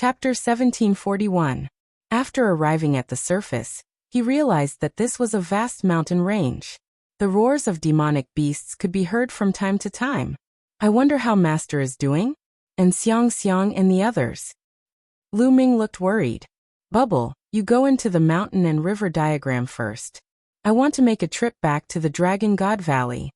Chapter 1741. After arriving at the surface, he realized that this was a vast mountain range. The roars of demonic beasts could be heard from time to time. I wonder how Master is doing? And Xiang and the others. Lu Ming looked worried. Bubble, you go into the mountain and river diagram first. I want to make a trip back to the Dragon God Valley.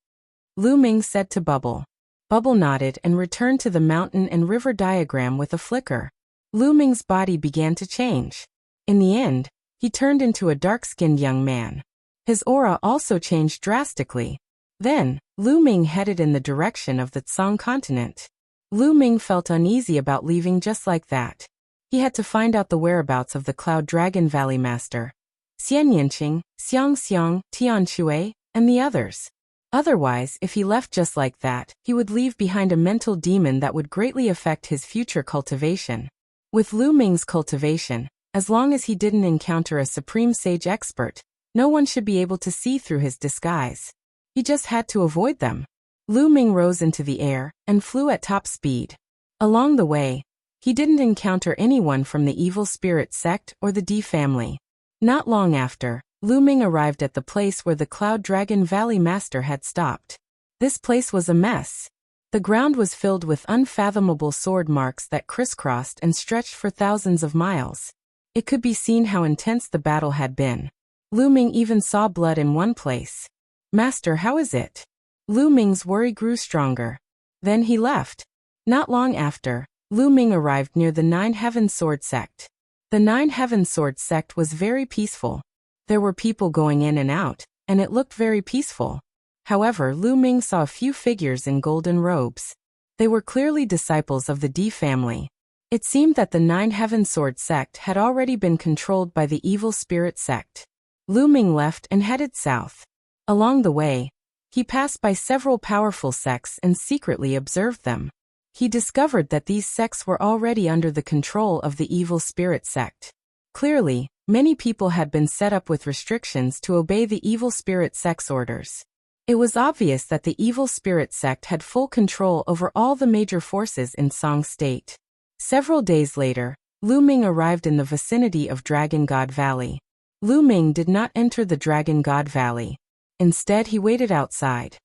Lu Ming said to Bubble. Bubble nodded and returned to the mountain and river diagram with a flicker. Lu Ming's body began to change. In the end, he turned into a dark-skinned young man. His aura also changed drastically. Then, Lu Ming headed in the direction of the Tsang continent. Lu Ming felt uneasy about leaving just like that. He had to find out the whereabouts of the Cloud Dragon Valley Master, Xian Yinqing, Xiang, Tian Shui, and the others. Otherwise, if he left just like that, he would leave behind a mental demon that would greatly affect his future cultivation. With Lu Ming's cultivation, as long as he didn't encounter a supreme sage expert, no one should be able to see through his disguise. He just had to avoid them. Lu Ming rose into the air and flew at top speed. Along the way, he didn't encounter anyone from the evil spirit sect or the D family. Not long after, Lu Ming arrived at the place where the Cloud Dragon Valley Master had stopped. This place was a mess. The ground was filled with unfathomable sword marks that crisscrossed and stretched for thousands of miles. It could be seen how intense the battle had been. Lu Ming even saw blood in one place. Master, how is it? Lu Ming's worry grew stronger. Then he left. Not long after, Lu Ming arrived near the Nine Heaven Sword Sect. The Nine Heaven Sword Sect was very peaceful. There were people going in and out, and it looked very peaceful. However, Lu Ming saw a few figures in golden robes. They were clearly disciples of the D family. It seemed that the Nine Heaven Sword Sect had already been controlled by the evil spirit sect. Lu Ming left and headed south. Along the way, he passed by several powerful sects and secretly observed them. He discovered that these sects were already under the control of the evil spirit sect. Clearly, many people had been set up with restrictions to obey the evil spirit sect's orders. It was obvious that the evil spirit sect had full control over all the major forces in Song State. Several days later, Lu Ming arrived in the vicinity of Dragon God Valley. Lu Ming did not enter the Dragon God Valley. Instead, he waited outside.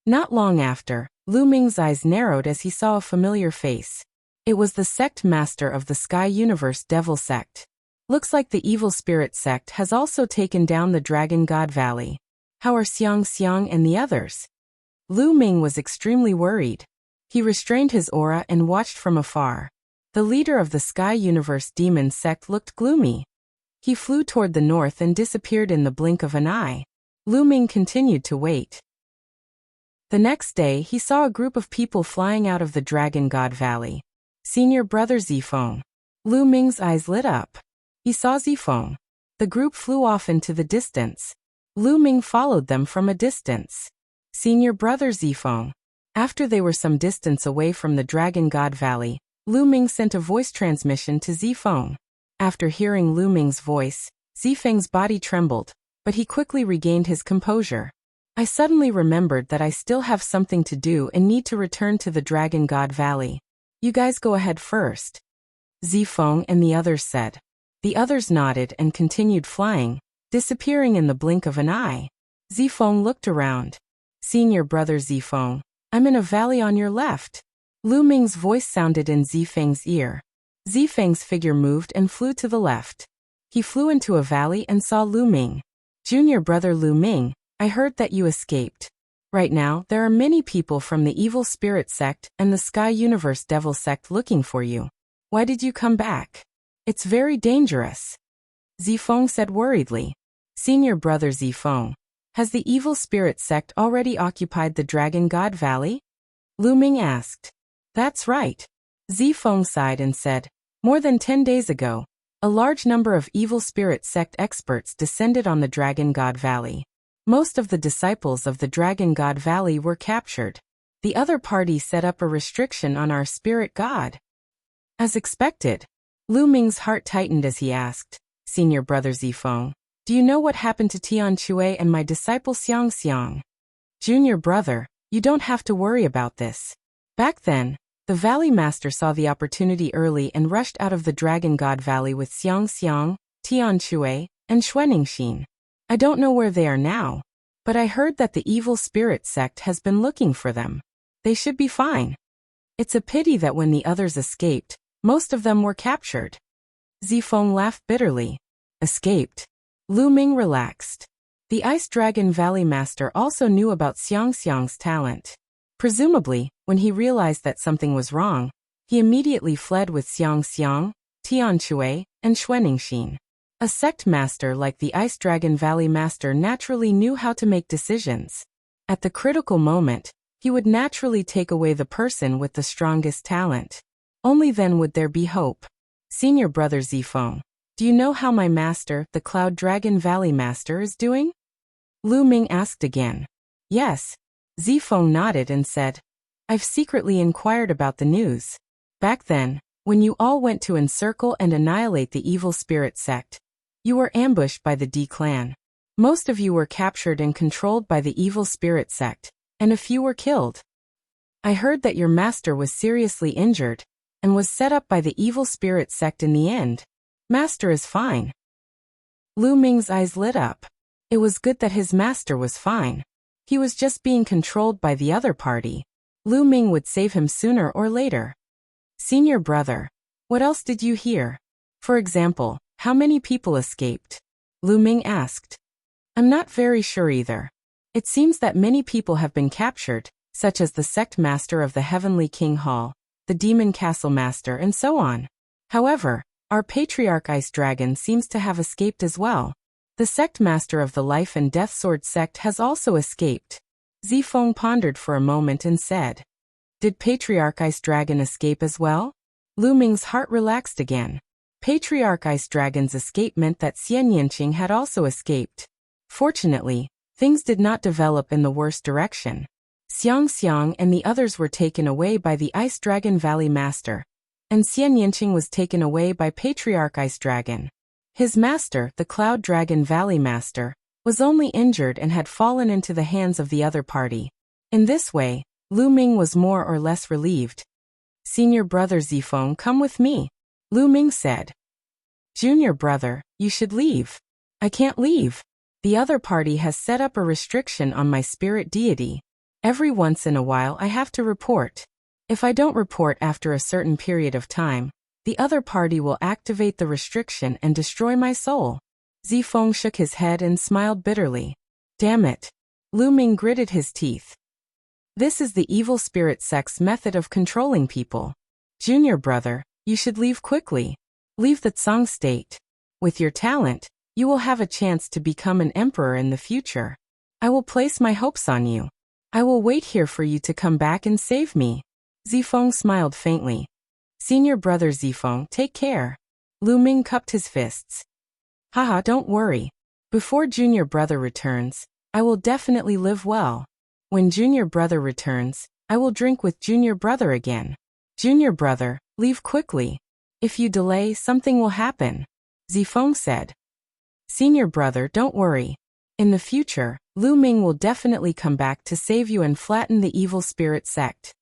Not long after, Lu Ming's eyes narrowed as he saw a familiar face. It was the sect master of the Sky Universe Devil Sect. Looks like the evil spirit sect has also taken down the Dragon God Valley. How are Xiang and the others? Lu Ming was extremely worried. He restrained his aura and watched from afar. The leader of the Sky Universe Demon Sect looked gloomy. He flew toward the north and disappeared in the blink of an eye. Lu Ming continued to wait. The next day, he saw a group of people flying out of the Dragon God Valley. Senior Brother Zifeng. Lu Ming's eyes lit up. He saw Zifeng. The group flew off into the distance. Lu Ming followed them from a distance. Senior Brother Zifeng. After they were some distance away from the Dragon God Valley, Lu Ming sent a voice transmission to Zifeng. After hearing Lu Ming's voice, Zifeng's body trembled, but he quickly regained his composure. I suddenly remembered that I still have something to do and need to return to the Dragon God Valley. You guys go ahead first. Zifeng and the others said. The others nodded and continued flying, disappearing in the blink of an eye. Zifeng looked around. Senior Brother Zifeng, I'm in a valley on your left. Lu Ming's voice sounded in Zifeng's ear. Zifeng's figure moved and flew to the left. He flew into a valley and saw Lu Ming. Junior Brother Lu Ming, I heard that you escaped. Right now, there are many people from the Evil Spirit Sect and the Sky Universe Devil Sect looking for you. Why did you come back? It's very dangerous. Zifeng said worriedly. Senior Brother Zifeng, has the Evil Spirit Sect already occupied the Dragon God Valley? Lu Ming asked. That's right. Zifeng sighed and said, more than 10 days ago, a large number of Evil Spirit Sect experts descended on the Dragon God Valley. Most of the disciples of the Dragon God Valley were captured. The other party set up a restriction on our spirit god. As expected, Lu Ming's heart tightened as he asked, Senior Brother Zifeng, do you know what happened to Tian Shui and my disciple Xiang? Junior Brother, you don't have to worry about this. Back then, The Valley Master saw the opportunity early and rushed out of the Dragon God Valley with Xiang Xiang, Tian Shui, and Xuaningxin. I don't know where they are now, but I heard that the evil spirit sect has been looking for them. They should be fine. It's a pity that when the others escaped, most of them were captured. Zifeng laughed bitterly. Escaped. Lu Ming relaxed. The Ice Dragon Valley Master also knew about Xiang Xiang's talent. Presumably, when he realized that something was wrong, he immediately fled with Xiang Xiang, Tian Shui, and Xuaningxin. A sect master like the Ice Dragon Valley Master naturally knew how to make decisions. At the critical moment, he would naturally take away the person with the strongest talent. Only then would there be hope. Senior brother Zifeng, do you know how my master, the Cloud Dragon Valley Master, is doing? Lu Ming asked again. Yes. Zifeng nodded and said, I've secretly inquired about the news. Back then, when you all went to encircle and annihilate the evil spirit sect, you were ambushed by the D clan. Most of you were captured and controlled by the evil spirit sect, and a few were killed. I heard that your master was seriously injured, and was set up by the evil spirit sect in the end. Master is fine. Lu Ming's eyes lit up. It was good that his master was fine. He was just being controlled by the other party. Lu Ming would save him sooner or later. Senior brother, what else did you hear? For example, how many people escaped? Lu Ming asked. I'm not very sure either. It seems that many people have been captured, such as the sect master of the Heavenly King Hall, the Demon Castle Master, and so on. However, our Patriarch Ice Dragon seems to have escaped as well. The sect master of the Life and Death Sword sect has also escaped. Zifeng pondered for a moment and said, Did Patriarch Ice Dragon escape as well? Lu Ming's heart relaxed again. Patriarch Ice Dragon's escape meant that Xian Yinqing had also escaped. Fortunately, things did not develop in the worst direction. Xiang Xiang and the others were taken away by the Ice Dragon Valley Master, and Xian Yinqing was taken away by Patriarch Ice Dragon. His master, the Cloud Dragon Valley Master, was only injured and had fallen into the hands of the other party. In this way, Lu Ming was more or less relieved. Senior brother Zifeng, come with me, Lu Ming said. Junior brother, you should leave. I can't leave. The other party has set up a restriction on my spirit deity. Every once in a while I have to report. If I don't report after a certain period of time, the other party will activate the restriction and destroy my soul. Zifeng shook his head and smiled bitterly. Damn it. Lu Ming gritted his teeth. This is the evil spirit sect's method of controlling people. Junior brother, you should leave quickly. Leave the Tsang state. With your talent, you will have a chance to become an emperor in the future. I will place my hopes on you. I will wait here for you to come back and save me. Zifeng smiled faintly. Senior brother Zifeng, take care. Lu Ming cupped his fists. Haha, don't worry. Before junior brother returns, I will definitely live well. When junior brother returns, I will drink with junior brother again. Junior brother, leave quickly. If you delay, something will happen. Zifeng said. Senior brother, don't worry. In the future, Lu Ming will definitely come back to save you and flatten the evil spirit sect.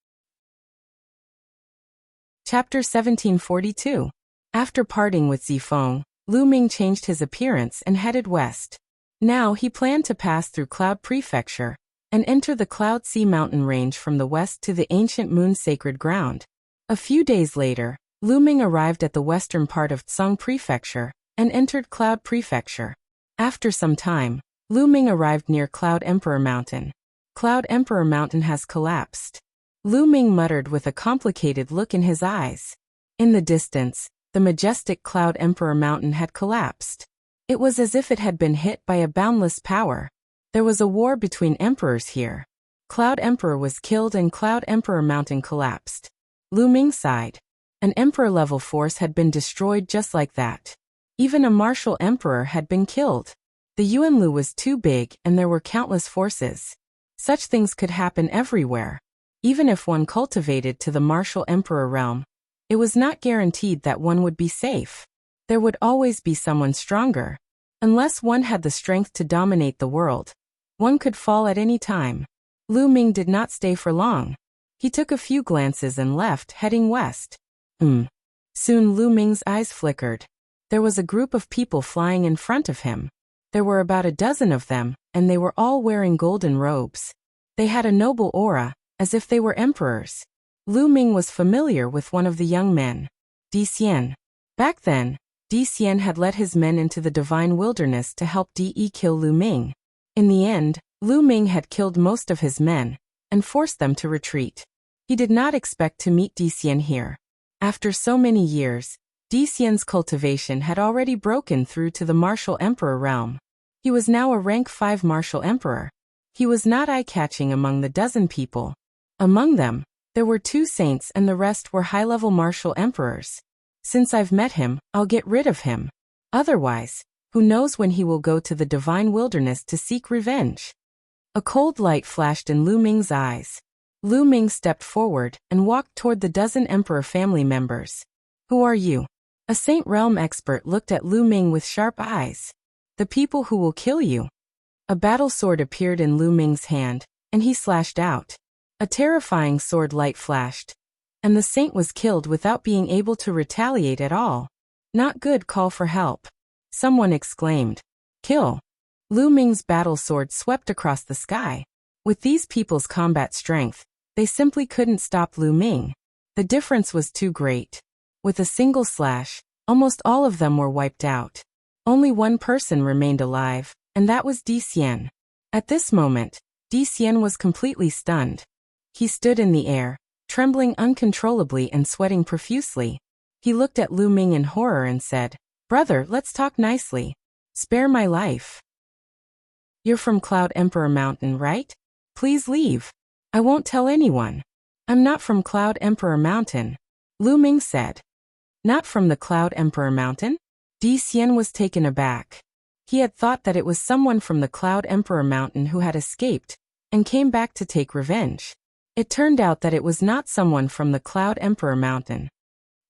Chapter 1742. After parting with Zifeng, Lu Ming changed his appearance and headed west. Now he planned to pass through Cloud Prefecture and enter the Cloud Sea mountain range from the west to the ancient moon sacred ground. A few days later, Lu Ming arrived at the western part of Tsang Prefecture and entered Cloud Prefecture. After some time, Lu Ming arrived near Cloud Emperor Mountain. Cloud Emperor Mountain has collapsed. Lu Ming muttered with a complicated look in his eyes. In the distance, the majestic Cloud Emperor Mountain had collapsed. It was as if it had been hit by a boundless power. There was a war between emperors here. Cloud Emperor was killed and Cloud Emperor Mountain collapsed. Lu Ming sighed. An emperor-level force had been destroyed just like that. Even a martial emperor had been killed. The Yuanlu was too big and there were countless forces. Such things could happen everywhere. Even if one cultivated to the martial emperor realm, it was not guaranteed that one would be safe. There would always be someone stronger. Unless one had the strength to dominate the world, one could fall at any time. Lu Ming did not stay for long. He took a few glances and left, heading west. Soon Lu Ming's eyes flickered. There was a group of people flying in front of him. There were about a dozen of them, and they were all wearing golden robes. They had a noble aura, as if they were emperors. Lu Ming was familiar with one of the young men, Di Xian. Back then, Di Xian had led his men into the divine wilderness to help Di kill Lu Ming. In the end, Lu Ming had killed most of his men, and forced them to retreat. He did not expect to meet Di Xian here. After so many years, Di Xian's cultivation had already broken through to the martial emperor realm. He was now a rank 5 martial emperor. He was not eye-catching among the dozen people. Among them, there were 2 saints and the rest were high-level martial emperors. Since I've met him, I'll get rid of him. Otherwise, who knows when he will go to the divine wilderness to seek revenge. A cold light flashed in Lu Ming's eyes. Lu Ming stepped forward and walked toward the dozen emperor family members. Who are you? A Saint Realm expert looked at Lu Ming with sharp eyes. The people who will kill you. A battle sword appeared in Lu Ming's hand, and he slashed out. A terrifying sword light flashed, and the saint was killed without being able to retaliate at all. Not good. Call for help. Someone exclaimed. Kill. Lu Ming's battle sword swept across the sky. With these people's combat strength, they simply couldn't stop Lu Ming. The difference was too great. With a single slash, almost all of them were wiped out. Only one person remained alive, and that was Di Xian. At this moment, Di Xian was completely stunned. He stood in the air, trembling uncontrollably and sweating profusely. He looked at Lu Ming in horror and said, Brother, let's talk nicely. Spare my life. You're from Cloud Emperor Mountain, right? Please leave. I won't tell anyone. I'm not from Cloud Emperor Mountain, Lu Ming said. Not from the Cloud Emperor Mountain? Di Xian was taken aback. He had thought that it was someone from the Cloud Emperor Mountain who had escaped and came back to take revenge. It turned out that it was not someone from the Cloud Emperor Mountain.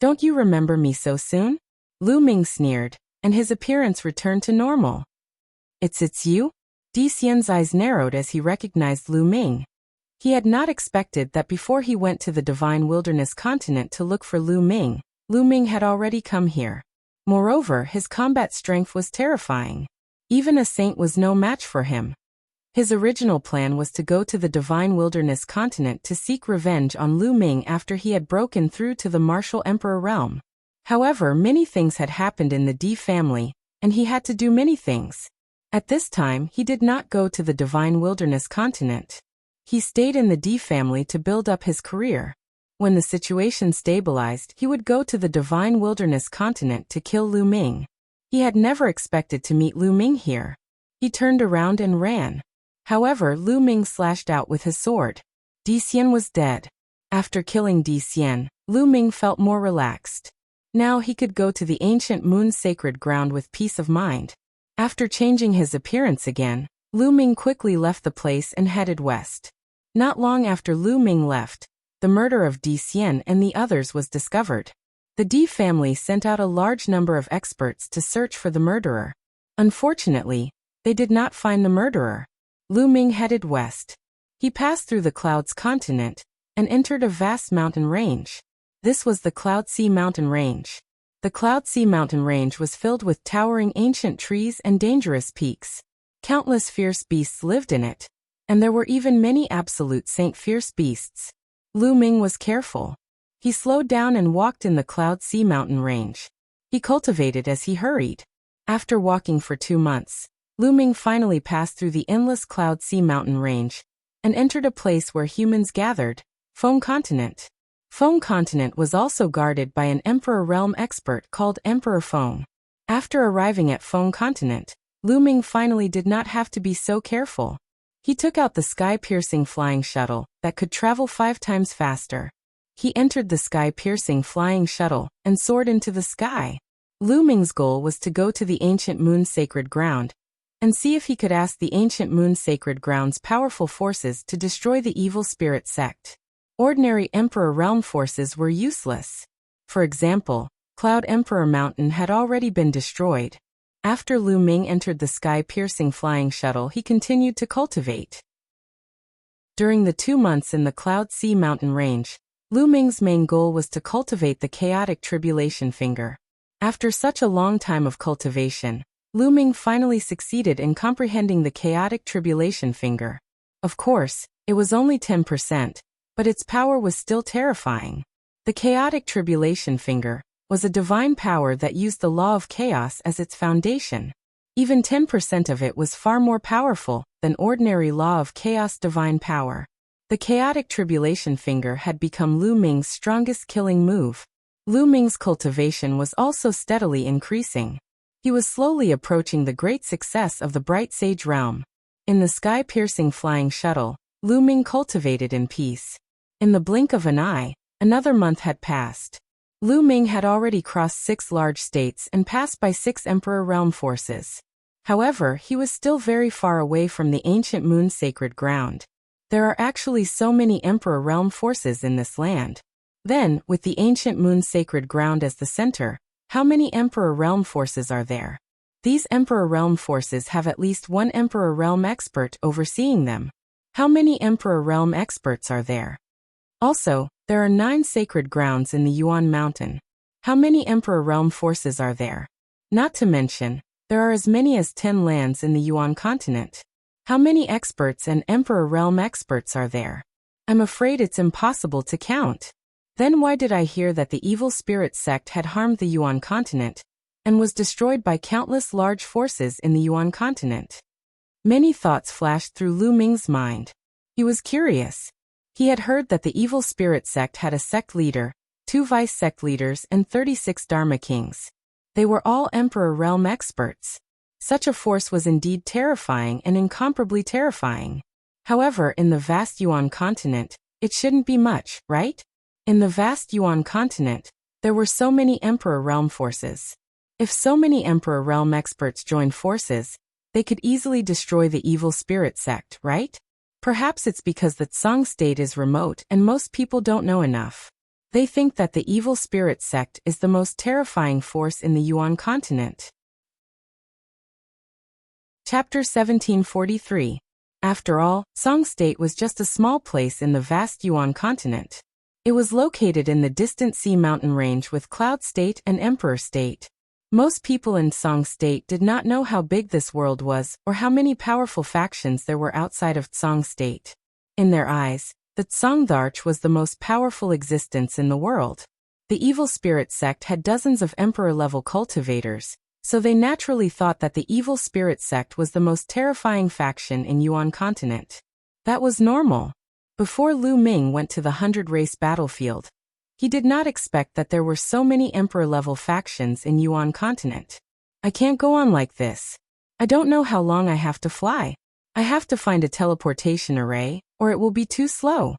Don't you remember me so soon? Lu Ming sneered, and his appearance returned to normal. It's you? Di Xian's eyes narrowed as he recognized Lu Ming. He had not expected that before he went to the Divine Wilderness continent to look for Lu Ming had already come here. Moreover, his combat strength was terrifying. Even a saint was no match for him. His original plan was to go to the Divine Wilderness continent to seek revenge on Lu Ming after he had broken through to the martial emperor realm. However, many things had happened in the Di family, and he had to do many things. At this time, he did not go to the Divine Wilderness continent. He stayed in the Di family to build up his career. When the situation stabilized, he would go to the Divine Wilderness continent to kill Lu Ming. He had never expected to meet Lu Ming here. He turned around and ran. However, Lu Ming slashed out with his sword. Di Xian was dead. After killing Di Xian, Lu Ming felt more relaxed. Now he could go to the ancient moon sacred ground with peace of mind. After changing his appearance again, Lu Ming quickly left the place and headed west. Not long after Lu Ming left, the murder of Di Xian and the others was discovered. The Di family sent out a large number of experts to search for the murderer. Unfortunately, they did not find the murderer. Lu Ming headed west. He passed through the Clouds continent and entered a vast mountain range. This was the Cloud Sea Mountain Range. The Cloud Sea Mountain Range was filled with towering ancient trees and dangerous peaks. Countless fierce beasts lived in it, and there were even many absolute saint fierce beasts. Lu Ming was careful. He slowed down and walked in the Cloud Sea Mountain Range. He cultivated as he hurried. After walking for 2 months, Lu Ming finally passed through the endless Cloud Sea Mountain Range and entered a place where humans gathered, Feng Continent. Feng Continent was also guarded by an Emperor Realm expert called Emperor Feng. After arriving at Feng Continent, Lu Ming finally did not have to be so careful. He took out the sky-piercing flying shuttle that could travel 5 times faster. He entered the sky-piercing flying shuttle and soared into the sky. Lu Ming's goal was to go to the ancient moon sacred ground and see if he could ask the ancient moon sacred ground's powerful forces to destroy the evil spirit sect. Ordinary Emperor Realm forces were useless. For example, Cloud Emperor Mountain had already been destroyed. After Lu Ming entered the sky-piercing flying shuttle, he continued to cultivate. During the 2 months in the Cloud Sea mountain range, Lu Ming's main goal was to cultivate the chaotic tribulation finger. After such a long time of cultivation, Lu Ming finally succeeded in comprehending the chaotic tribulation finger. Of course, it was only 10%, but its power was still terrifying. The chaotic tribulation finger was a divine power that used the law of chaos as its foundation. Even 10% of it was far more powerful than ordinary law of chaos divine power. The chaotic tribulation finger had become Lu Ming's strongest killing move. Lu Ming's cultivation was also steadily increasing. He was slowly approaching the great success of the Bright Sage realm. In the sky-piercing flying shuttle, Lu Ming cultivated in peace. In the blink of an eye, another month had passed. Lu Ming had already crossed 6 large states and passed by 6 Emperor realm forces. However, he was still very far away from the ancient moon's sacred ground. There are actually so many Emperor realm forces in this land. Then, with the ancient moon's sacred ground as the center, how many Emperor realm forces are there? These Emperor realm forces have at least one Emperor realm expert overseeing them. How many Emperor realm experts are there? Also, there are 9 sacred grounds in the Yuan Mountain. How many Emperor realm forces are there? Not to mention, there are as many as 10 lands in the Yuan continent. How many experts and Emperor realm experts are there? I'm afraid it's impossible to count. Then why did I hear that the evil spirit sect had harmed the Yuan continent and was destroyed by countless large forces in the Yuan continent? Many thoughts flashed through Lu Ming's mind. He was curious. He had heard that the evil spirit sect had a sect leader, 2 vice sect leaders and 36 Dharma kings. They were all Emperor realm experts. Such a force was indeed terrifying and incomparably terrifying. However, in the vast Yuan continent, it shouldn't be much, right? In the vast Yuan continent, there were so many Emperor realm forces. If so many Emperor realm experts joined forces, they could easily destroy the evil spirit sect, right? Perhaps it's because the Tsang state is remote and most people don't know enough. They think that the evil spirit sect is the most terrifying force in the Yuan continent. Chapter 1743. After all, Tsang state was just a small place in the vast Yuan continent. It was located in the distant Sea mountain range with Cloud State and Emperor State. Most people in Tsang State did not know how big this world was or how many powerful factions there were outside of Tsang State. In their eyes, the Tsangdarch was the most powerful existence in the world. The evil spirit sect had dozens of emperor-level cultivators, so they naturally thought that the evil spirit sect was the most terrifying faction in Yuan continent. That was normal. Before Lu Ming went to the 100-race battlefield, he did not expect that there were so many emperor-level factions in Yuan continent. I can't go on like this. I don't know how long I have to fly. I have to find a teleportation array, or it will be too slow.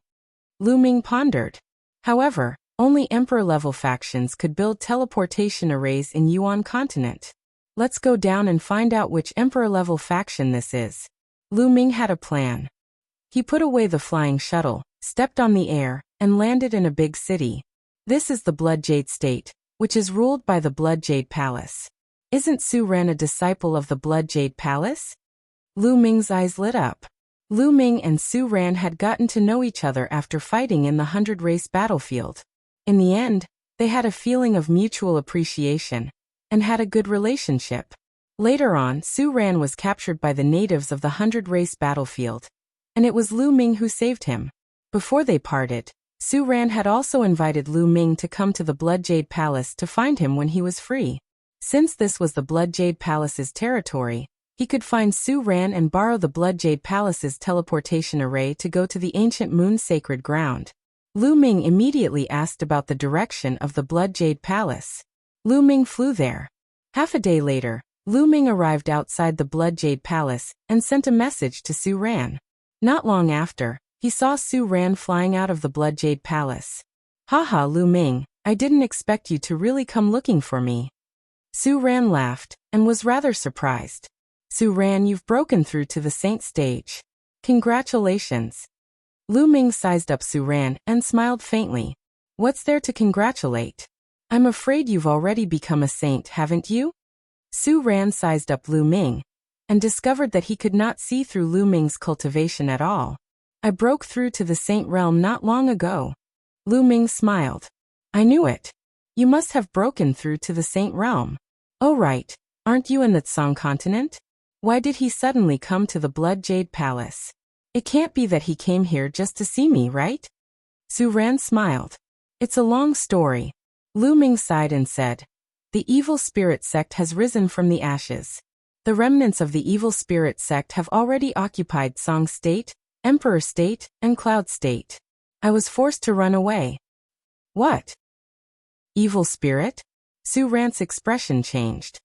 Lu Ming pondered. However, only emperor-level factions could build teleportation arrays in Yuan continent. Let's go down and find out which emperor-level faction this is. Lu Ming had a plan. He put away the flying shuttle, stepped on the air, and landed in a big city. This is the Blood Jade State, which is ruled by the Blood Jade Palace. Isn't Su Ran a disciple of the Blood Jade Palace? Lu Ming's eyes lit up. Lu Ming and Su Ran had gotten to know each other after fighting in the 100-race battlefield. In the end, they had a feeling of mutual appreciation and had a good relationship. Later on, Su Ran was captured by the natives of the 100-race battlefield, and it was Lu Ming who saved him. Before they parted, Su Ran had also invited Lu Ming to come to the Blood Jade Palace to find him when he was free. Since this was the Blood Jade Palace's territory, he could find Su Ran and borrow the Blood Jade Palace's teleportation array to go to the ancient moon's sacred ground. Lu Ming immediately asked about the direction of the Blood Jade Palace. Lu Ming flew there. Half a day later, Lu Ming arrived outside the Blood Jade Palace and sent a message to Su Ran. Not long after, he saw Su Ran flying out of the Blood Jade Palace. Haha, Lu Ming, I didn't expect you to really come looking for me. Su Ran laughed and was rather surprised. Su Ran, you've broken through to the saint stage. Congratulations. Lu Ming sized up Su Ran and smiled faintly. What's there to congratulate? I'm afraid you've already become a saint, haven't you? Su Ran sized up Lu Ming and discovered that he could not see through Lu Ming's cultivation at all. I broke through to the Saint Realm not long ago. Lu Ming smiled. I knew it. You must have broken through to the Saint Realm. Oh right, aren't you in the Tsang continent? Why did he suddenly come to the Blood Jade Palace? It can't be that he came here just to see me, right? Su Ran smiled. It's a long story. Lu Ming sighed and said, the evil spirit sect has risen from the ashes. The remnants of the evil spirit sect have already occupied Song State, Emperor State, and Cloud State. I was forced to run away. What? Evil spirit? Su Ran's expression changed.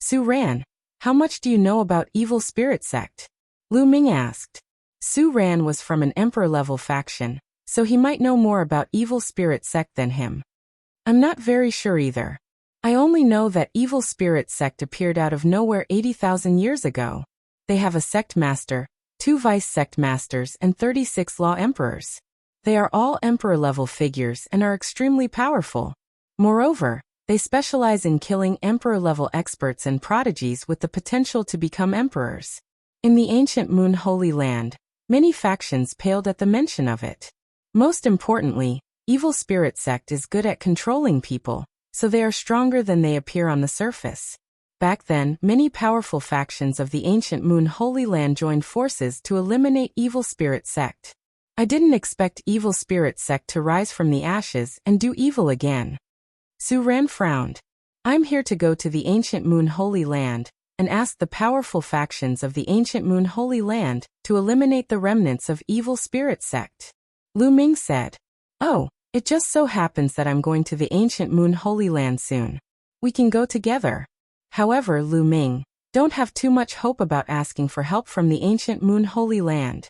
Su Ran, how much do you know about evil spirit sect? Lu Ming asked. Su Ran was from an emperor-level faction, so he might know more about evil spirit sect than him. I'm not very sure either. I only know that evil spirit sect appeared out of nowhere 80,000 years ago. They have a sect master, 2 vice sect masters, and 36 law emperors. They are all emperor-level figures and are extremely powerful. Moreover, they specialize in killing emperor-level experts and prodigies with the potential to become emperors. In the ancient Moon Holy Land, many factions paled at the mention of it. Most importantly, evil spirit sect is good at controlling people, so they are stronger than they appear on the surface. Back then, many powerful factions of the ancient Moon Holy Land joined forces to eliminate evil spirit sect. I didn't expect evil spirit sect to rise from the ashes and do evil again. Su Ran frowned. I'm here to go to the ancient Moon Holy Land and ask the powerful factions of the ancient Moon Holy Land to eliminate the remnants of evil spirit sect. Lu Ming said, oh, it just so happens that I'm going to the ancient Moon Holy Land soon. We can go together. However, Lu Ming, don't have too much hope about asking for help from the ancient Moon Holy Land.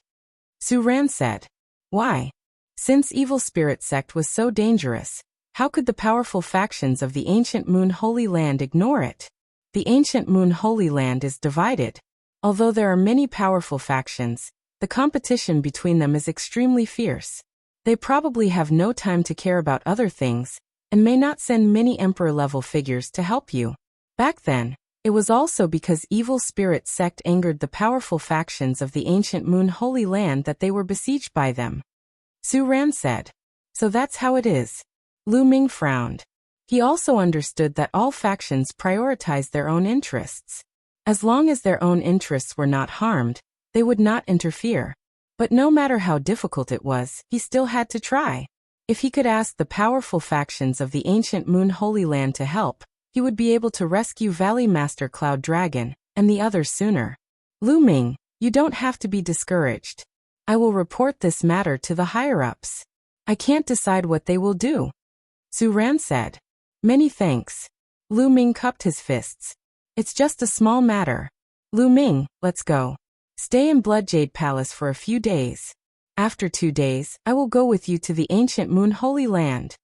Su Ran said. Why? Since evil spirit sect was so dangerous, how could the powerful factions of the ancient Moon Holy Land ignore it? The ancient Moon Holy Land is divided. Although there are many powerful factions, the competition between them is extremely fierce. They probably have no time to care about other things, and may not send many emperor-level figures to help you. Back then, it was also because evil spirit sect angered the powerful factions of the ancient Moon Holy Land that they were besieged by them. Su Ran said. So that's how it is. Lu Ming frowned. He also understood that all factions prioritized their own interests. As long as their own interests were not harmed, they would not interfere. But no matter how difficult it was, he still had to try. If he could ask the powerful factions of the ancient Moon Holy Land to help, he would be able to rescue Valley Master Cloud Dragon and the others sooner. Lu Ming, you don't have to be discouraged. I will report this matter to the higher-ups. I can't decide what they will do. Su Ran said. Many thanks. Lu Ming cupped his fists. It's just a small matter. Lu Ming, let's go. Stay in Blood Jade Palace for a few days. After 2 days, I will go with you to the ancient Moon Holy Land.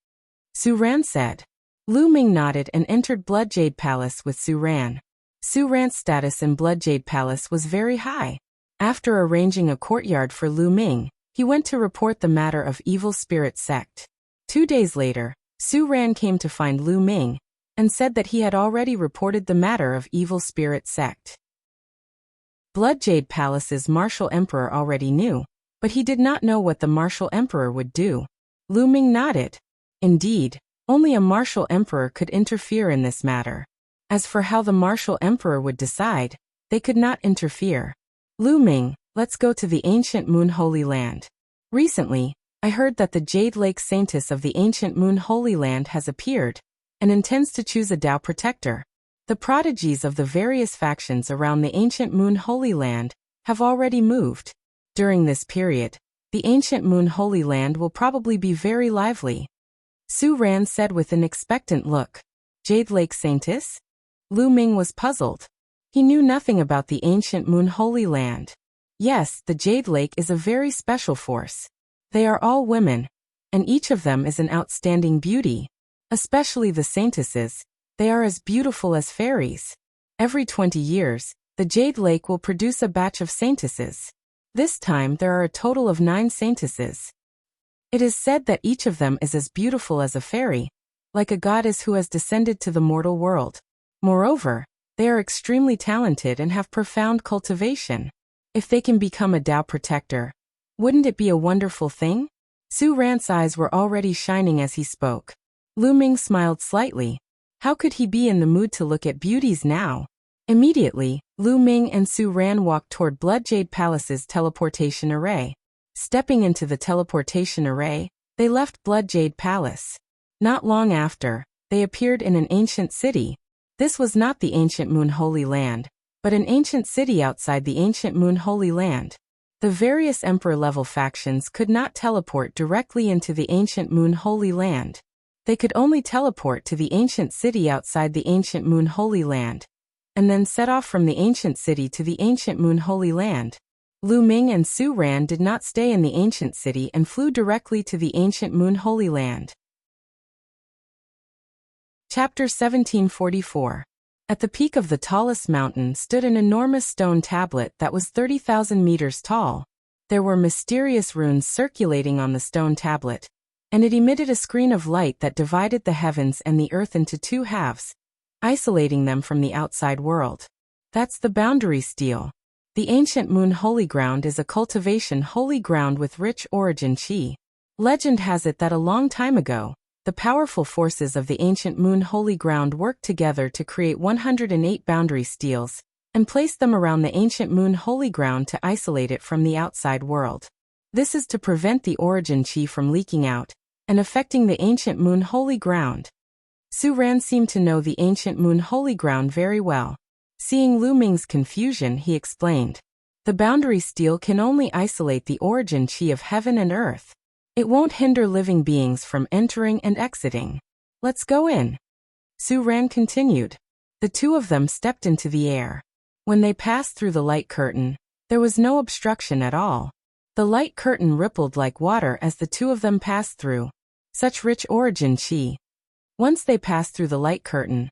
Su Ran said. Lu Ming nodded and entered Blood Jade Palace with Su Ran. Su Ran's status in Blood Jade Palace was very high. After arranging a courtyard for Lu Ming, he went to report the matter of evil spirit sect. 2 days later, Su Ran came to find Lu Ming, and said that he had already reported the matter of evil spirit sect. Blood Jade Palace's martial emperor already knew, but he did not know what the martial emperor would do. Lu Ming nodded. Indeed, only a martial emperor could interfere in this matter. As for how the martial emperor would decide, they could not interfere. Lu Ming, let's go to the ancient Moon Holy Land. Recently, I heard that the Jade Lake Saintess of the ancient Moon Holy Land has appeared, and intends to choose a Tao protector. The prodigies of the various factions around the ancient Moon Holy Land have already moved. During this period, the ancient Moon Holy Land will probably be very lively. Su Ran said with an expectant look. Jade Lake Saintess? Lu Ming was puzzled. He knew nothing about the ancient Moon Holy Land. Yes, the Jade Lake is a very special force. They are all women, and each of them is an outstanding beauty. Especially the saintesses, they are as beautiful as fairies. Every 20 years, the Jade Lake will produce a batch of saintesses. This time there are a total of 9 saintesses. It is said that each of them is as beautiful as a fairy, like a goddess who has descended to the mortal world. Moreover, they are extremely talented and have profound cultivation. If they can become a Tao protector, Wouldn't it be a wonderful thing? Su Ran's eyes were already shining as he spoke. Lu Ming smiled slightly. How could he be in the mood to look at beauties now? Immediately, Lu Ming and Su Ran walked toward Blood Jade Palace's teleportation array. Stepping into the teleportation array, they left Blood Jade Palace. Not long after, they appeared in an ancient city. This was not the ancient Moon Holy Land, but an ancient city outside the ancient Moon Holy Land. The various Emperor-level factions could not teleport directly into the ancient Moon Holy Land. They could only teleport to the ancient city outside the ancient Moon Holy Land, and then set off from the ancient city to the ancient Moon Holy Land. Lu Ming and Su Ran did not stay in the ancient city and flew directly to the ancient Moon Holy Land. Chapter 1744. At the peak of the tallest mountain stood an enormous stone tablet that was 30,000 meters tall. There were mysterious runes circulating on the stone tablet, and it emitted a screen of light that divided the heavens and the earth into two halves, isolating them from the outside world. That's the boundary stele. The ancient Moon Holy Ground is a cultivation holy ground with rich origin chi. Legend has it that a long time ago, the powerful forces of the ancient Moon Holy Ground worked together to create 108 boundary steles, and place them around the ancient Moon Holy Ground to isolate it from the outside world. This is to prevent the origin chi from leaking out, and affecting the ancient Moon Holy Ground. Su Ran seemed to know the ancient Moon Holy Ground very well. Seeing Lu Ming's confusion, he explained. The boundary stele can only isolate the origin chi of heaven and earth. It won't hinder living beings from entering and exiting. Let's go in. Su Ran continued. The two of them stepped into the air. When they passed through the light curtain, there was no obstruction at all. The light curtain rippled like water as the two of them passed through. Such rich origin chi. Once they passed through the light curtain,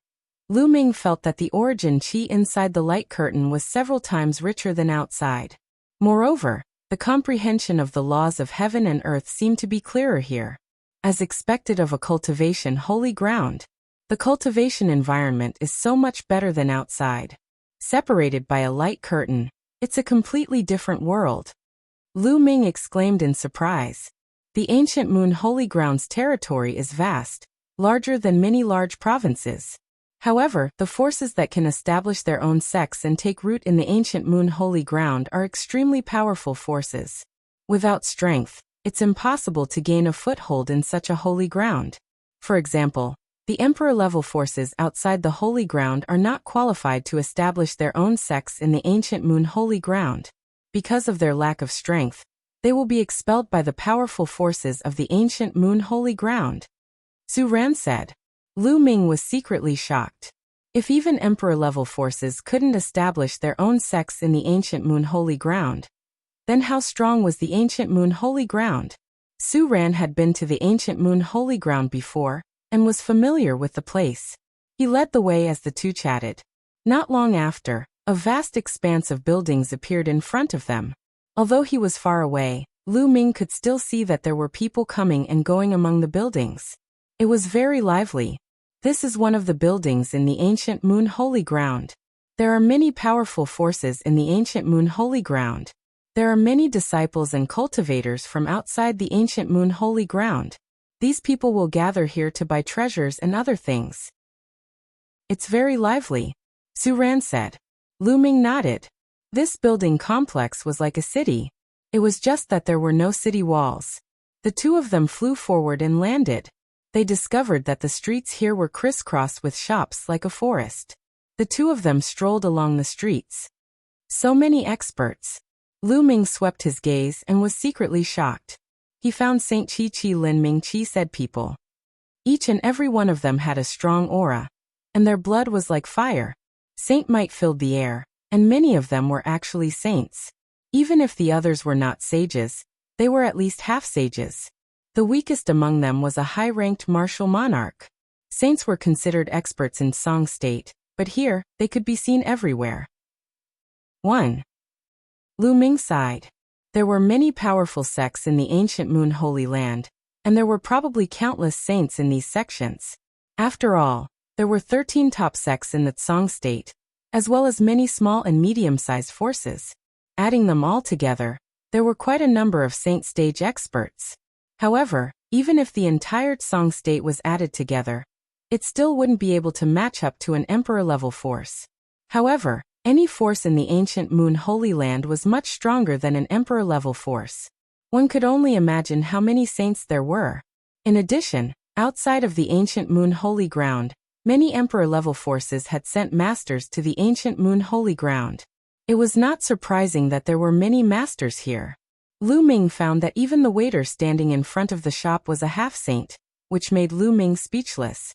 Lu Ming felt that the origin chi inside the light curtain was several times richer than outside. Moreover, the comprehension of the laws of heaven and earth seemed to be clearer here. As expected of a cultivation holy ground, the cultivation environment is so much better than outside. Separated by a light curtain, it's a completely different world. Lu Ming exclaimed in surprise. The ancient Moon Holy Ground's territory is vast, larger than many large provinces. However, the forces that can establish their own sects and take root in the ancient Moon Holy Ground are extremely powerful forces. Without strength, it's impossible to gain a foothold in such a holy ground. For example, the Emperor-level forces outside the Holy Ground are not qualified to establish their own sects in the ancient Moon Holy Ground. Because of their lack of strength, they will be expelled by the powerful forces of the ancient Moon Holy Ground. Su Ran said. Lu Ming was secretly shocked. If even Emperor-level forces couldn't establish their own sects in the ancient Moon Holy Ground, then how strong was the ancient Moon Holy Ground? Su Ran had been to the ancient Moon Holy Ground before, and was familiar with the place. He led the way as the two chatted. Not long after, a vast expanse of buildings appeared in front of them. Although he was far away, Lu Ming could still see that there were people coming and going among the buildings. It was very lively. This is one of the buildings in the ancient Moon Holy Ground. There are many powerful forces in the ancient Moon Holy Ground. There are many disciples and cultivators from outside the ancient Moon Holy Ground. These people will gather here to buy treasures and other things. It's very lively, Su Ran said. Lu Ming nodded. This building complex was like a city. It was just that there were no city walls. The two of them flew forward and landed. They discovered that the streets here were crisscrossed with shops like a forest. The two of them strolled along the streets. So many experts. Lu Ming swept his gaze and was secretly shocked. He found Saint Chi Lin Ming Chi said people. Each and every one of them had a strong aura, and their blood was like fire. Saint might filled the air, and many of them were actually saints. Even if the others were not sages, they were at least half sages. The weakest among them was a high-ranked martial monarch. Saints were considered experts in Song State, but here, they could be seen everywhere. 1. Lu Ming sighed. There were many powerful sects in the ancient Moon Holy Land, and there were probably countless saints in these sections. After all, there were 13 top sects in the Song State, as well as many small and medium-sized forces. Adding them all together, There were quite a number of Saint stage experts. However, even if the entire Song state was added together, it still wouldn't be able to match up to an emperor-level force. However, any force in the ancient Moon Holy Land was much stronger than an emperor-level force. One could only imagine how many saints there were. In addition, outside of the ancient Moon Holy Ground, many emperor-level forces had sent masters to the ancient Moon Holy Ground. It was not surprising that there were many masters here. Lu Ming found that even the waiter standing in front of the shop was a half-saint, which made Lu Ming speechless.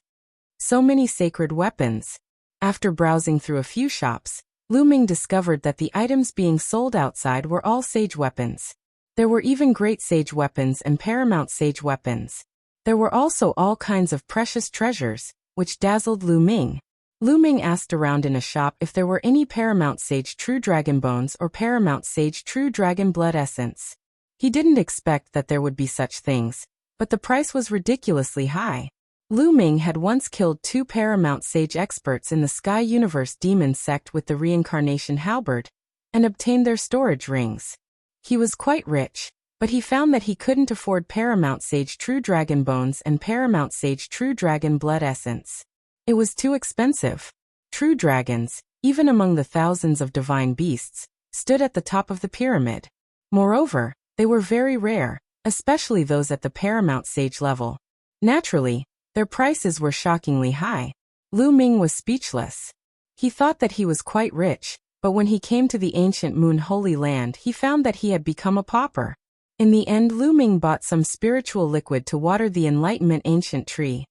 So many sacred weapons. After browsing through a few shops, Lu Ming discovered that the items being sold outside were all sage weapons. There were even great sage weapons and paramount sage weapons. There were also all kinds of precious treasures, which dazzled Lu Ming. Lu Ming asked around in a shop if there were any paramount sage true dragon bones or paramount sage true dragon blood essence. He didn't expect that there would be such things, but the price was ridiculously high. Lu Ming had once killed 2 paramount sage experts in the Sky Universe Demon sect with the reincarnation halberd, and obtained their storage rings. He was quite rich, but he found that he couldn't afford paramount sage true dragon bones and paramount sage true dragon blood essence. It was too expensive. True dragons, even among the thousands of divine beasts, stood at the top of the pyramid. Moreover, they were very rare, especially those at the paramount sage level. Naturally, their prices were shockingly high. Lu Ming was speechless. He thought that he was quite rich, but when he came to the ancient Moon Holy Land, he found that he had become a pauper. In the end, Lu Ming bought some spiritual liquid to water the enlightenment ancient tree.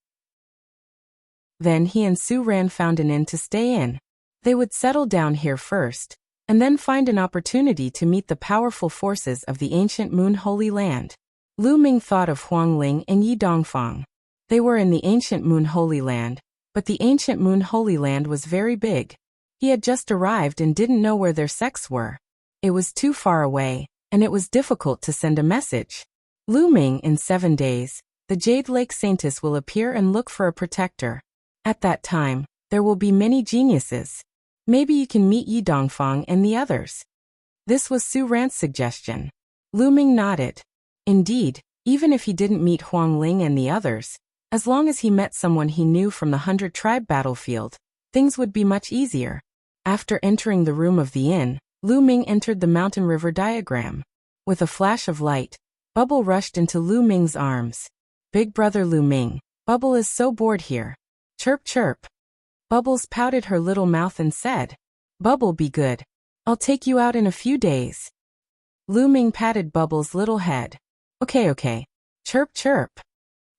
Then he and Su Ran found an inn to stay in. They would settle down here first, and then find an opportunity to meet the powerful forces of the ancient Moon Holy Land. Lu Ming thought of Huang Ling and Yi Dongfang. They were in the ancient Moon Holy Land, but the ancient Moon Holy Land was very big. He had just arrived and didn't know where their sects were. It was too far away, and it was difficult to send a message. Lu Ming, in 7 days, the Jade Lake Saintess will appear and look for a protector. At that time, there will be many geniuses. Maybe you can meet Yi Dongfang and the others. This was Su Ran's suggestion. Lu Ming nodded. Indeed, even if he didn't meet Huang Ling and the others, as long as he met someone he knew from the 100 Tribe battlefield, things would be much easier. After entering the room of the inn, Lu Ming entered the mountain river diagram. With a flash of light, Bubble rushed into Lu Ming's arms. Big brother Lu Ming, Bubble is so bored here. Chirp chirp. Bubbles pouted her little mouth and said, Bubble, be good. I'll take you out in a few days. Lu Ming patted Bubbles' little head. Okay. Chirp chirp.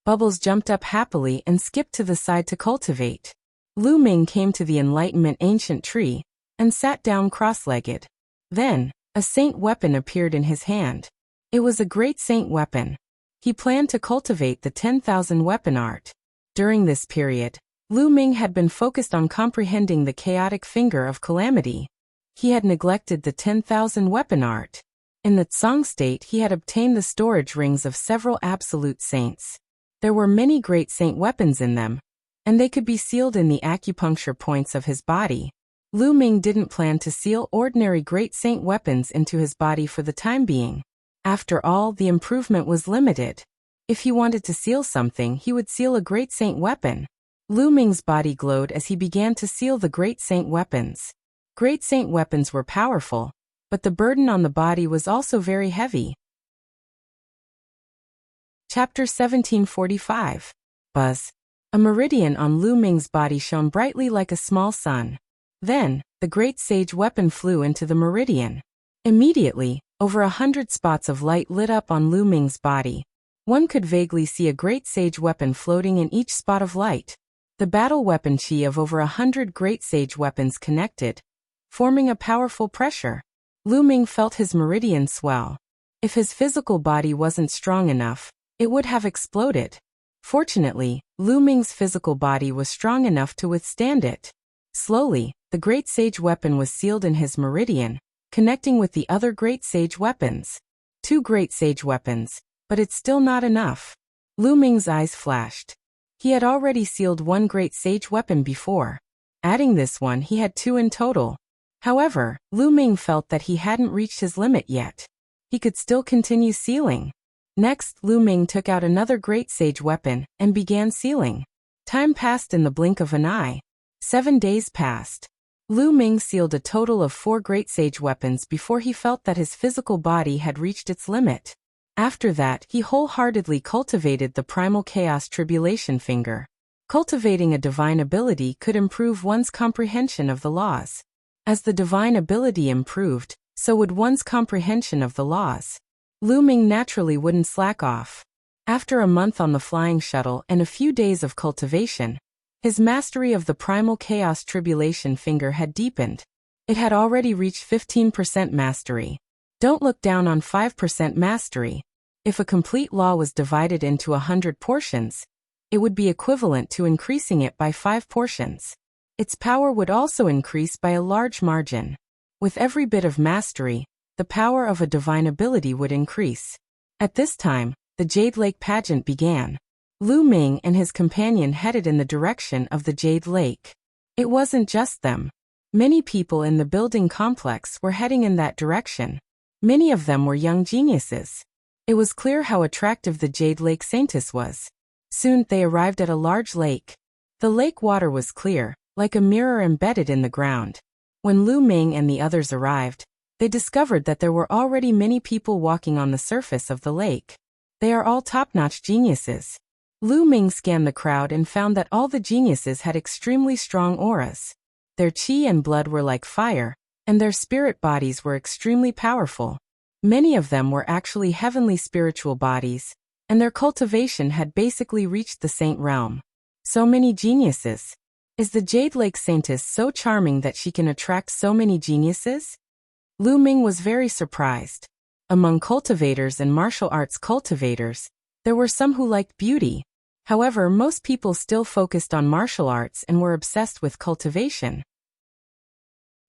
Bubbles jumped up happily and skipped to the side to cultivate. Lu Ming came to the enlightenment ancient tree and sat down cross-legged. Then, a saint weapon appeared in his hand. It was a great saint weapon. He planned to cultivate the 10,000 weapon art. During this period, Lu Ming had been focused on comprehending the chaotic finger of calamity. He had neglected the 10,000 weapon art. In the Song state, he had obtained the storage rings of several absolute saints. There were many great saint weapons in them, and they could be sealed in the acupuncture points of his body. Lu Ming didn't plan to seal ordinary great saint weapons into his body for the time being. After all, the improvement was limited. If he wanted to seal something, he would seal a great saint weapon. Lu Ming's body glowed as he began to seal the great saint weapons. Great saint weapons were powerful, but the burden on the body was also very heavy. Chapter 1745. Buzz. A meridian on Lu Ming's body shone brightly like a small sun. Then, the great sage weapon flew into the meridian. Immediately, over 100 spots of light lit up on Lu Ming's body. One could vaguely see a great sage weapon floating in each spot of light. The battle weapon chi of over 100 great sage weapons connected, forming a powerful pressure. Lu Ming felt his meridian swell. If his physical body wasn't strong enough, it would have exploded. Fortunately, Lu Ming's physical body was strong enough to withstand it. Slowly, the great sage weapon was sealed in his meridian, connecting with the other great sage weapons. 2 great sage weapons, but it's still not enough. Lu Ming's eyes flashed. He had already sealed 1 great sage weapon before. Adding this one, he had 2 in total. However, Lu Ming felt that he hadn't reached his limit yet. he could still continue sealing. Next, Lu Ming took out another great sage weapon and began sealing. Time passed in the blink of an eye. 7 days passed. Lu Ming sealed a total of 4 great sage weapons before he felt that his physical body had reached its limit. After that, he wholeheartedly cultivated the primal chaos tribulation finger. Cultivating a divine ability could improve one's comprehension of the laws. As the divine ability improved, so would one's comprehension of the laws. Lu Ming naturally wouldn't slack off. After a month on the flying shuttle and a few days of cultivation, his mastery of the primal chaos tribulation finger had deepened. It had already reached 15% mastery. Don't look down on 5% mastery. If a complete law was divided into 100 portions, it would be equivalent to increasing it by 5 portions. Its power would also increase by a large margin. With every bit of mastery, the power of a divine ability would increase. At this time, the Jade Lake pageant began. Lu Ming and his companion headed in the direction of the Jade Lake. It wasn't just them. Many people in the building complex were heading in that direction. Many of them were young geniuses. It was clear how attractive the Jade Lake Saintess was. Soon they arrived at a large lake. The lake water was clear, like a mirror embedded in the ground. When Lu Ming and the others arrived, they discovered that there were already many people walking on the surface of the lake. They are all top-notch geniuses. Lu Ming scanned the crowd and found that all the geniuses had extremely strong auras. Their qi and blood were like fire, and their spirit bodies were extremely powerful. Many of them were actually heavenly spiritual bodies, and their cultivation had basically reached the saint realm. So many geniuses. Is the Jade Lake Saintess so charming that she can attract so many geniuses? Lu Ming was very surprised. Among cultivators and martial arts cultivators, there were some who liked beauty. However, most people still focused on martial arts and were obsessed with cultivation.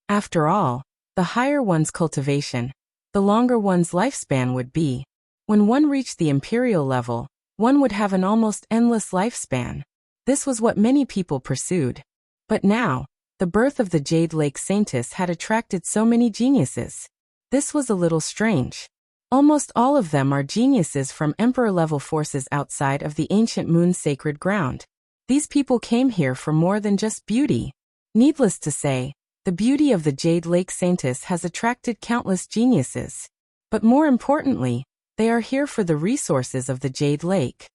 After all, the higher one's cultivation, the longer one's lifespan would be. When one reached the imperial level, one would have an almost endless lifespan. This was what many people pursued. But now, the birth of the Jade Lake Saintess had attracted so many geniuses. This was a little strange. Almost all of them are geniuses from emperor-level forces outside of the ancient moon's sacred ground. These people came here for more than just beauty. Needless to say, the beauty of the Jade Lake Saintess has attracted countless geniuses. But more importantly, they are here for the resources of the Jade Lake.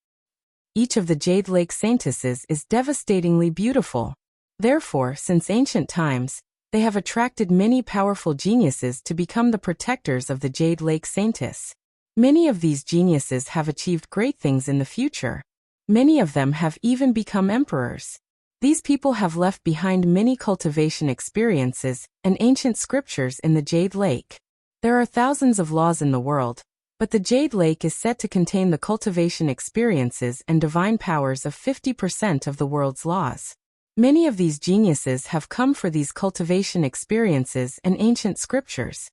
Each of the Jade Lake Saintesses is devastatingly beautiful. Therefore, since ancient times, they have attracted many powerful geniuses to become the protectors of the Jade Lake Saintess. Many of these geniuses have achieved great things in the future. Many of them have even become emperors. These people have left behind many cultivation experiences and ancient scriptures in the Jade Lake. There are thousands of laws in the world, but the Jade Lake is said to contain the cultivation experiences and divine powers of 50% of the world's laws. Many of these geniuses have come for these cultivation experiences and ancient scriptures.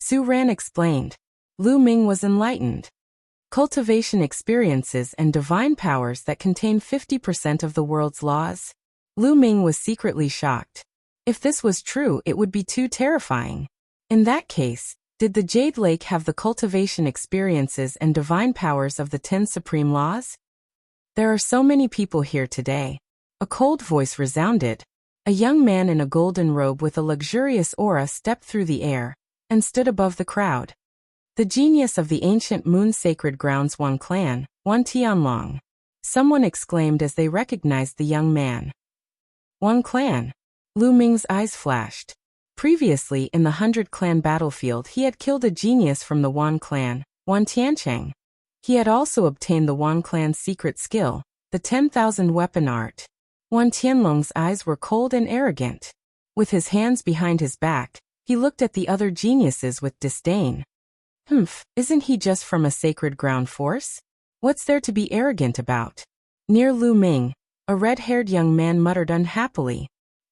Su Ran explained. Lu Ming was enlightened. Cultivation experiences and divine powers that contain 50% of the world's laws? Lu Ming was secretly shocked. If this was true, it would be too terrifying. In that case, did the Jade Lake have the cultivation experiences and divine powers of the 10 supreme laws? There are so many people here today. A cold voice resounded. A young man in a golden robe with a luxurious aura stepped through the air and stood above the crowd. The genius of the ancient moon sacred grounds Wan clan, Wan Tianlong. Someone exclaimed as they recognized the young man. Wan clan. Lu Ming's eyes flashed. Previously in the 100 clan battlefield he had killed a genius from the Wan clan, Wan Tiancheng. He had also obtained the Wan clan's secret skill, the 10,000 weapon art. Wan Tianlong's eyes were cold and arrogant. With his hands behind his back, he looked at the other geniuses with disdain. Isn't he just from a sacred ground force? What's there to be arrogant about? Near Lu Ming, a red-haired young man muttered unhappily.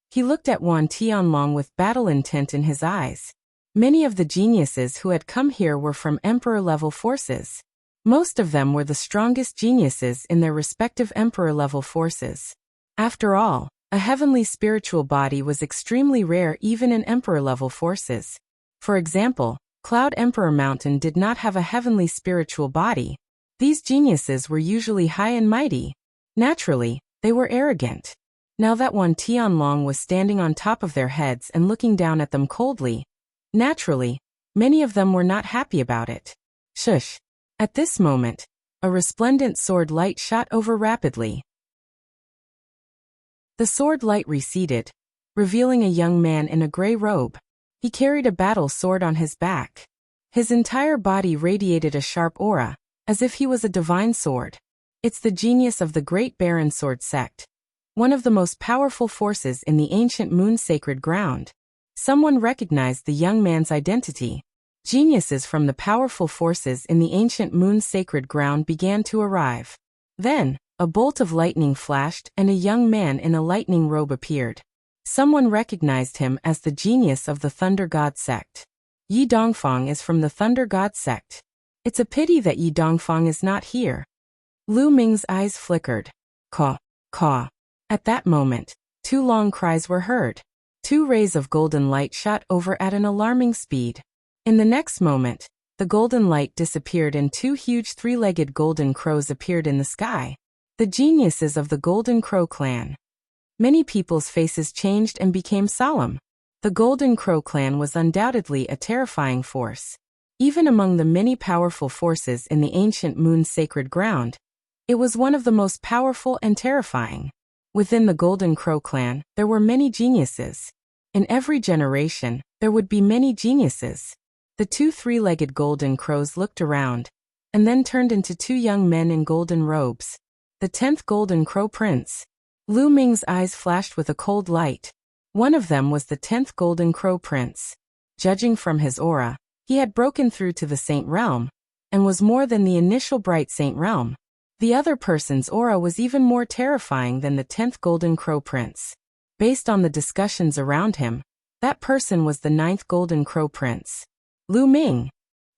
He looked at Wan Tianlong with battle intent in his eyes. Many of the geniuses who had come here were from emperor-level forces. Most of them were the strongest geniuses in their respective emperor-level forces. After all, a heavenly spiritual body was extremely rare even in emperor-level forces. For example, Cloud Emperor Mountain did not have a heavenly spiritual body. These geniuses were usually high and mighty. Naturally, they were arrogant. Now that one Tianlong was standing on top of their heads and looking down at them coldly. Naturally, many of them were not happy about it. Shush. At this moment, a resplendent sword light shot over rapidly. The sword light receded, revealing a young man in a gray robe. He carried a battle sword on his back. His entire body radiated a sharp aura, as if he was a divine sword. It's the genius of the Great Baron Sword Sect, one of the most powerful forces in the ancient Moon Sacred Ground. Someone recognized the young man's identity. Geniuses from the powerful forces in the ancient Moon Sacred Ground began to arrive. Then, a bolt of lightning flashed and a young man in a lightning robe appeared. Someone recognized him as the genius of the Thunder God Sect. Yi Dongfang is from the Thunder God Sect. It's a pity that Yi Dongfang is not here. Lu Ming's eyes flickered. Caw, caw. At that moment, 2 long cries were heard. 2 rays of golden light shot over at an alarming speed. In the next moment, the golden light disappeared and 2 huge 3-legged golden crows appeared in the sky. The geniuses of the Golden Crow clan. Many people's faces changed and became solemn. The Golden Crow clan was undoubtedly a terrifying force. Even among the many powerful forces in the ancient Moon Sacred Ground, it was one of the most powerful and terrifying. Within the Golden Crow clan, there were many geniuses. In every generation, there would be many geniuses. The 2 3-legged golden crows looked around, and then turned into 2 young men in golden robes. The 10th Golden Crow Prince. Lu Ming's eyes flashed with a cold light. One of them was the 10th Golden Crow Prince. Judging from his aura, he had broken through to the Saint Realm, and was more than the initial Bright Saint Realm. The other person's aura was even more terrifying than the 10th Golden Crow Prince. Based on the discussions around him, that person was the 9th Golden Crow Prince. Lu Ming.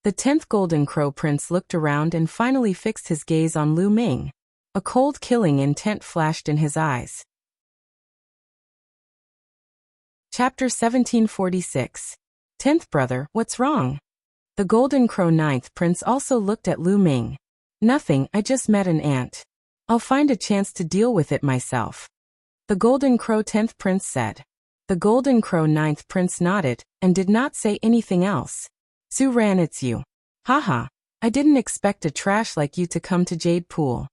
The 10th Golden Crow Prince looked around and finally fixed his gaze on Lu Ming. A cold killing intent flashed in his eyes. Chapter 1746. 10th brother, what's wrong? The Golden Crow 9th Prince also looked at Lu Ming. Nothing, I just met an ant. I'll find a chance to deal with it myself. The Golden Crow 10th Prince said. The Golden Crow 9th Prince nodded, and did not say anything else. Su Ran, it's you. Haha, I didn't expect a trash like you to come to Jade Pool.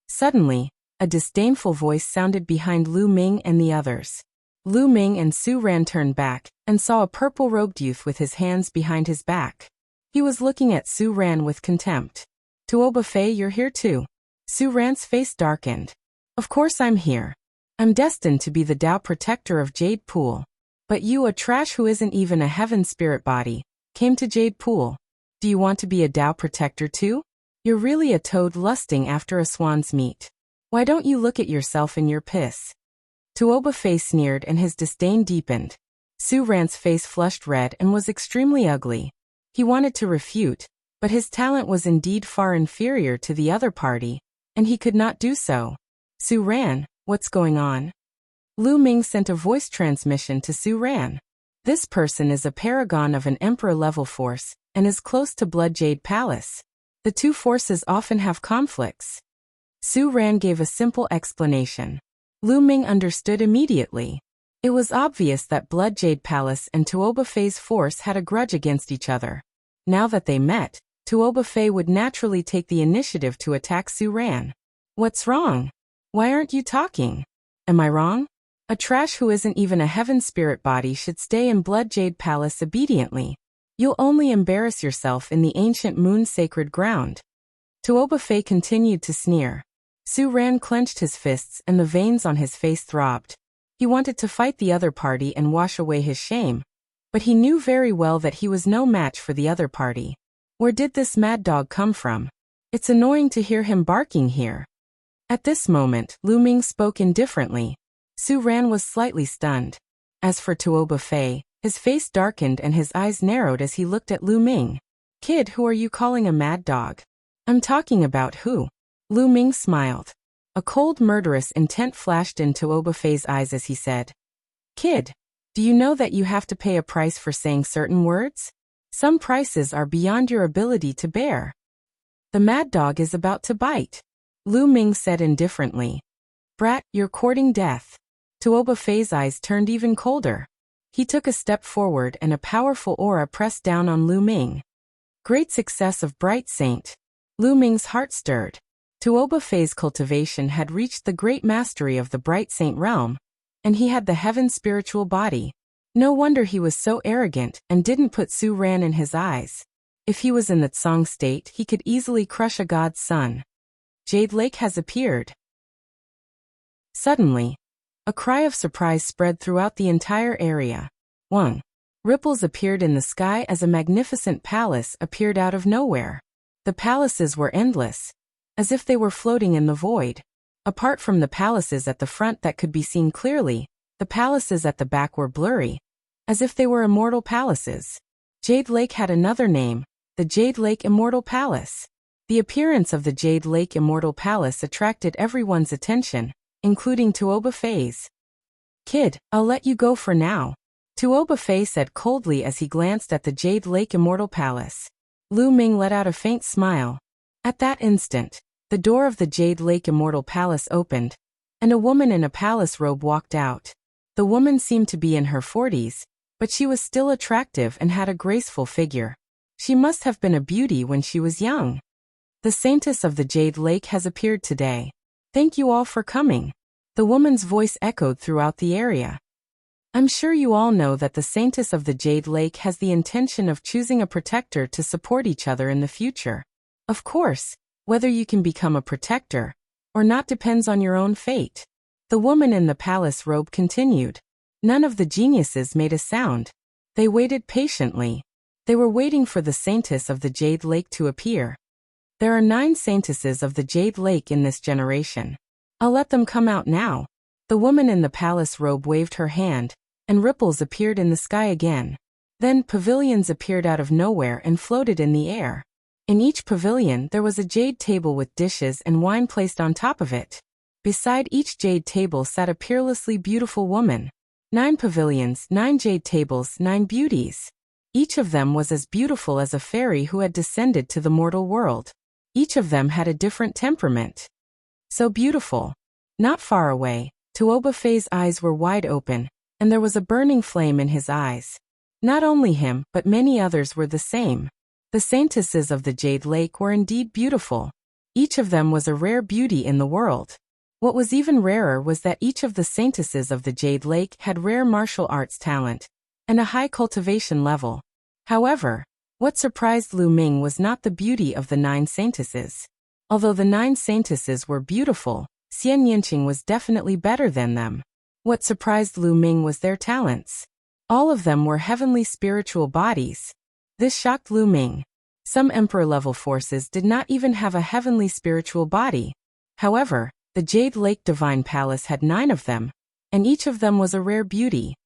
Suddenly, a disdainful voice sounded behind Lu Ming and the others. Lu Ming and Su Ran turned back, and saw a purple-robed youth with his hands behind his back. He was looking at Su Ran with contempt. Tuoba Fei, you're here too. Su Ran's face darkened. Of course I'm here. I'm destined to be the Tao protector of Jade Pool. But you, a trash who isn't even a heaven spirit body, came to Jade Pool. Do you want to be a Tao protector too? You're really a toad lusting after a swan's meat. Why don't you look at yourself in your piss? Tuoba Fei sneered and his disdain deepened. Su Ran's face flushed red and was extremely ugly. He wanted to refute, but his talent was indeed far inferior to the other party, and he could not do so. Su Ran, what's going on? Lu Ming sent a voice transmission to Su Ran. This person is a paragon of an emperor-level force, and is close to Blood Jade Palace. The 2 forces often have conflicts. Su Ran gave a simple explanation. Lu Ming understood immediately. It was obvious that Blood Jade Palace and Tuoba Fei's force had a grudge against each other. Now that they met, Tuoba Fei would naturally take the initiative to attack Su Ran. What's wrong? Why aren't you talking? Am I wrong? A trash who isn't even a heaven spirit body should stay in Blood Jade Palace obediently. You'll only embarrass yourself in the ancient Moon Sacred Ground. Tuoba Fei continued to sneer. Su Ran clenched his fists and the veins on his face throbbed. He wanted to fight the other party and wash away his shame. But he knew very well that he was no match for the other party. Where did this mad dog come from? It's annoying to hear him barking here. At this moment, Lu Ming spoke indifferently. Su Ran was slightly stunned. As for Tuoba Fei, his face darkened and his eyes narrowed as he looked at Lu Ming. Kid, who are you calling a mad dog? I'm talking about who? Lu Ming smiled. A cold murderous intent flashed into Tuoba Fei's eyes as he said, Kid, do you know that you have to pay a price for saying certain words? Some prices are beyond your ability to bear. The mad dog is about to bite. Lu Ming said indifferently. Brat, you're courting death. Tuoba Fei's eyes turned even colder. He took a step forward and a powerful aura pressed down on Lu Ming. Great success of Bright Saint. Lu Ming's heart stirred. Tuoba Fei's cultivation had reached the great mastery of the Bright Saint realm, and he had the heaven spiritual body. No wonder he was so arrogant and didn't put Su Ran in his eyes. If he was in the Tsang state, he could easily crush a god's son. Jade Lake has appeared. Suddenly, a cry of surprise spread throughout the entire area. Wang. Ripples appeared in the sky as a magnificent palace appeared out of nowhere. The palaces were endless, as if they were floating in the void. Apart from the palaces at the front that could be seen clearly, the palaces at the back were blurry, as if they were immortal palaces. Jade Lake had another name, the Jade Lake Immortal Palace. The appearance of the Jade Lake Immortal Palace attracted everyone's attention, including Tuoba Fei's. Kid, I'll let you go for now. Tuoba Fei said coldly as he glanced at the Jade Lake Immortal Palace. Lu Ming let out a faint smile. At that instant, the door of the Jade Lake Immortal Palace opened, and a woman in a palace robe walked out. The woman seemed to be in her 40s, but she was still attractive and had a graceful figure. She must have been a beauty when she was young. The Saintess of the Jade Lake has appeared today. Thank you all for coming. The woman's voice echoed throughout the area. I'm sure you all know that the Saintess of the Jade Lake has the intention of choosing a protector to support each other in the future. Of course, whether you can become a protector or not depends on your own fate. The woman in the palace robe continued. None of the geniuses made a sound. They waited patiently. They were waiting for the Saintess of the Jade Lake to appear. There are 9 Saintesses of the Jade Lake in this generation. I'll let them come out now. The woman in the palace robe waved her hand, and ripples appeared in the sky again. Then pavilions appeared out of nowhere and floated in the air. In each pavilion there was a jade table with dishes and wine placed on top of it. Beside each jade table sat a peerlessly beautiful woman. 9 pavilions, 9 jade tables, 9 beauties. Each of them was as beautiful as a fairy who had descended to the mortal world. Each of them had a different temperament. So beautiful. Not far away, Tuoba Fei's eyes were wide open, and there was a burning flame in his eyes. Not only him, but many others were the same. The Saintesses of the Jade Lake were indeed beautiful. Each of them was a rare beauty in the world. What was even rarer was that each of the Saintesses of the Jade Lake had rare martial arts talent and a high cultivation level. However, what surprised Lu Ming was not the beauty of the 9 Saintesses. Although the 9 Saintesses were beautiful, Xian Yinqing was definitely better than them. What surprised Lu Ming was their talents. All of them were heavenly spiritual bodies. This shocked Lu Ming. Some emperor-level forces did not even have a heavenly spiritual body. However, the Jade Lake Divine Palace had 9 of them, and each of them was a rare beauty.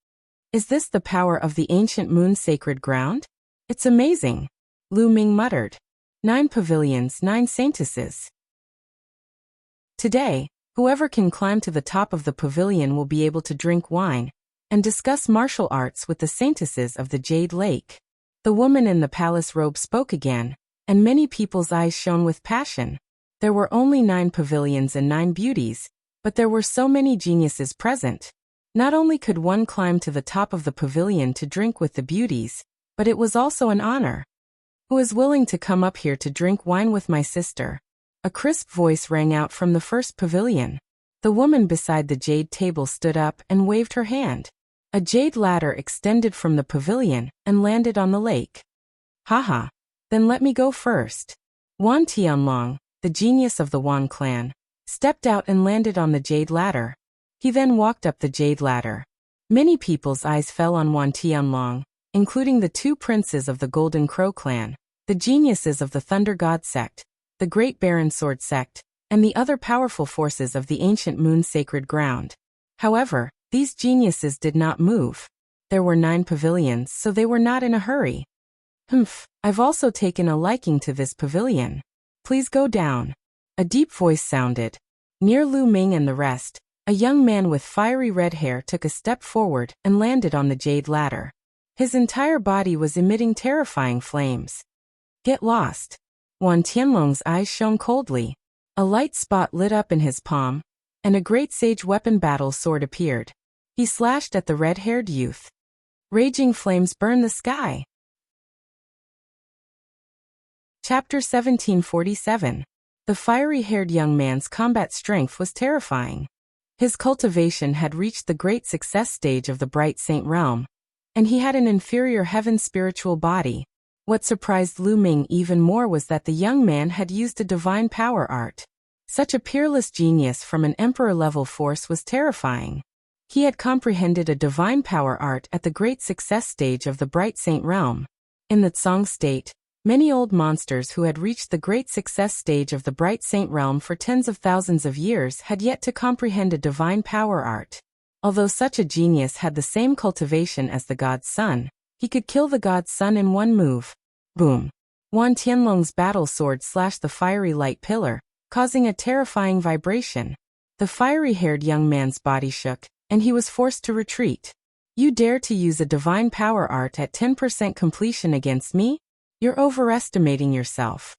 Is this the power of the ancient moon sacred ground? It's amazing, Lu Ming muttered. 9 pavilions, 9 Saintesses. Today, whoever can climb to the top of the pavilion will be able to drink wine and discuss martial arts with the Saintesses of the Jade Lake. The woman in the palace robe spoke again, and many people's eyes shone with passion. There were only 9 pavilions and 9 beauties, but there were so many geniuses present. Not only could one climb to the top of the pavilion to drink with the beauties, but it was also an honor. Who is willing to come up here to drink wine with my sister? A crisp voice rang out from the first pavilion. The woman beside the jade table stood up and waved her hand. A jade ladder extended from the pavilion and landed on the lake. Haha, then let me go first. Wan Tianlong, the genius of the Wan clan, stepped out and landed on the jade ladder. He then walked up the jade ladder. Many people's eyes fell on Wan Tianlong, including the 2 princes of the Golden Crow clan, the geniuses of the Thunder God sect, the Great Baron Sword sect, and the other powerful forces of the ancient moon sacred ground. However, these geniuses did not move. There were 9 pavilions, so they were not in a hurry. I've also taken a liking to this pavilion. Please go down. A deep voice sounded. Near Lu Ming and the rest, a young man with fiery red hair took a step forward and landed on the jade ladder. His entire body was emitting terrifying flames. Get lost. Wan Tianlong's eyes shone coldly. A light spot lit up in his palm, and a great sage weapon battle sword appeared. He slashed at the red-haired youth. Raging flames burned the sky. Chapter 1747. The fiery-haired young man's combat strength was terrifying. His cultivation had reached the great success stage of the bright saint realm, and he had an inferior heaven spiritual body. What surprised Lu Ming even more was that the young man had used a divine power art. Such a peerless genius from an emperor-level force was terrifying. He had comprehended a divine power art at the great success stage of the bright saint realm. In the Tsang state, many old monsters who had reached the great success stage of the bright saint realm for tens of thousands of years had yet to comprehend a divine power art. Although such a genius had the same cultivation as the god's son, he could kill the god's son in one move. Boom! Wan Tianlong's battle sword slashed the fiery light pillar, causing a terrifying vibration. The fiery-haired young man's body shook, and he was forced to retreat. You dare to use a divine power art at 10% completion against me? You're overestimating yourself.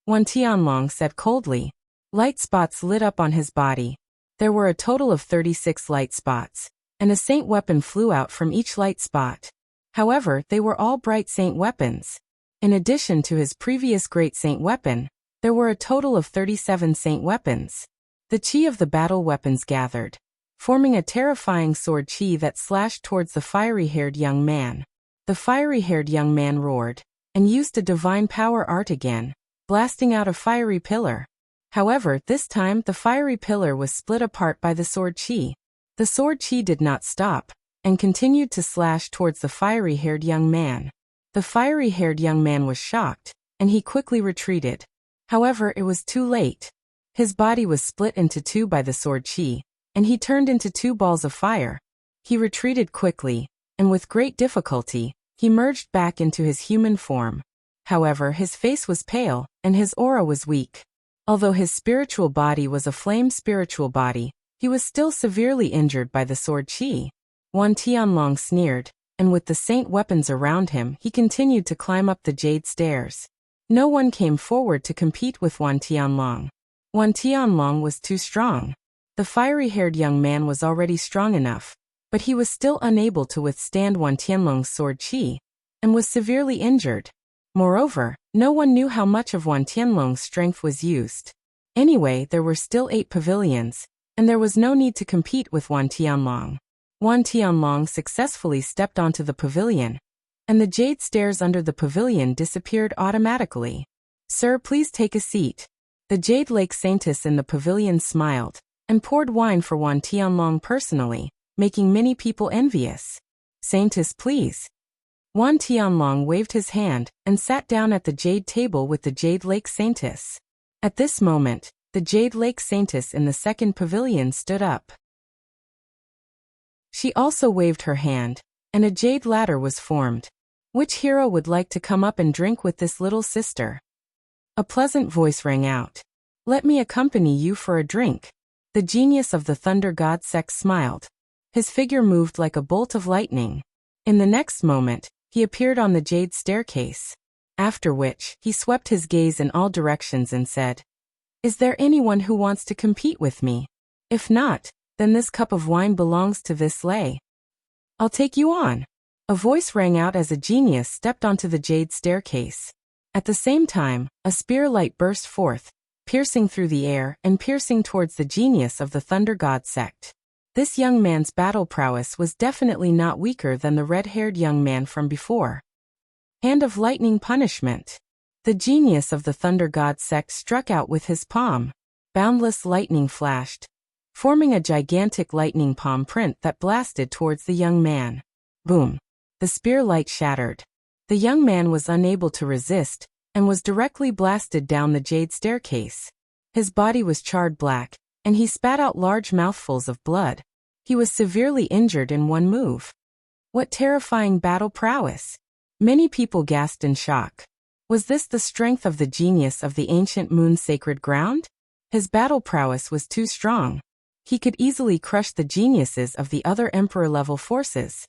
Wan Tianlong said coldly. Light spots lit up on his body. There were a total of 36 light spots, and a saint weapon flew out from each light spot. However, they were all bright saint weapons. In addition to his previous great saint weapon, there were a total of 37 saint weapons. The chi of the battle weapons gathered, forming a terrifying sword chi that slashed towards the fiery-haired young man. The fiery-haired young man roared, and used a divine power art again, blasting out a fiery pillar. However, this time the fiery pillar was split apart by the sword chi. The sword chi did not stop, and continued to slash towards the fiery-haired young man. The fiery-haired young man was shocked, and he quickly retreated. However, it was too late. His body was split into two by the sword chi, and he turned into two balls of fire. He retreated quickly, and with great difficulty, he merged back into his human form. However, his face was pale, and his aura was weak. Although his spiritual body was a flame spiritual body, he was still severely injured by the sword chi. Wan Tianlong sneered, and with the saint weapons around him, he continued to climb up the jade stairs. No one came forward to compete with Wan Tianlong. Wan Tianlong was too strong. The fiery-haired young man was already strong enough, but he was still unable to withstand Wan Tianlong's sword chi, and was severely injured. Moreover, no one knew how much of Wan Tianlong's strength was used. Anyway, there were still 8 pavilions, and there was no need to compete with Wan Tianlong. Wan Tianlong successfully stepped onto the pavilion, and the jade stairs under the pavilion disappeared automatically. Sir, please take a seat. The Jade Lake Saintess in the pavilion smiled, and poured wine for Wan Tianlong personally, making many people envious. Saintess, please. Wan Tianlong waved his hand, and sat down at the jade table with the Jade Lake Saintess. At this moment, the Jade Lake Saintess in the second pavilion stood up. She also waved her hand, and a jade ladder was formed. Which hero would like to come up and drink with this little sister? A pleasant voice rang out. Let me accompany you for a drink. The genius of the Thunder God Sect smiled. His figure moved like a bolt of lightning. In the next moment, he appeared on the jade staircase. After which, he swept his gaze in all directions and said, Is there anyone who wants to compete with me? If not, then this cup of wine belongs to this lay. I'll take you on. A voice rang out as a genius stepped onto the jade staircase. At the same time, a spear light burst forth, piercing through the air and piercing towards the genius of the Thunder God Sect. This young man's battle prowess was definitely not weaker than the red-haired young man from before. Hand of Lightning Punishment. The genius of the Thunder God Sect struck out with his palm. Boundless lightning flashed, forming a gigantic lightning palm print that blasted towards the young man. Boom! The spear light shattered. The young man was unable to resist, and was directly blasted down the jade staircase. His body was charred black, and he spat out large mouthfuls of blood. He was severely injured in one move. What terrifying battle prowess! Many people gasped in shock. Was this the strength of the genius of the ancient moon's sacred ground? His battle prowess was too strong. He could easily crush the geniuses of the other emperor-level forces.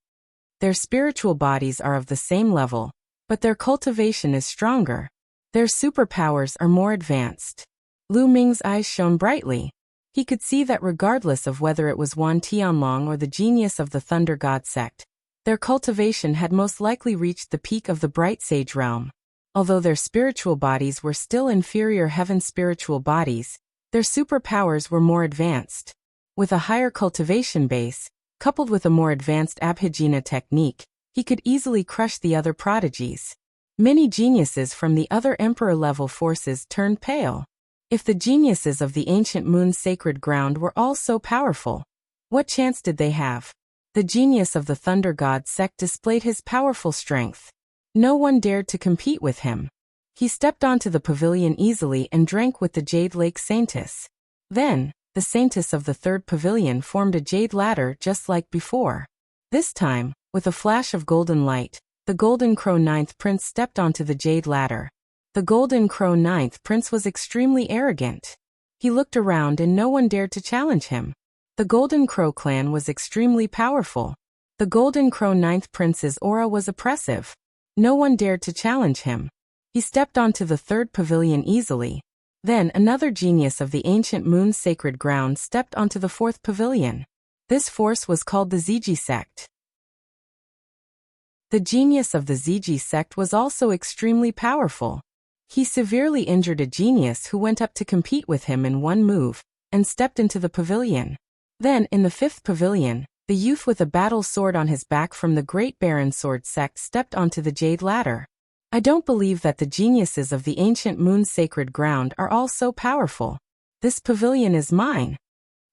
Their spiritual bodies are of the same level, but their cultivation is stronger. Their superpowers are more advanced. Lu Ming's eyes shone brightly. He could see that regardless of whether it was Wan Tianlong or the genius of the Thunder God sect, their cultivation had most likely reached the peak of the Bright Sage realm. Although their spiritual bodies were still inferior heaven spiritual bodies, their superpowers were more advanced. With a higher cultivation base, coupled with a more advanced Abhijna technique, he could easily crush the other prodigies. Many geniuses from the other emperor-level forces turned pale. If the geniuses of the ancient moon's sacred ground were all so powerful, what chance did they have? The genius of the Thunder God sect displayed his powerful strength. No one dared to compete with him. He stepped onto the pavilion easily and drank with the Jade Lake Saintess. Then, the Saintess of the third pavilion formed a jade ladder just like before. This time, with a flash of golden light, the Golden Crow Ninth Prince stepped onto the jade ladder. The Golden Crow Ninth Prince was extremely arrogant. He looked around and no one dared to challenge him. The Golden Crow clan was extremely powerful. The Golden Crow Ninth Prince's aura was oppressive. No one dared to challenge him. He stepped onto the third pavilion easily. Then another genius of the ancient moon's sacred ground stepped onto the fourth pavilion. This force was called the Ziji sect. The genius of the Ziji sect was also extremely powerful. He severely injured a genius who went up to compete with him in one move, and stepped into the pavilion. Then, in the fifth pavilion, the youth with a battle sword on his back from the Great Baron Sword sect stepped onto the jade ladder. I don't believe that the geniuses of the ancient moon's sacred ground are all so powerful. This pavilion is mine.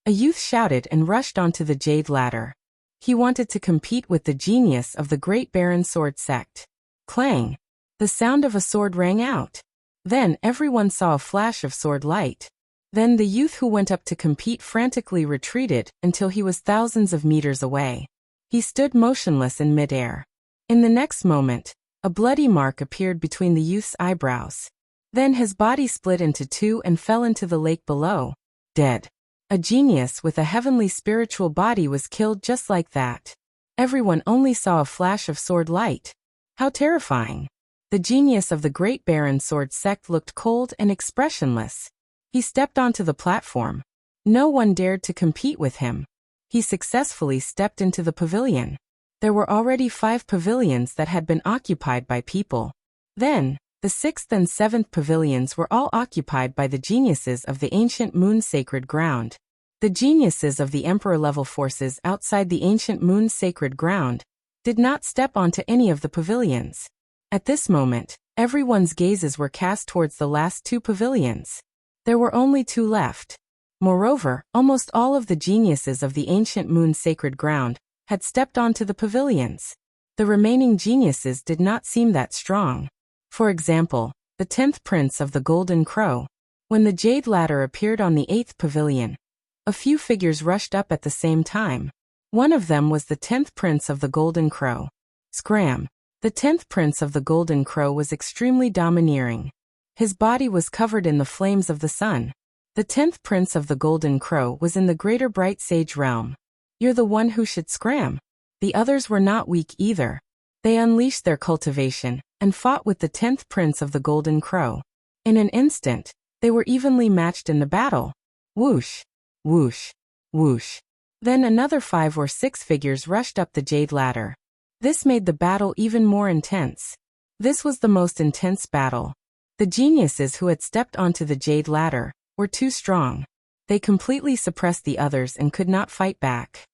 A youth shouted and rushed onto the jade ladder. He wanted to compete with the genius of the Great Baron Sword sect. Clang! The sound of a sword rang out. Then everyone saw a flash of sword light. Then the youth who went up to compete frantically retreated until he was thousands of meters away. He stood motionless in midair. In the next moment, a bloody mark appeared between the youth's eyebrows. Then his body split into two and fell into the lake below, dead. A genius with a heavenly spiritual body was killed just like that. Everyone only saw a flash of sword light. How terrifying! The genius of the Great Baron Sword sect looked cold and expressionless. He stepped onto the platform. No one dared to compete with him. He successfully stepped into the pavilion. There were already 5 pavilions that had been occupied by people. Then, the 6th and 7th pavilions were all occupied by the geniuses of the ancient moon's sacred ground. The geniuses of the emperor-level forces outside the ancient moon's sacred ground did not step onto any of the pavilions. At this moment, everyone's gazes were cast towards the last 2 pavilions. There were only 2 left. Moreover, almost all of the geniuses of the ancient moon's sacred ground had stepped onto the pavilions. The remaining geniuses did not seem that strong. For example, the 10th Prince of the Golden Crow. When the jade ladder appeared on the 8th pavilion, a few figures rushed up at the same time. One of them was the 10th Prince of the Golden Crow. Scram! The 10th Prince of the Golden Crow was extremely domineering. His body was covered in the flames of the sun. The 10th Prince of the Golden Crow was in the Greater Bright Sage realm. You're the one who should scram. The others were not weak either. They unleashed their cultivation and fought with the 10th Prince of the Golden Crow. In an instant, they were evenly matched in the battle. Whoosh, whoosh, whoosh. Then another 5 or 6 figures rushed up the jade ladder. This made the battle even more intense. This was the most intense battle. The geniuses who had stepped onto the jade ladder were too strong. They completely suppressed the others and could not fight back.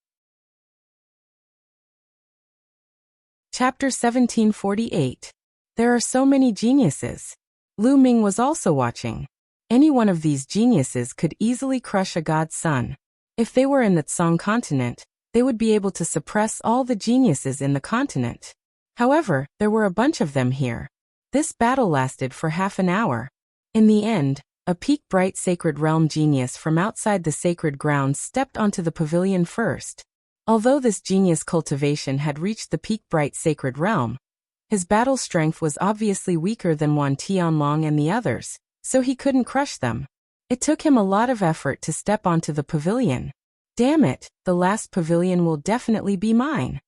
Chapter 1748. There are so many geniuses. Lu Ming was also watching. Any one of these geniuses could easily crush a god's son. If they were in the Tsang continent, they would be able to suppress all the geniuses in the continent. However, there were a bunch of them here. This battle lasted for half an hour. In the end, a peak bright sacred realm genius from outside the sacred grounds stepped onto the pavilion first. Although this genius cultivation had reached the peak bright sacred realm, his battle strength was obviously weaker than Wan Tianlong and the others, so he couldn't crush them. It took him a lot of effort to step onto the pavilion. Damn it, the last pavilion will definitely be mine.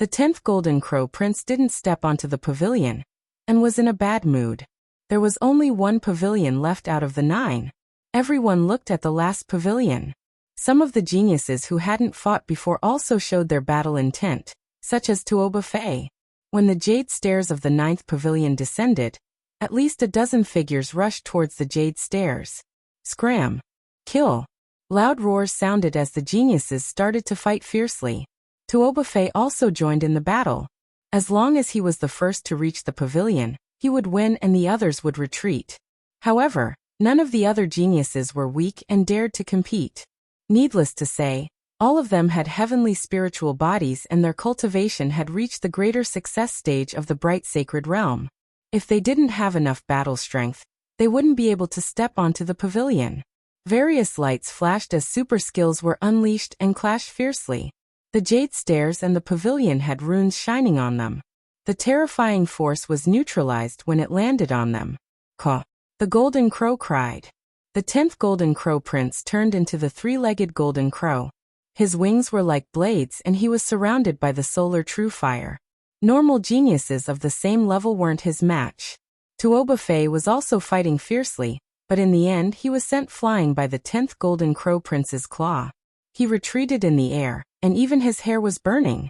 The 10th Golden Crow Prince didn't step onto the pavilion and was in a bad mood. There was only one pavilion left out of the 9. Everyone looked at the last pavilion. Some of the geniuses who hadn't fought before also showed their battle intent, such as Tuoba Fei. When the jade stairs of the 9th pavilion descended, at least a dozen figures rushed towards the jade stairs. Scram! Kill! Loud roars sounded as the geniuses started to fight fiercely. Tuoba Fei also joined in the battle. As long as he was the first to reach the pavilion, he would win and the others would retreat. However, none of the other geniuses were weak and dared to compete. Needless to say, all of them had heavenly spiritual bodies and their cultivation had reached the greater success stage of the bright sacred realm. If they didn't have enough battle strength, they wouldn't be able to step onto the pavilion. Various lights flashed as super skills were unleashed and clashed fiercely. The jade stairs and the pavilion had runes shining on them. The terrifying force was neutralized when it landed on them. Caw! The Golden Crow cried. The 10th Golden Crow Prince turned into the 3-legged Golden Crow. His wings were like blades and he was surrounded by the solar true fire. Normal geniuses of the same level weren't his match. Tuoba Fei was also fighting fiercely, but in the end he was sent flying by the 10th Golden Crow Prince's claw. He retreated in the air, and even his hair was burning.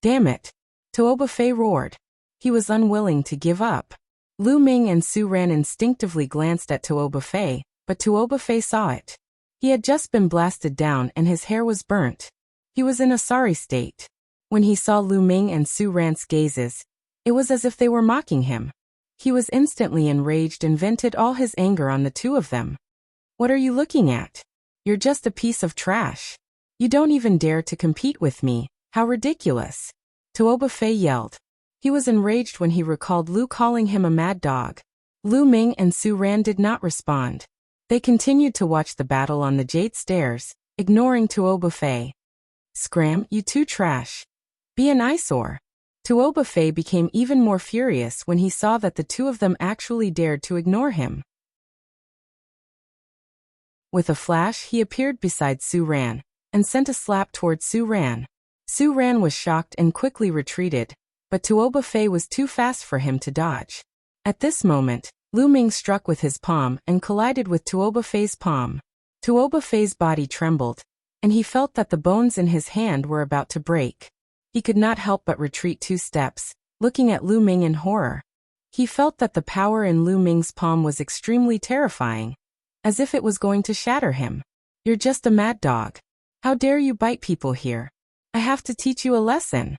Damn it! Tuoba Fei roared. He was unwilling to give up. Lu Ming and Su Ran instinctively glanced at Tuoba Fei, but Tuoba Fei saw it. He had just been blasted down and his hair was burnt. He was in a sorry state. When he saw Lu Ming and Su Ran's gazes, it was as if they were mocking him. He was instantly enraged and vented all his anger on the two of them. What are you looking at? You're just a piece of trash. You don't even dare to compete with me. How ridiculous. Tuoba Fei yelled. He was enraged when he recalled Lu calling him a mad dog. Lu Ming and Su Ran did not respond. They continued to watch the battle on the jade stairs, ignoring Tuoba Fei. Scram, you two trash. Be an eyesore. Tuoba Fei became even more furious when he saw that the two of them actually dared to ignore him. With a flash, he appeared beside Su Ran, and sent a slap towards Su Ran. Su Ran was shocked and quickly retreated, but Tuoba Fei was too fast for him to dodge. At this moment, Lu Ming struck with his palm and collided with Tuoba Fei's palm. Tuoba Fei's body trembled, and he felt that the bones in his hand were about to break. He could not help but retreat 2 steps, looking at Lu Ming in horror. He felt that the power in Lu Ming's palm was extremely terrifying, as if it was going to shatter him. You're just a mad dog. How dare you bite people here? I have to teach you a lesson.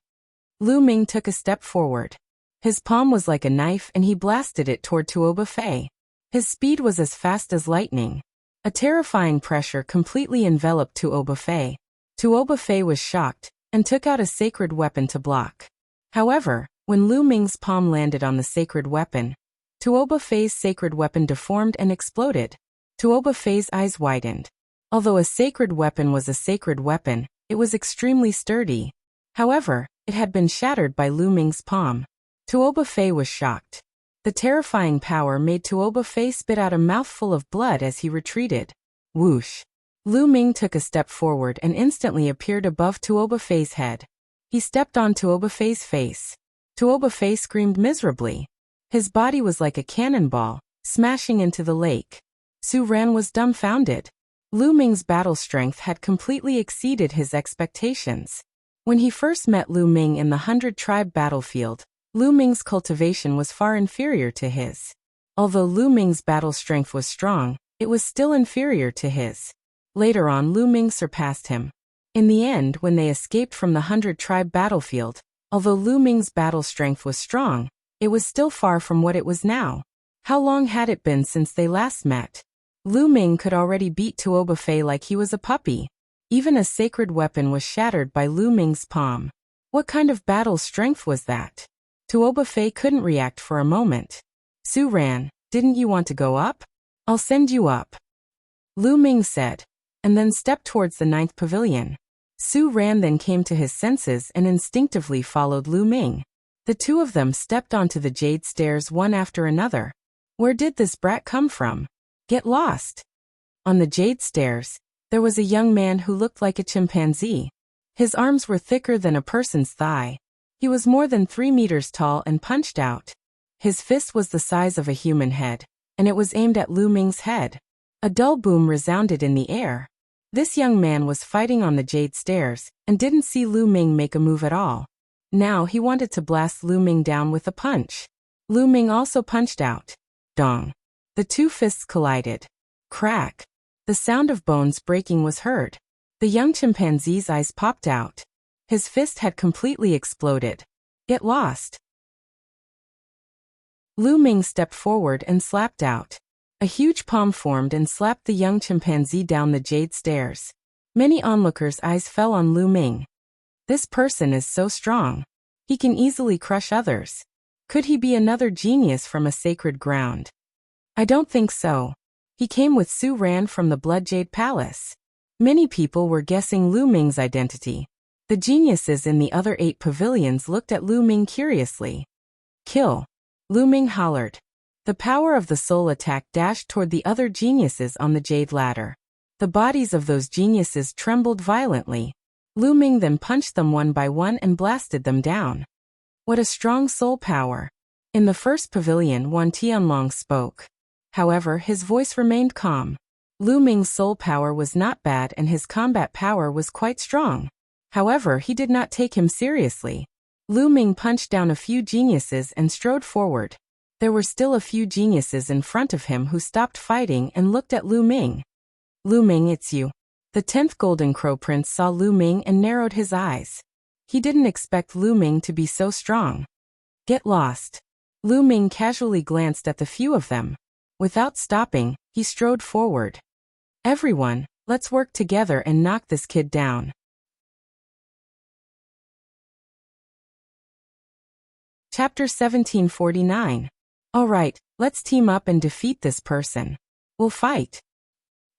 Lu Ming took a step forward. His palm was like a knife and he blasted it toward Tuoba Fei. His speed was as fast as lightning. A terrifying pressure completely enveloped Tuoba Fei. Tuoba Fei was shocked and took out a sacred weapon to block. However, when Lu Ming's palm landed on the sacred weapon, Tuoba Fei's sacred weapon deformed and exploded. Tuoba Fei's eyes widened. Although a sacred weapon was a sacred weapon, it was extremely sturdy. However, it had been shattered by Lu Ming's palm. Tuoba Fei was shocked. The terrifying power made Tuoba Fei spit out a mouthful of blood as he retreated. Whoosh! Lu Ming took a step forward and instantly appeared above Tuoba Fei's head. He stepped on Tuoba Fei's face. Tuoba Fei screamed miserably. His body was like a cannonball, smashing into the lake. Su Ran was dumbfounded. Lu Ming's battle strength had completely exceeded his expectations. When he first met Lu Ming in the 100-tribe battlefield, Lu Ming's cultivation was far inferior to his. Although Lu Ming's battle strength was strong, it was still inferior to his. Later on, Lu Ming surpassed him. In the end, when they escaped from the 100-tribe battlefield, although Lu Ming's battle strength was strong, it was still far from what it was now. How long had it been since they last met? Lu Ming could already beat Tuoba Fei like he was a puppy. Even a sacred weapon was shattered by Lu Ming's palm. What kind of battle strength was that? Tuoba Fei couldn't react for a moment. Su Ran, didn't you want to go up? I'll send you up. Lu Ming said, and then stepped towards the 9th pavilion. Su Ran then came to his senses and instinctively followed Lu Ming. The two of them stepped onto the jade stairs one after another. Where did this brat come from? Get lost. On the jade stairs, there was a young man who looked like a chimpanzee. His arms were thicker than a person's thigh. He was more than 3 meters tall and punched out. His fist was the size of a human head, and it was aimed at Lu Ming's head. A dull boom resounded in the air. This young man was fighting on the jade stairs and didn't see Lu Ming make a move at all. Now he wanted to blast Lu Ming down with a punch. Lu Ming also punched out. Dong. The two fists collided. Crack. The sound of bones breaking was heard. The young chimpanzee's eyes popped out. His fist had completely exploded. Get lost. Lu Ming stepped forward and slapped out. A huge palm formed and slapped the young chimpanzee down the jade stairs. Many onlookers' eyes fell on Lu Ming. This person is so strong. He can easily crush others. Could he be another genius from a sacred ground? I don't think so. He came with Su Ran from the Blood Jade Palace. Many people were guessing Lu Ming's identity. The geniuses in the other 8 pavilions looked at Lu Ming curiously. Kill. Lu Ming hollered. The power of the soul attack dashed toward the other geniuses on the jade ladder. The bodies of those geniuses trembled violently. Lu Ming then punched them one by one and blasted them down. What a strong soul power. In the first pavilion, Wan Tianlong spoke. However, his voice remained calm. Lu Ming's soul power was not bad and his combat power was quite strong. However, he did not take him seriously. Lu Ming punched down a few geniuses and strode forward. There were still a few geniuses in front of him who stopped fighting and looked at Lu Ming. Lu Ming, it's you. The 10th Golden Crow Prince saw Lu Ming and narrowed his eyes. He didn't expect Lu Ming to be so strong. Get lost. Lu Ming casually glanced at the few of them. Without stopping, he strode forward. Everyone, let's work together and knock this kid down. Chapter 1749. All right, let's team up and defeat this person. We'll fight.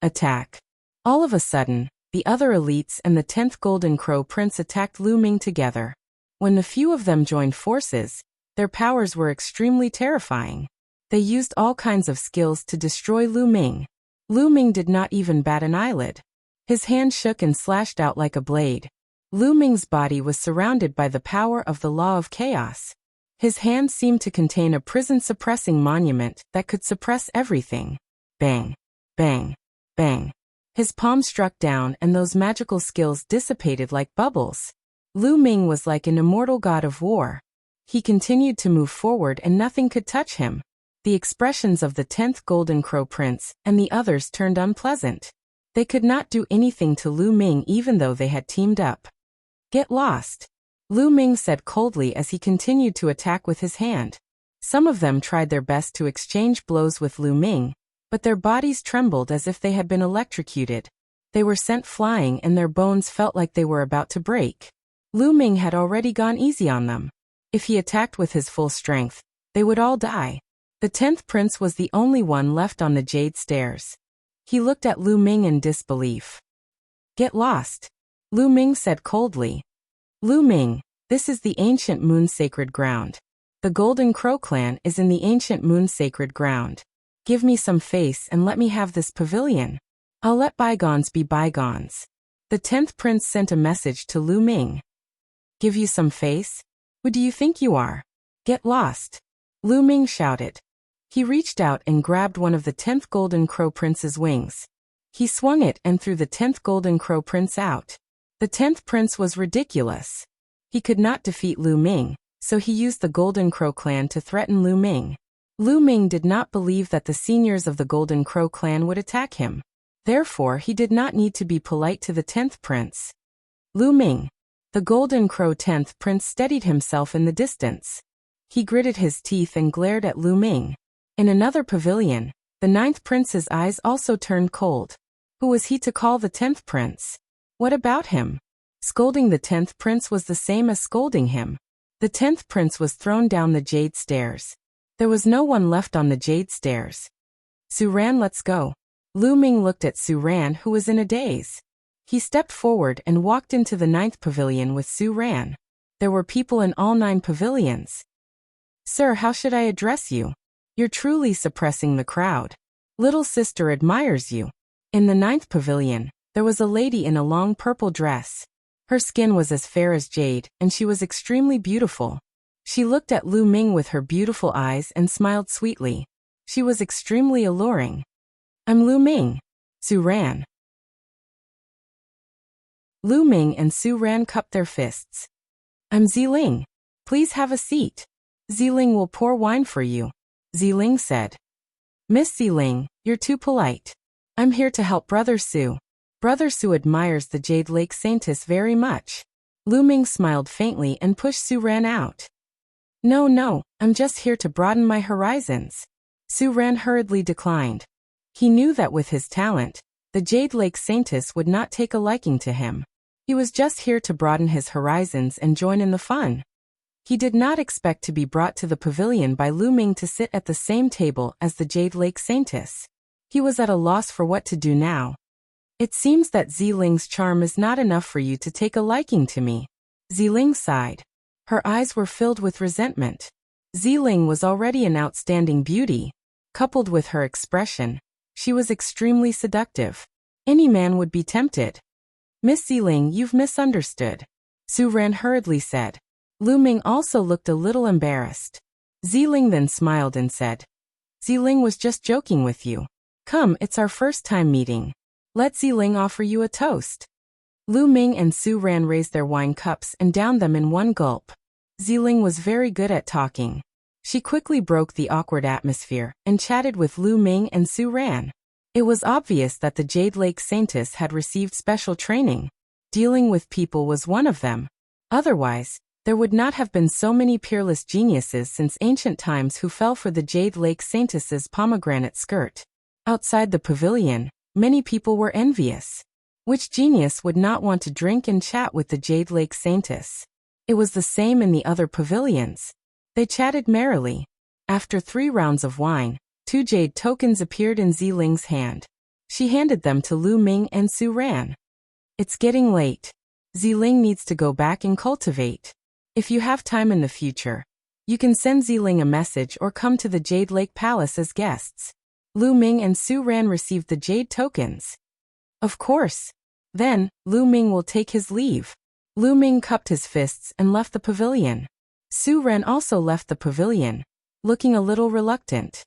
Attack. All of a sudden, the other elites and the 10th Golden Crow Prince attacked Lu Ming together. When the few of them joined forces, their powers were extremely terrifying. They used all kinds of skills to destroy Lu Ming. Lu Ming did not even bat an eyelid. His hand shook and slashed out like a blade. Lu Ming's body was surrounded by the power of the law of chaos. His hand seemed to contain a prison-suppressing monument that could suppress everything. Bang, bang, bang. His palm struck down and those magical skills dissipated like bubbles. Lu Ming was like an immortal god of war. He continued to move forward and nothing could touch him. The expressions of the 10th Golden Crow Prince and the others turned unpleasant. They could not do anything to Lu Ming even though they had teamed up. Get lost. Lu Ming said coldly as he continued to attack with his hand. Some of them tried their best to exchange blows with Lu Ming, but their bodies trembled as if they had been electrocuted. They were sent flying and their bones felt like they were about to break. Lu Ming had already gone easy on them. If he attacked with his full strength, they would all die. The 10th Prince was the only one left on the jade stairs. He looked at Lu Ming in disbelief. Get lost. Lu Ming said coldly. Lu Ming, this is the ancient moon sacred ground. The Golden Crow clan is in the ancient moon sacred ground. Give me some face and let me have this pavilion. I'll let bygones be bygones. The 10th Prince sent a message to Lu Ming. Give you some face? Who do you think you are? Get lost. Lu Ming shouted. He reached out and grabbed one of the 10th Golden Crow Prince's wings. He swung it and threw the 10th Golden Crow Prince out. The 10th Prince was ridiculous. He could not defeat Lu Ming, so he used the Golden Crow clan to threaten Lu Ming. Lu Ming did not believe that the seniors of the Golden Crow clan would attack him. Therefore, he did not need to be polite to the 10th Prince. Lu Ming. The Golden Crow 10th Prince steadied himself in the distance. He gritted his teeth and glared at Lu Ming. In another pavilion, the 9th Prince's eyes also turned cold. Who was he to call the 10th Prince? What about him? Scolding the 10th Prince was the same as scolding him. The 10th Prince was thrown down the jade stairs. There was no one left on the jade stairs. Su Ran, let's go. Lu Ming looked at Su Ran, who was in a daze. He stepped forward and walked into the 9th pavilion with Su Ran. There were people in all 9 pavilions. Sir, how should I address you? You're truly suppressing the crowd. Little sister admires you. In the 9th pavilion, there was a lady in a long purple dress. Her skin was as fair as jade, and she was extremely beautiful. She looked at Lu Ming with her beautiful eyes and smiled sweetly. She was extremely alluring. I'm Lu Ming. Su Ran. Lu Ming and Su Ran cupped their fists. I'm Ziling. Please have a seat. Ziling will pour wine for you, Ziling said. Miss Ziling, you're too polite. I'm here to help Brother Su. Brother Su admires the Jade Lake Saintess very much. Lu Ming smiled faintly and pushed Su Ran out. No, I'm just here to broaden my horizons. Su Ran hurriedly declined. He knew that with his talent, the Jade Lake Saintess would not take a liking to him. He was just here to broaden his horizons and join in the fun. He did not expect to be brought to the pavilion by Lu Ming to sit at the same table as the Jade Lake Saintess. He was at a loss for what to do now. It seems that Ziling's charm is not enough for you to take a liking to me. Ziling sighed. Her eyes were filled with resentment. Ziling was already an outstanding beauty. Coupled with her expression, she was extremely seductive. Any man would be tempted. Miss Ziling, you've misunderstood, Su Ran hurriedly said. Lu Ming also looked a little embarrassed. Ziling then smiled and said, Ziling was just joking with you. Come, it's our first time meeting. Let Ziling offer you a toast. Lu Ming and Su Ran raised their wine cups and downed them in one gulp. Ziling was very good at talking. She quickly broke the awkward atmosphere and chatted with Lu Ming and Su Ran. It was obvious that the Jade Lake Saintess had received special training. Dealing with people was one of them. Otherwise, there would not have been so many peerless geniuses since ancient times who fell for the Jade Lake Saintess's pomegranate skirt. Outside the pavilion, many people were envious. Which genius would not want to drink and chat with the Jade Lake Saintess? It was the same in the other pavilions. They chatted merrily. After 3 rounds of wine, 2 jade tokens appeared in Ziling's hand. She handed them to Lu Ming and Su Ran. It's getting late. Ziling needs to go back and cultivate. If you have time in the future, you can send Ziling a message or come to the Jade Lake Palace as guests. Lu Ming and Su Ran received the jade tokens. Of course. Then, Lu Ming will take his leave. Lu Ming cupped his fists and left the pavilion. Su Ran also left the pavilion, looking a little reluctant.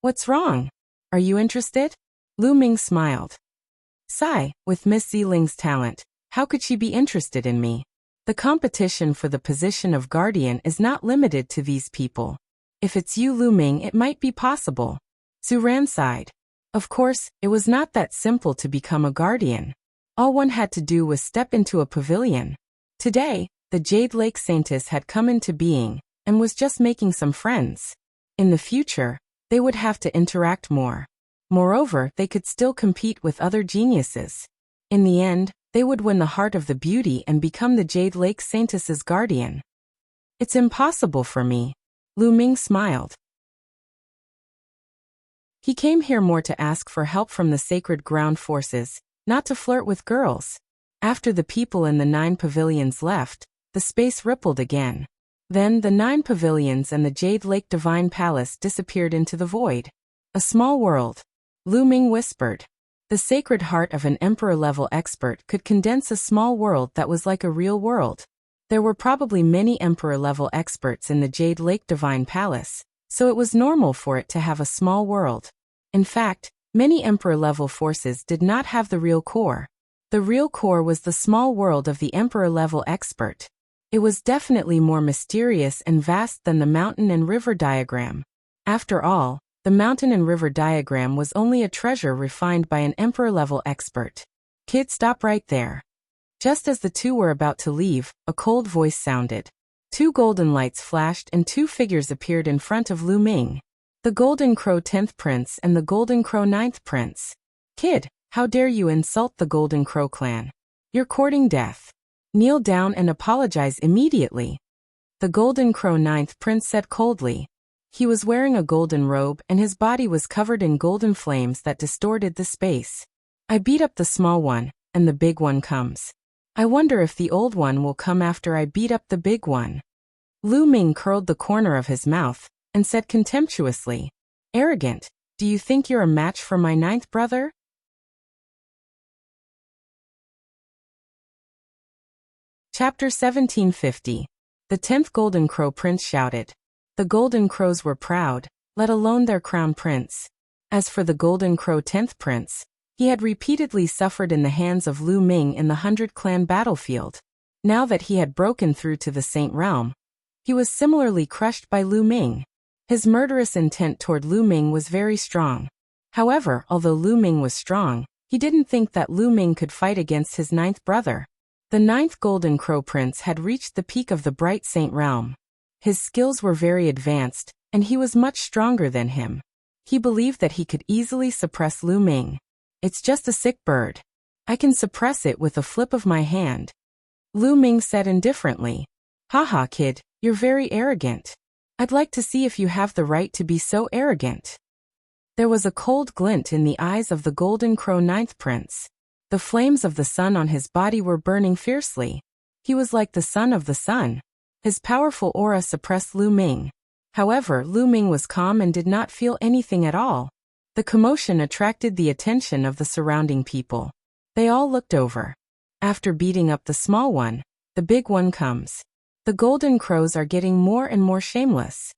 What's wrong? Are you interested? Lu Ming smiled. Sigh, with Miss Ziling's talent, how could she be interested in me? The competition for the position of guardian is not limited to these people. If it's you, Lu Ming, it might be possible. Su Ran sighed. Of course, it was not that simple to become a guardian. All one had to do was step into a pavilion. Today, the Jade Lake Saintess had come into being, and was just making some friends. In the future, they would have to interact more. Moreover, they could still compete with other geniuses. In the end, they would win the heart of the beauty and become the Jade Lake Saintess's guardian. It's impossible for me. Lu Ming smiled. He came here more to ask for help from the sacred ground forces, not to flirt with girls. After the people in the 9 pavilions left, the space rippled again. Then the 9 pavilions and the Jade Lake Divine Palace disappeared into the void. A small world. Lu Ming whispered. The sacred heart of an emperor-level expert could condense a small world that was like a real world. There were probably many emperor-level experts in the Jade Lake Divine Palace, so it was normal for it to have a small world. In fact, many emperor-level forces did not have the real core. The real core was the small world of the emperor-level expert. It was definitely more mysterious and vast than the mountain and river diagram. After all, the mountain and river diagram was only a treasure refined by an emperor-level expert. Kid, stop right there. Just as the two were about to leave, a cold voice sounded. 2 golden lights flashed and 2 figures appeared in front of Lu Ming. The Golden Crow 10th Prince and the Golden Crow 9th Prince. Kid, how dare you insult the Golden Crow clan? You're courting death. Kneel down and apologize immediately. The Golden Crow 9th Prince said coldly. He was wearing a golden robe and his body was covered in golden flames that distorted the space. I beat up the small one, and the big one comes. I wonder if the old one will come after I beat up the big one. Lu Ming curled the corner of his mouth and said contemptuously, Arrogant, do you think you're a match for my 9th brother? Chapter 1750. The 10th Golden Crow Prince shouted. The Golden Crows were proud, let alone their crown prince. As for the Golden Crow 10th Prince, he had repeatedly suffered in the hands of Lu Ming in the 100-clan battlefield. Now that he had broken through to the Saint Realm, he was similarly crushed by Lu Ming. His murderous intent toward Lu Ming was very strong. However, although Lu Ming was strong, he didn't think that Lu Ming could fight against his 9th brother. The 9th Golden Crow Prince had reached the peak of the Bright Saint Realm. His skills were very advanced, and he was much stronger than him. He believed that he could easily suppress Lu Ming. It's just a sick bird. I can suppress it with a flip of my hand. Lu Ming said indifferently. Haha, kid, you're very arrogant. I'd like to see if you have the right to be so arrogant. There was a cold glint in the eyes of the Golden Crow 9th Prince. The flames of the sun on his body were burning fiercely. He was like the son of the sun. His powerful aura suppressed Lu Ming. However, Lu Ming was calm and did not feel anything at all. The commotion attracted the attention of the surrounding people. They all looked over. After beating up the small one, the big one comes. The Golden Crows are getting more and more shameless.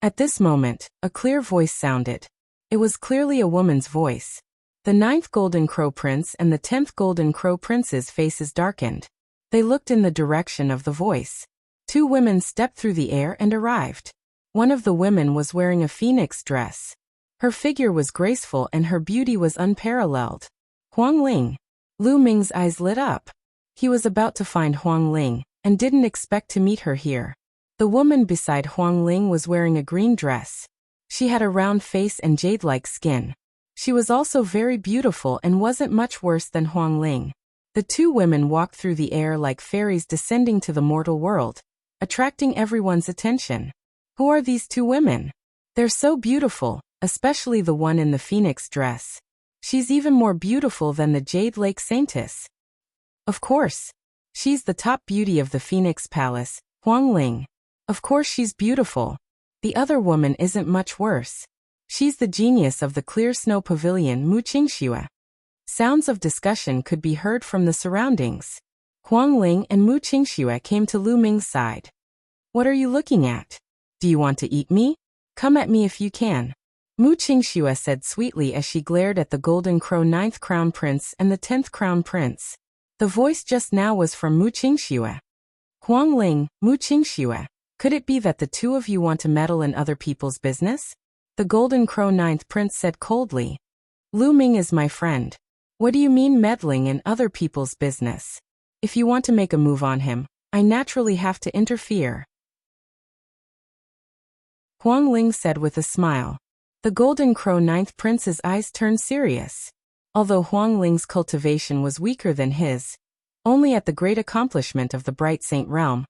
At this moment, a clear voice sounded. It was clearly a woman's voice. The 9th Golden Crow Prince and the 10th Golden Crow Prince's faces darkened. They looked in the direction of the voice. Two women stepped through the air and arrived. One of the women was wearing a phoenix dress. Her figure was graceful and her beauty was unparalleled. Huang Ling. Lu Ming's eyes lit up. He was about to find Huang Ling, and didn't expect to meet her here. The woman beside Huang Ling was wearing a green dress. She had a round face and jade-like skin. She was also very beautiful and wasn't much worse than Huang Ling. The two women walked through the air like fairies descending to the mortal world, attracting everyone's attention. Who are these two women? They're so beautiful, especially the one in the phoenix dress. She's even more beautiful than the Jade Lake Saintess. Of course. She's the top beauty of the Phoenix Palace, Huang Ling. Of course she's beautiful. The other woman isn't much worse. She's the genius of the Clear Snow Pavilion, Mu Qingxue. Sounds of discussion could be heard from the surroundings. Huang Ling and Mu Qingxue came to Lu Ming's side. What are you looking at? Do you want to eat me? Come at me if you can. Mu Qingxue said sweetly as she glared at the Golden Crow 9th Crown Prince and the 10th Crown Prince. The voice just now was from Mu Qingxue. Huang Ling, Mu Qingxue, could it be that the two of you want to meddle in other people's business? The Golden Crow 9th Prince said coldly. Lu Ming is my friend. What do you mean meddling in other people's business? If you want to make a move on him, I naturally have to interfere. Huang Ling said with a smile. The Golden Crow 9th Prince's eyes turned serious. Although Huang Ling's cultivation was weaker than his, only at the great accomplishment of the Bright Saint Realm,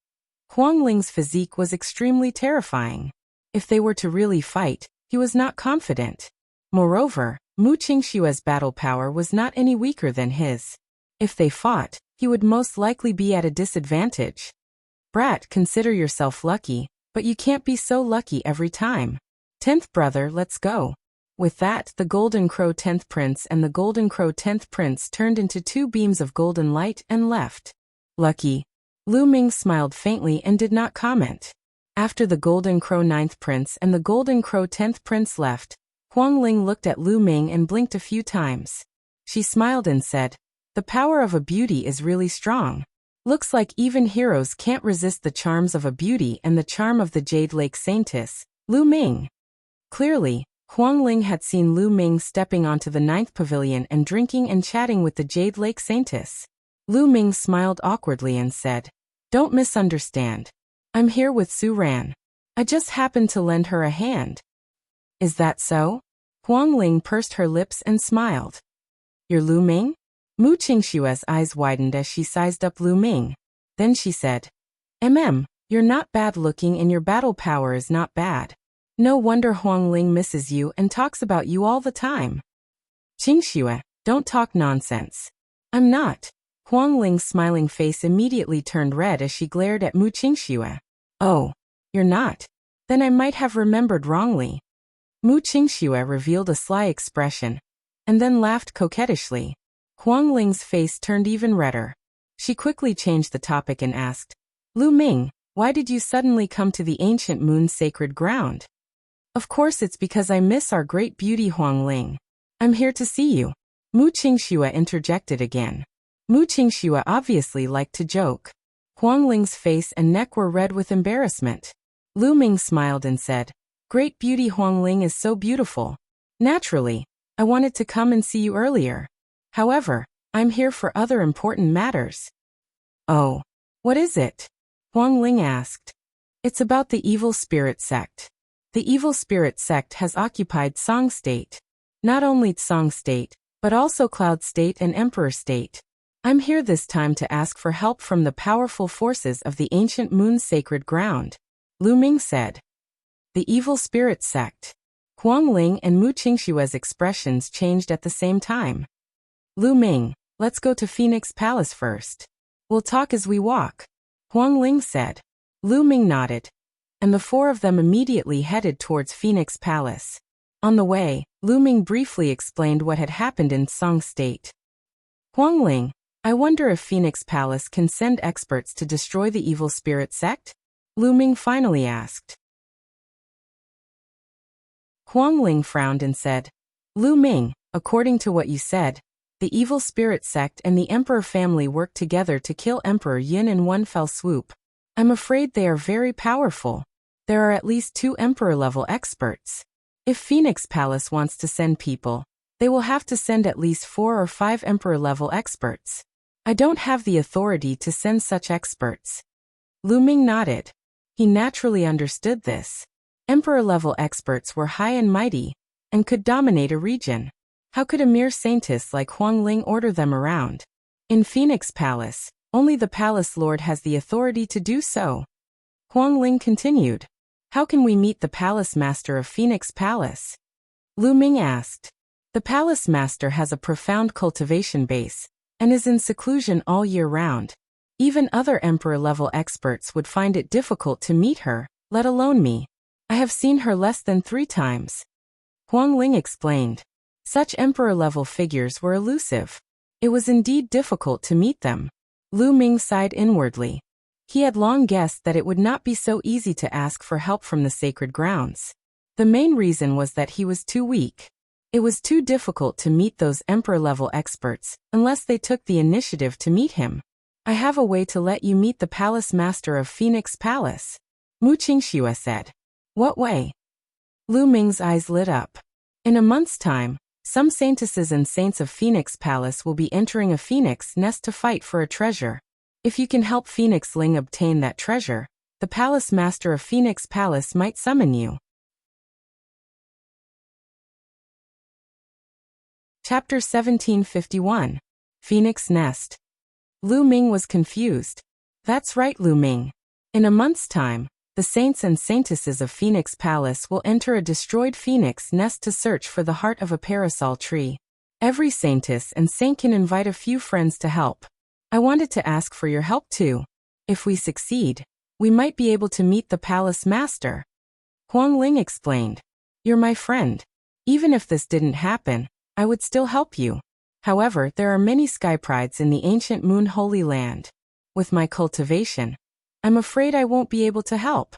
Huang Ling's physique was extremely terrifying. If they were to really fight, he was not confident. Moreover, Mu Qingxue's battle power was not any weaker than his. If they fought, he would most likely be at a disadvantage. Brat, consider yourself lucky, but you can't be so lucky every time. 10th brother, let's go. With that, the Golden Crow 10th Prince and the Golden Crow 10th Prince turned into two beams of golden light and left. Lucky. Lu Ming smiled faintly and did not comment. After the Golden Crow 9th Prince and the Golden Crow 10th Prince left, Huang Ling looked at Lu Ming and blinked a few times. She smiled and said, the power of a beauty is really strong. Looks like even heroes can't resist the charms of a beauty and the charm of the Jade Lake Saintess, Lu Ming. Clearly, Huang Ling had seen Lu Ming stepping onto the 9th pavilion and drinking and chatting with the Jade Lake Saintess. Lu Ming smiled awkwardly and said, don't misunderstand. I'm here with Su Ran. I just happened to lend her a hand. Is that so? Huang Ling pursed her lips and smiled. You're Lu Ming? Mu Qingxue's eyes widened as she sized up Lu Ming. Then she said, you're not bad looking and your battle power is not bad. No wonder Huang Ling misses you and talks about you all the time. Qingxue, don't talk nonsense. I'm not. Huang Ling's smiling face immediately turned red as she glared at Mu Qingxue. Oh, you're not? Then I might have remembered wrongly. Mu Qingxue revealed a sly expression, and then laughed coquettishly. Huang Ling's face turned even redder. She quickly changed the topic and asked, Lu Ming, why did you suddenly come to the ancient moon's sacred ground? Of course it's because I miss our great beauty Huang Ling. I'm here to see you. Mu Qingxue interjected again. Mu Qingxue obviously liked to joke. Huang Ling's face and neck were red with embarrassment. Lu Ming smiled and said, Great beauty Huang Ling is so beautiful. Naturally, I wanted to come and see you earlier. However, I'm here for other important matters. Oh, what is it? Huang Ling asked. It's about the evil spirit sect. The evil spirit sect has occupied Song State. Not only Song State, but also Cloud State and Emperor State. I'm here this time to ask for help from the powerful forces of the ancient moon's sacred ground. Lu Ming said. The evil spirit sect. Huang Ling and Mu Qingxue's expressions changed at the same time. Lu Ming, let's go to Phoenix Palace first. We'll talk as we walk. Huang Ling said. Lu Ming nodded, and the four of them immediately headed towards Phoenix Palace. On the way, Lu Ming briefly explained what had happened in Song State. Huang Ling, I wonder if Phoenix Palace can send experts to destroy the evil spirit sect? Lu Ming finally asked. Huang Ling frowned and said, Lu Ming, according to what you said, the evil spirit sect and the Emperor family worked together to kill Emperor Yin in one fell swoop. I'm afraid they are very powerful. There are at least 2 Emperor-level experts. If Phoenix Palace wants to send people, they will have to send at least 4 or 5 Emperor-level experts. I don't have the authority to send such experts. Lu Ming nodded. He naturally understood this. Emperor-level experts were high and mighty, and could dominate a region. How could a mere saintess like Huang Ling order them around? In Phoenix Palace, only the Palace Lord has the authority to do so. Huang Ling continued. How can we meet the Palace Master of Phoenix Palace? Lu Ming asked. The Palace Master has a profound cultivation base, and is in seclusion all year round. Even other Emperor-level experts would find it difficult to meet her, let alone me. I have seen her less than 3 times. Huang Ling explained. Such Emperor-level figures were elusive. It was indeed difficult to meet them. Lu Ming sighed inwardly. He had long guessed that it would not be so easy to ask for help from the sacred grounds. The main reason was that he was too weak. It was too difficult to meet those Emperor-level experts, unless they took the initiative to meet him. I have a way to let you meet the Palace Master of Phoenix Palace. Mu Qingxue said. What way? Lu Ming's eyes lit up. In a month's time, some saintesses and saints of Phoenix Palace will be entering a phoenix nest to fight for a treasure. If you can help Phoenix Ling obtain that treasure, the Palace Master of Phoenix Palace might summon you. Chapter 1751. Phoenix Nest. Lu Ming was confused. That's right, Lu Ming. In a month's time, the saints and saintesses of Phoenix Palace will enter a destroyed phoenix nest to search for the heart of a parasol tree. Every saintess and saint can invite a few friends to help. I wanted to ask for your help too. If we succeed, we might be able to meet the Palace Master. Huang Ling explained. You're my friend. Even if this didn't happen, I would still help you. However, there are many sky prides in the ancient Moon Holy Land. With my cultivation, I'm afraid I won't be able to help.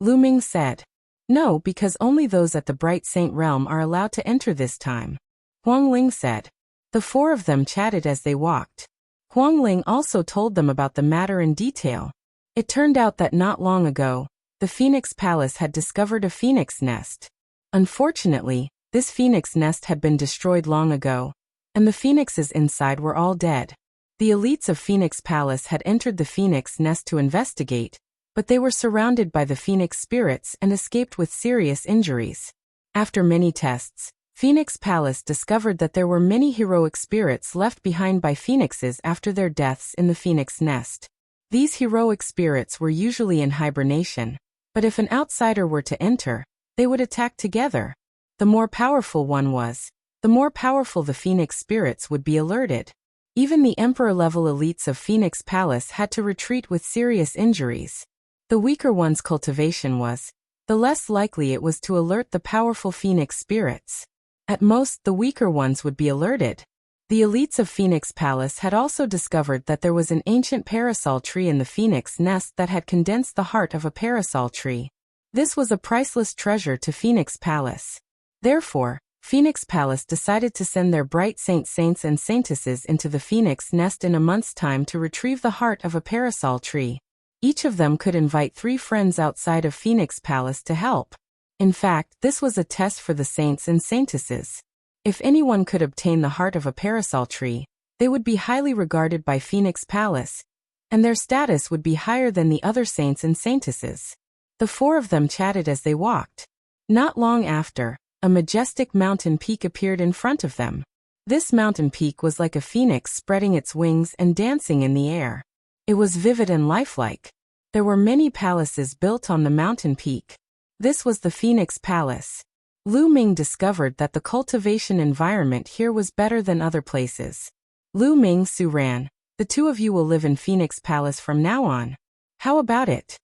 Lu Ming said. No, because only those at the Bright Saint Realm are allowed to enter this time. Huang Ling said. The 4 of them chatted as they walked. Huang Ling also told them about the matter in detail. It turned out that not long ago, the Phoenix Palace had discovered a phoenix nest. Unfortunately, this phoenix nest had been destroyed long ago, and the phoenixes inside were all dead. The elites of Phoenix Palace had entered the phoenix nest to investigate, but they were surrounded by the phoenix spirits and escaped with serious injuries. After many tests, Phoenix Palace discovered that there were many heroic spirits left behind by phoenixes after their deaths in the phoenix nest. These heroic spirits were usually in hibernation, but if an outsider were to enter, they would attack together. The more powerful one was, the more powerful the phoenix spirits would be alerted. Even the Emperor-level elites of Phoenix Palace had to retreat with serious injuries. The weaker one's cultivation was, the less likely it was to alert the powerful phoenix spirits. At most, the weaker ones would be alerted. The elites of Phoenix Palace had also discovered that there was an ancient parasol tree in the phoenix nest that had condensed the heart of a parasol tree. This was a priceless treasure to Phoenix Palace. Therefore, Phoenix Palace decided to send their bright saints and saintesses into the phoenix nest in a month's time to retrieve the heart of a parasol tree. Each of them could invite 3 friends outside of Phoenix Palace to help. In fact, this was a test for the saints and saintesses. If anyone could obtain the heart of a parasol tree, they would be highly regarded by Phoenix Palace, and their status would be higher than the other saints and saintesses. The 4 of them chatted as they walked. Not long after, a majestic mountain peak appeared in front of them. This mountain peak was like a phoenix spreading its wings and dancing in the air. It was vivid and lifelike. There were many palaces built on the mountain peak. This was the Phoenix Palace. Lu Ming discovered that the cultivation environment here was better than other places. Lu Ming, Su Ran, the 2 of you will live in Phoenix Palace from now on. How about it?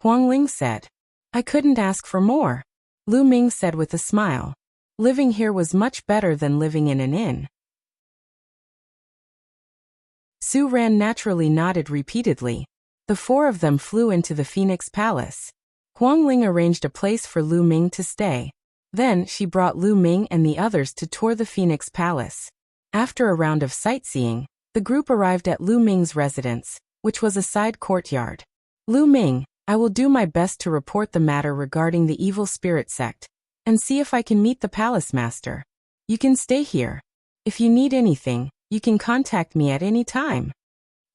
Huang Ling said. I couldn't ask for more. Lu Ming said with a smile. Living here was much better than living in an inn. Su Ran naturally nodded repeatedly. The 4 of them flew into the Phoenix Palace. Huang Ling arranged a place for Lu Ming to stay. Then she brought Lu Ming and the others to tour the Phoenix Palace. After a round of sightseeing, the group arrived at Lu Ming's residence, which was a side courtyard. Lu Ming, I will do my best to report the matter regarding the evil spirit sect, and see if I can meet the palace master. You can stay here. If you need anything, you can contact me at any time.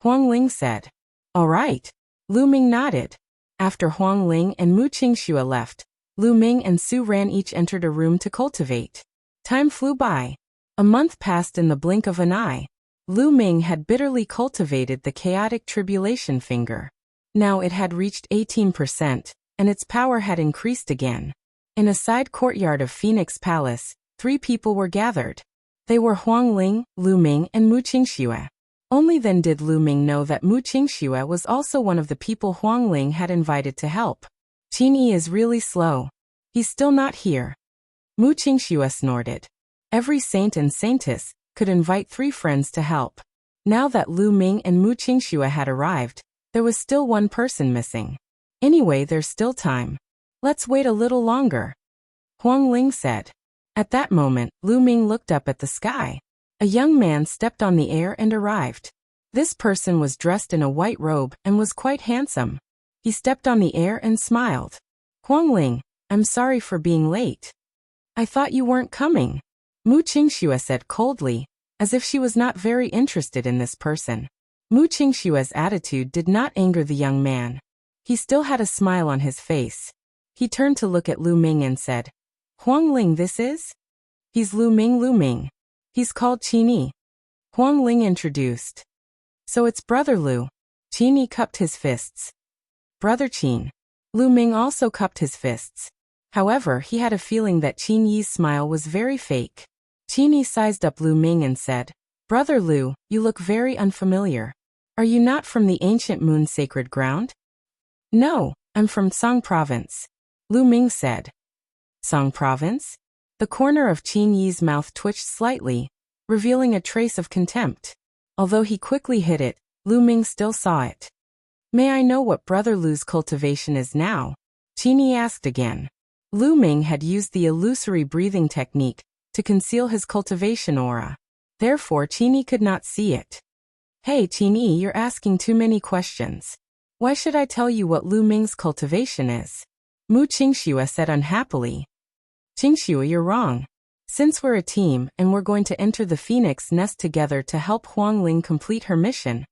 Huang Ling said. All right. Lu Ming nodded. After Huang Ling and Mu Qingxue left, Lu Ming and Su Ran each entered a room to cultivate. Time flew by. A month passed in the blink of an eye. Lu Ming had bitterly cultivated the chaotic tribulation finger. Now it had reached 18%, and its power had increased again. In a side courtyard of Phoenix Palace, 3 people were gathered. They were Huang Ling, Lu Ming, and Mu Qingxue. Only then did Lu Ming know that Mu Qingxue was also one of the people Huang Ling had invited to help. Qin Yi is really slow. He's still not here. Mu Qingxue snorted. Every saint and saintess could invite 3 friends to help. Now that Lu Ming and Mu Qingxue had arrived, there was still 1 person missing. Anyway, there's still time. Let's wait a little longer. Huang Ling said. At that moment, Lu Ming looked up at the sky. A young man stepped on the air and arrived. This person was dressed in a white robe and was quite handsome. He stepped on the air and smiled. Huang Ling, I'm sorry for being late. I thought you weren't coming. Mu Qingxue said coldly, as if she was not very interested in this person. Mu Qingxue's attitude did not anger the young man. He still had a smile on his face. He turned to look at Lu Ming and said, Huang Ling this is? He's Lu Ming. He's called Qin Yi. Huang Ling introduced. So it's Brother Lu. Qin Yi cupped his fists. Brother Qin. Lu Ming also cupped his fists. However, he had a feeling that Qin Yi's smile was very fake. Qin Yi sized up Lu Ming and said, Brother Lu, you look very unfamiliar. Are you not from the ancient moon sacred ground? No, I'm from Song Province. Lu Ming said. Song Province? The corner of Qin Yi's mouth twitched slightly, revealing a trace of contempt. Although he quickly hid it, Lu Ming still saw it. May I know what Brother Lu's cultivation is now? Qin Yi asked again. Lu Ming had used the illusory breathing technique to conceal his cultivation aura. Therefore, Qin Yi could not see it. Hey Qin Yi, you're asking too many questions. Why should I tell you what Lu Ming's cultivation is? Mu Qingxue said unhappily. Qingxue, you're wrong. Since we're a team and we're going to enter the Phoenix Nest together to help Huang Ling complete her mission,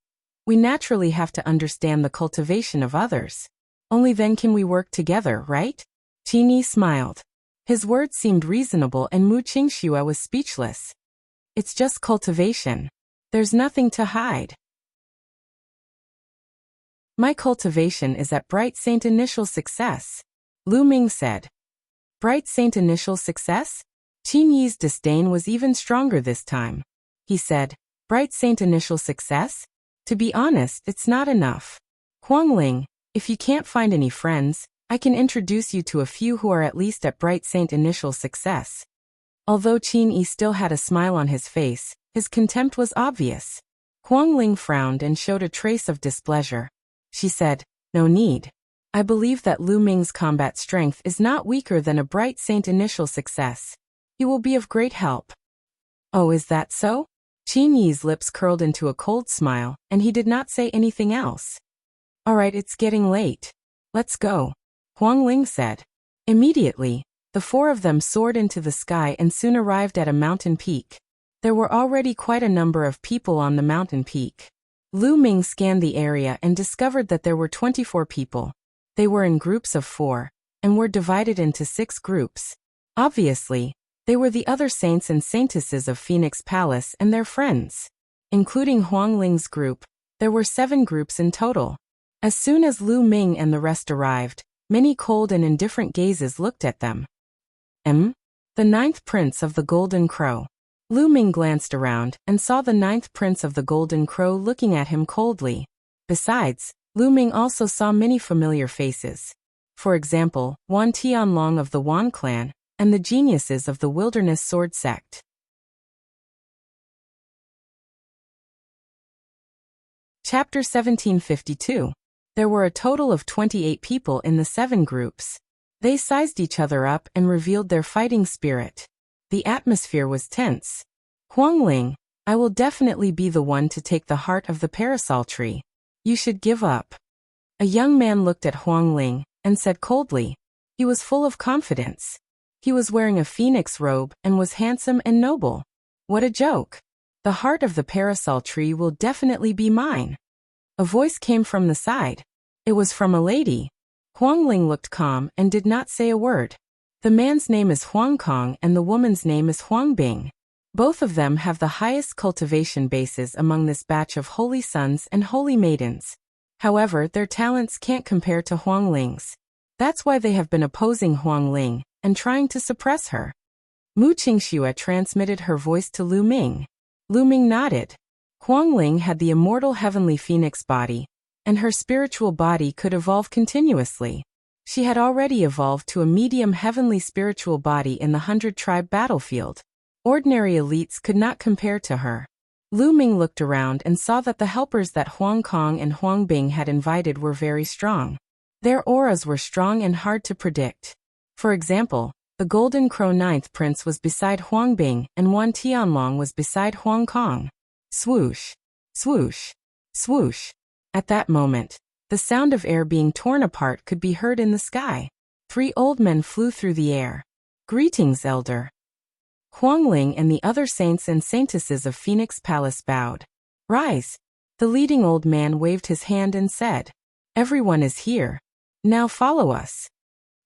we naturally have to understand the cultivation of others. Only then can we work together, right? Qin Yi smiled. His words seemed reasonable and Mu Qingxue was speechless. It's just cultivation. There's nothing to hide. My cultivation is at Bright Saint Initial Success. Lu Ming said. Bright Saint Initial Success? Qin Yi's disdain was even stronger this time. He said, Bright Saint Initial Success? To be honest, it's not enough. Huang Ling, if you can't find any friends, I can introduce you to a few who are at least at Bright Saint Initial Success. Although Qin Yi still had a smile on his face, His contempt was obvious. Huang Ling frowned and showed a trace of displeasure. She said, "No need. I believe that Lu Ming's combat strength is not weaker than a bright saint initial success. He will be of great help." "Oh, is that so?" Qin Yi's lips curled into a cold smile, and he did not say anything else. "All right, it's getting late. Let's go," Huang Ling said. Immediately, the four of them soared into the sky and soon arrived at a mountain peak. There were already quite a number of people on the mountain peak. Lu Ming scanned the area and discovered that there were 24 people. They were in groups of 4, and were divided into 6 groups. Obviously, they were the other saints and saintesses of Phoenix Palace and their friends. Including Huang Ling's group, there were 7 groups in total. As soon as Lu Ming and the rest arrived, many cold and indifferent gazes looked at them. The 9th Prince of the Golden Crow. Lu Ming glanced around and saw the 9th Prince of the Golden Crow looking at him coldly. Besides, Lu Ming also saw many familiar faces. For example, Wan Tianlong of the Wan clan, and the geniuses of the Wilderness Sword Sect. Chapter 1752. There were a total of 28 people in the 7 groups. They sized each other up and revealed their fighting spirit. The atmosphere was tense. "Huang Ling, I will definitely be the one to take the heart of the parasol tree. You should give up." A young man looked at Huang Ling and said coldly. He was full of confidence. He was wearing a phoenix robe and was handsome and noble. What a joke! "The heart of the parasol tree will definitely be mine." A voice came from the side. It was from a lady. Huang Ling looked calm and did not say a word. The man's name is Huang Kong and the woman's name is Huang Bing. Both of them have the highest cultivation bases among this batch of holy sons and holy maidens. However, their talents can't compare to Huang Ling's. That's why they have been opposing Huang Ling and trying to suppress her. Mu Qingxue transmitted her voice to Lu Ming. Lu Ming nodded. Huang Ling had the immortal heavenly phoenix body, and her spiritual body could evolve continuously. She had already evolved to a medium heavenly spiritual body in the 100-tribe battlefield. Ordinary elites could not compare to her. Lu Ming looked around and saw that the helpers that Huang Kong and Huang Bing had invited were very strong. Their auras were strong and hard to predict. For example, the Golden Crow 9th Prince was beside Huang Bing and Wan Tianlong was beside Huang Kong. Swoosh, swoosh, swoosh. At that moment, the sound of air being torn apart could be heard in the sky. 3 old men flew through the air. "Greetings, Elder." Huang Ling and the other saints and saintesses of Phoenix Palace bowed. "Rise." The leading old man waved his hand and said, "Everyone is here. Now follow us."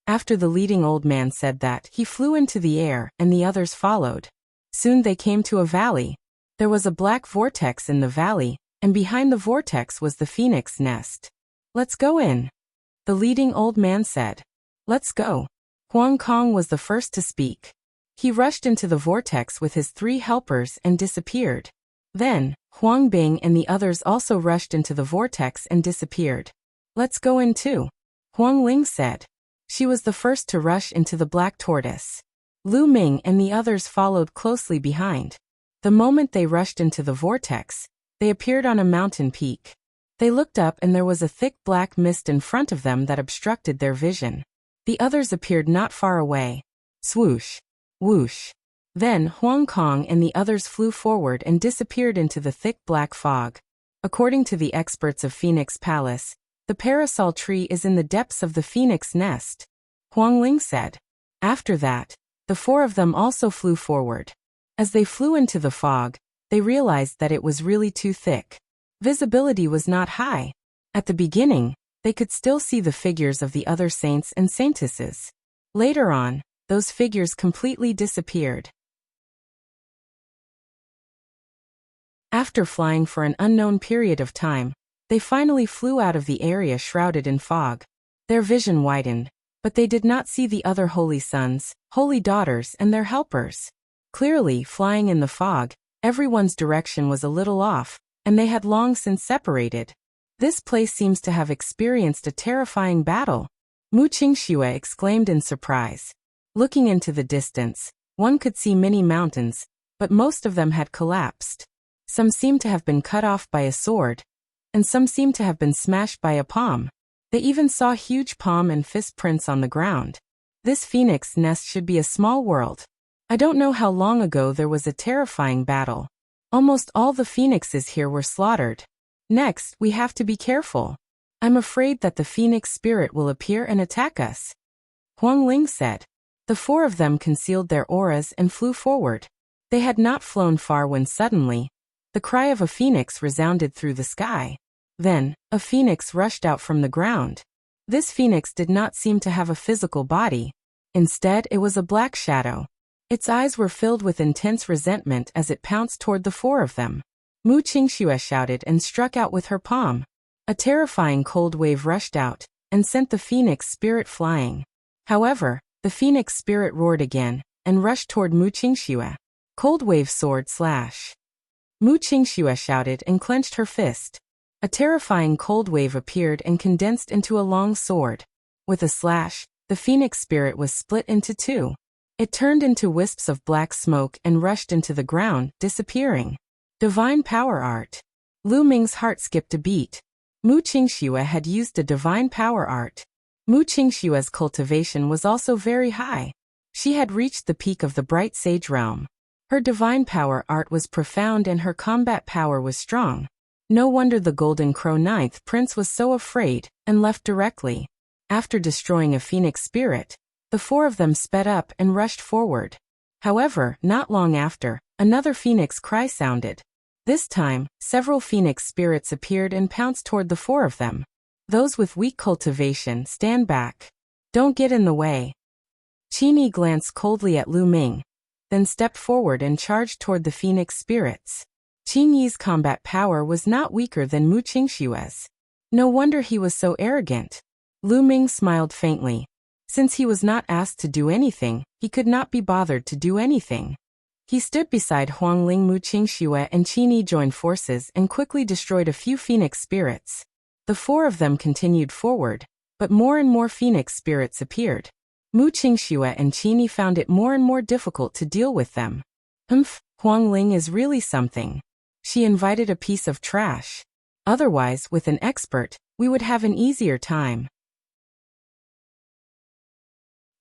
After the leading old man said that, he flew into the air and the others followed. Soon they came to a valley. There was a black vortex in the valley, and behind the vortex was the phoenix nest. "Let's go in," the leading old man said. "Let's go." Huang Kong was the first to speak. He rushed into the vortex with his 3 helpers and disappeared. Then, Huang Bing and the others also rushed into the vortex and disappeared. "Let's go in too," Huang Ling said. She was the first to rush into the black tortoise. Lu Ming and the others followed closely behind. The moment they rushed into the vortex, they appeared on a mountain peak. They looked up and there was a thick black mist in front of them that obstructed their vision. The others appeared not far away. Swoosh, whoosh. Then Huang Kong and the others flew forward and disappeared into the thick black fog. According to the experts of Phoenix Palace, the parasol tree is in the depths of the phoenix nest, Huang Ling said. After that, the 4 of them also flew forward. As they flew into the fog, they realized that it was really too thick. Visibility was not high. At the beginning, they could still see the figures of the other saints and saintesses. Later on, those figures completely disappeared. After flying for an unknown period of time, they finally flew out of the area shrouded in fog. Their vision widened, but they did not see the other holy sons, holy daughters, and their helpers. Clearly, flying in the fog, everyone's direction was a little off, and they had long since separated. This place seems to have experienced a terrifying battle, Mu Qingxue exclaimed in surprise. Looking into the distance, one could see many mountains, but most of them had collapsed. Some seemed to have been cut off by a sword, and some seemed to have been smashed by a palm. They even saw huge palm and fist prints on the ground. This phoenix nest should be a small world. I don't know how long ago there was a terrifying battle. Almost all the phoenixes here were slaughtered. Next, we have to be careful. I'm afraid that the phoenix spirit will appear and attack us, Huang Ling said. The four of them concealed their auras and flew forward. They had not flown far when suddenly, the cry of a phoenix resounded through the sky. Then, a phoenix rushed out from the ground. This phoenix did not seem to have a physical body. Instead, it was a black shadow. Its eyes were filled with intense resentment as it pounced toward the four of them. Mu Qingxue shouted and struck out with her palm. A terrifying cold wave rushed out and sent the phoenix spirit flying. However, the phoenix spirit roared again and rushed toward Mu Qingxue. Cold wave sword slash. Mu Qingxue shouted and clenched her fist. A terrifying cold wave appeared and condensed into a long sword. With a slash, the phoenix spirit was split into two. It turned into wisps of black smoke and rushed into the ground, disappearing. Divine power art. Lu Ming's heart skipped a beat. Mu Qingxue had used a divine power art. Mu Qingxue's cultivation was also very high. She had reached the peak of the bright sage realm. Her divine power art was profound and her combat power was strong. No wonder the Golden Crow Ninth Prince was so afraid and left directly. After destroying a phoenix spirit, the four of them sped up and rushed forward. However, not long after, another phoenix cry sounded. This time, several phoenix spirits appeared and pounced toward the four of them. Those with weak cultivation, stand back. Don't get in the way. Qingyi glanced coldly at Lu Ming, then stepped forward and charged toward the phoenix spirits. Qingyi's combat power was not weaker than Mu Qingxue's. No wonder he was so arrogant. Lu Ming smiled faintly. Since he was not asked to do anything, he could not be bothered to do anything. He stood beside Huang Ling. Mu Qingxue and Qingyi joined forces and quickly destroyed a few phoenix spirits. The four of them continued forward, but more and more phoenix spirits appeared. Mu Qingxue and Qingyi found it more and more difficult to deal with them. Huang Ling is really something. She invited a piece of trash. Otherwise, with an expert, we would have an easier time.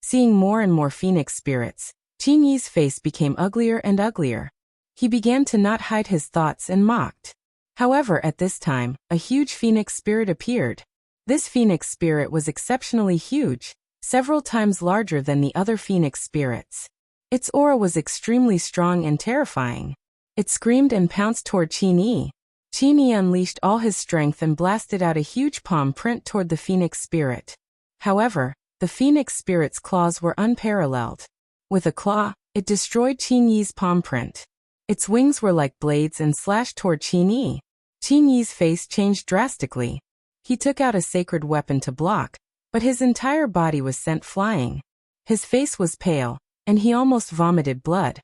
Seeing more and more phoenix spirits, Qingyi's face became uglier and uglier. He began to not hide his thoughts and mocked. However, at this time, a huge phoenix spirit appeared. This phoenix spirit was exceptionally huge, several times larger than the other phoenix spirits. Its aura was extremely strong and terrifying. It screamed and pounced toward Qingyi. Qingyi unleashed all his strength and blasted out a huge palm print toward the phoenix spirit. However, the phoenix spirit's claws were unparalleled. With a claw, it destroyed Qingyi's palm print. Its wings were like blades and slashed toward Qingyi. Qingyi's face changed drastically. He took out a sacred weapon to block, but his entire body was sent flying. His face was pale, and he almost vomited blood.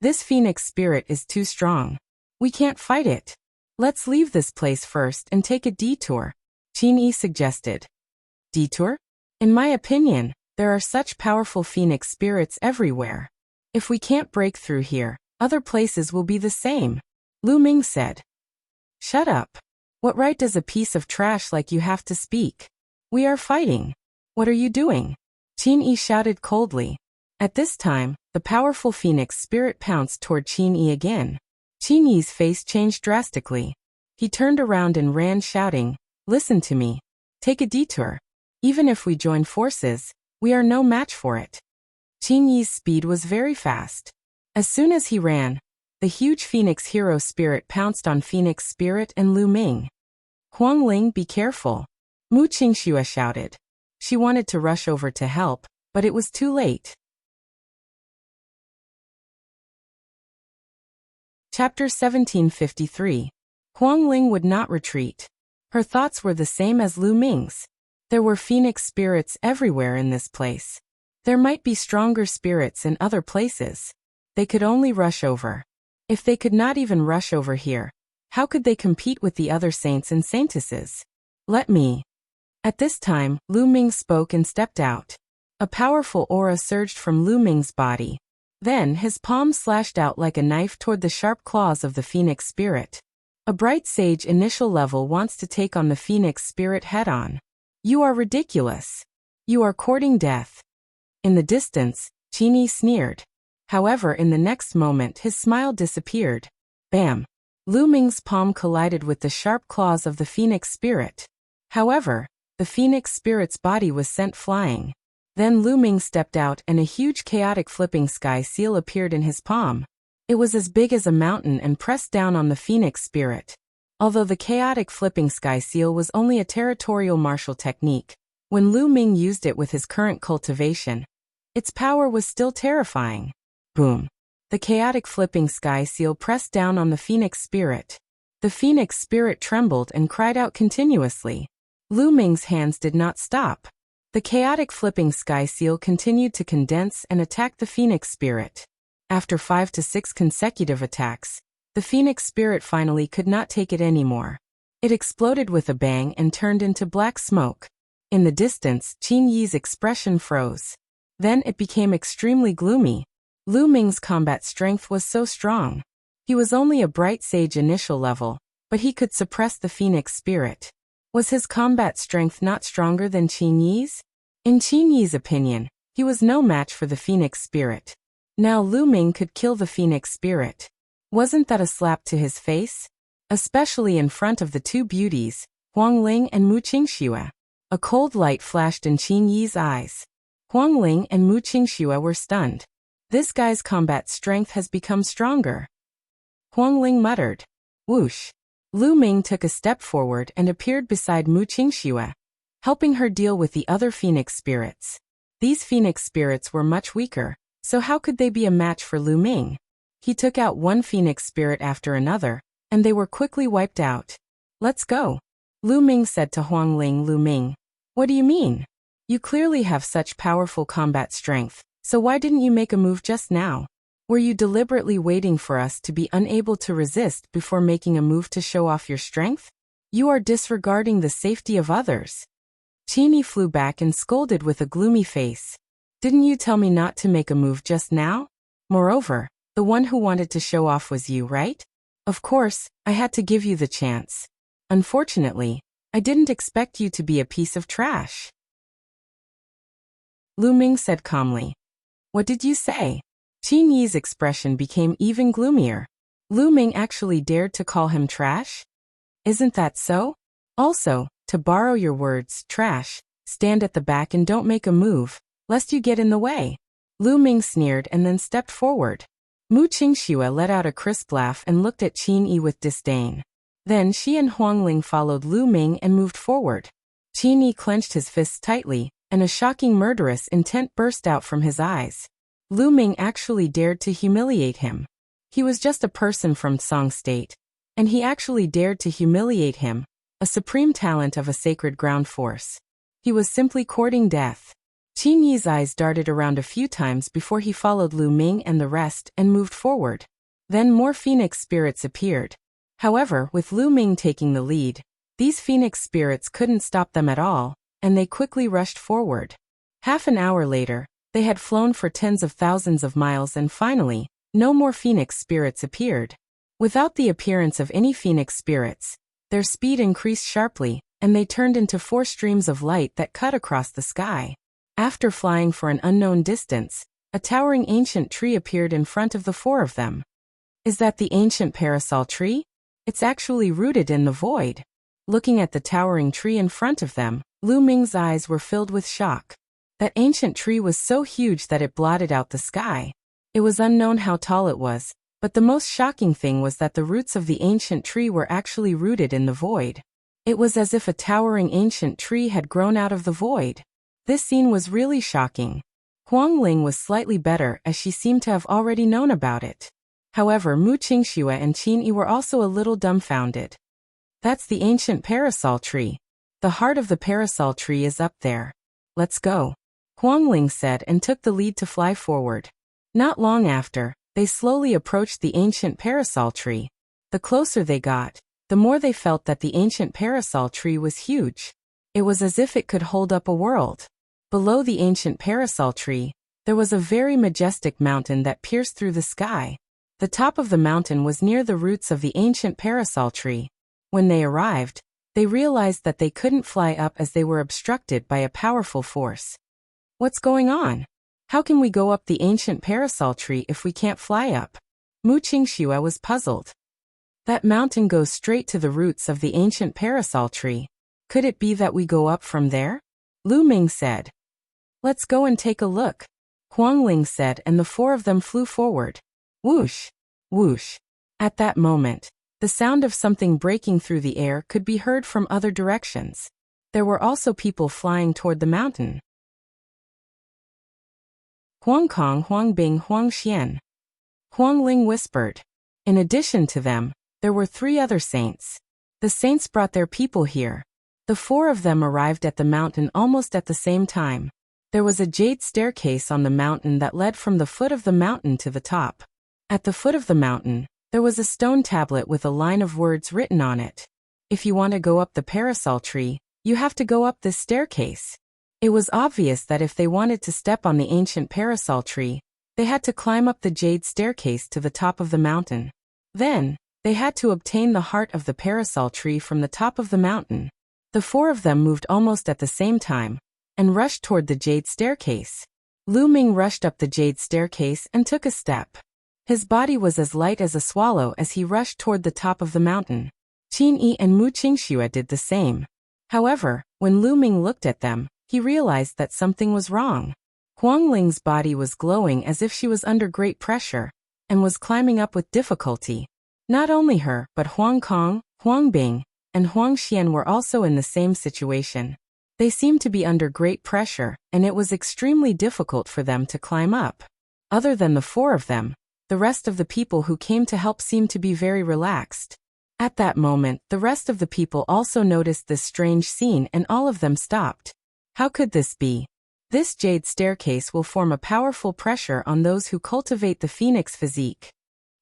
This phoenix spirit is too strong. We can't fight it. Let's leave this place first and take a detour, Qingyi suggested. Detour? In my opinion, there are such powerful phoenix spirits everywhere. If we can't break through here, other places will be the same, Lu Ming said. Shut up. What right does a piece of trash like you have to speak? We are fighting. What are you doing? Qingyi shouted coldly. At this time, the powerful phoenix spirit pounced toward Qingyi again. Qingyi's face changed drastically. He turned around and ran shouting, "Listen to me. Take a detour. Even if we join forces, we are no match for it." Qingyi's speed was very fast. As soon as he ran, the huge phoenix hero spirit pounced on phoenix spirit and Lu Ming. "Huang Ling, be careful," Mu Qingxue shouted. She wanted to rush over to help, but it was too late. Chapter 1753. Huang Ling would not retreat. Her thoughts were the same as Lu Ming's. There were phoenix spirits everywhere in this place. There might be stronger spirits in other places. They could only rush over. If they could not even rush over here, how could they compete with the other saints and saintesses? Let me. At this time, Lu Ming spoke and stepped out. A powerful aura surged from Lu Ming's body. Then his palm slashed out like a knife toward the sharp claws of the phoenix spirit. A bright sage initial level wants to take on the phoenix spirit head-on. You are ridiculous. You are courting death. In the distance, Qin sneered. However, in the next moment his smile disappeared. Bam! Lu Ming's palm collided with the sharp claws of the phoenix spirit. However, the phoenix spirit's body was sent flying. Then Lu Ming stepped out and a huge chaotic flipping sky seal appeared in his palm. It was as big as a mountain and pressed down on the phoenix spirit. Although the chaotic flipping sky seal was only a territorial martial technique, when Lu Ming used it with his current cultivation, its power was still terrifying. Boom! The chaotic flipping sky seal pressed down on the phoenix spirit. The phoenix spirit trembled and cried out continuously. Lu Ming's hands did not stop. The chaotic flipping sky seal continued to condense and attack the phoenix spirit. After 5 to 6 consecutive attacks, the phoenix spirit finally could not take it anymore. It exploded with a bang and turned into black smoke. In the distance, Qin Yi's expression froze. Then it became extremely gloomy. Lu Ming's combat strength was so strong. He was only a bright sage initial level, but he could suppress the phoenix spirit. Was his combat strength not stronger than Qin Yi's? In Qin Yi's opinion, he was no match for the phoenix spirit. Now Lu Ming could kill the phoenix spirit. Wasn't that a slap to his face? Especially in front of the two beauties, Huang Ling and Mu Qingxue. A cold light flashed in Qin Yi's eyes. Huang Ling and Mu Qingxue were stunned. This guy's combat strength has become stronger. Huang Ling muttered. Whoosh! Lu Ming took a step forward and appeared beside Mu Qingxue, helping her deal with the other phoenix spirits. These phoenix spirits were much weaker, so how could they be a match for Lu Ming? He took out one phoenix spirit after another, and they were quickly wiped out. Let's go. Lu Ming said to Huang Ling. Lu Ming, what do you mean? You clearly have such powerful combat strength, so why didn't you make a move just now? Were you deliberately waiting for us to be unable to resist before making a move to show off your strength? You are disregarding the safety of others. Qin Yi flew back and scolded with a gloomy face. Didn't you tell me not to make a move just now? Moreover, the one who wanted to show off was you, right? Of course, I had to give you the chance. Unfortunately, I didn't expect you to be a piece of trash. Lu Ming said calmly. What did you say? Qin Yi's expression became even gloomier. Lu Ming actually dared to call him trash? Isn't that so? Also, to borrow your words, trash, stand at the back and don't make a move, lest you get in the way. Lu Ming sneered and then stepped forward. Mu Qingxue let out a crisp laugh and looked at Qin Yi with disdain. Then she and Huang Ling followed Lu Ming and moved forward. Qin Yi clenched his fists tightly, and a shocking murderous intent burst out from his eyes. Lu Ming actually dared to humiliate him. He was just a person from Song State, and he actually dared to humiliate him, a supreme talent of a sacred ground force. He was simply courting death. Qin Yi's eyes darted around a few times before he followed Lu Ming and the rest and moved forward. Then more phoenix spirits appeared. However, with Lu Ming taking the lead, these phoenix spirits couldn't stop them at all, and they quickly rushed forward. Half an hour later, they had flown for tens of thousands of miles and finally, no more phoenix spirits appeared. Without the appearance of any phoenix spirits, their speed increased sharply, and they turned into 4 streams of light that cut across the sky. After flying for an unknown distance, a towering ancient tree appeared in front of the 4 of them. Is that the ancient parasol tree? It's actually rooted in the void. Looking at the towering tree in front of them, Lu Ming's eyes were filled with shock. That ancient tree was so huge that it blotted out the sky. It was unknown how tall it was, but the most shocking thing was that the roots of the ancient tree were actually rooted in the void. It was as if a towering ancient tree had grown out of the void. This scene was really shocking. Huang Ling was slightly better as she seemed to have already known about it. However, Mu Qingxue and Qin Yi were also a little dumbfounded. That's the ancient parasol tree. The heart of the parasol tree is up there. Let's go. Huang Ling said and took the lead to fly forward. Not long after, they slowly approached the ancient parasol tree. The closer they got, the more they felt that the ancient parasol tree was huge. It was as if it could hold up a world. Below the ancient parasol tree, There was a very majestic mountain that pierced through the sky. The top of the mountain was near the roots of the ancient parasol tree. When they arrived, they realized that they couldn't fly up as they were obstructed by a powerful force. What's going on? How can we go up the ancient parasol tree if we can't fly up? Mu Qingxue was puzzled. That mountain goes straight to the roots of the ancient parasol tree. Could it be that we go up from there? Lu Ming said. Let's go and take a look, Huang Ling said, and the four of them flew forward. Whoosh! Whoosh! At that moment, the sound of something breaking through the air could be heard from other directions. There were also people flying toward the mountain. Huang Kong, Huang Bing, Huang Xian. Huang Ling whispered. In addition to them, there were 3 other saints. The saints brought their people here. The 4 of them arrived at the mountain almost at the same time. There was a jade staircase on the mountain that led from the foot of the mountain to the top. At the foot of the mountain, there was a stone tablet with a line of words written on it. If you want to go up the parasol tree, you have to go up this staircase. It was obvious that if they wanted to step on the ancient parasol tree, they had to climb up the jade staircase to the top of the mountain. Then, they had to obtain the heart of the parasol tree from the top of the mountain. The 4 of them moved almost at the same time, and rushed toward the jade staircase. Lu Ming rushed up the jade staircase and took a step. His body was as light as a swallow as he rushed toward the top of the mountain. Qin Yi and Mu Qingxue did the same. However, when Lu Ming looked at them, he realized that something was wrong. Huang Ling's body was glowing as if she was under great pressure, and was climbing up with difficulty. Not only her, but Huang Kong, Huang Bing, and Huang Xian were also in the same situation. They seemed to be under great pressure, and it was extremely difficult for them to climb up. Other than the 4 of them, the rest of the people who came to help seemed to be very relaxed. At that moment, the rest of the people also noticed this strange scene, and all of them stopped. How could this be? This jade staircase will form a powerful pressure on those who cultivate the phoenix physique.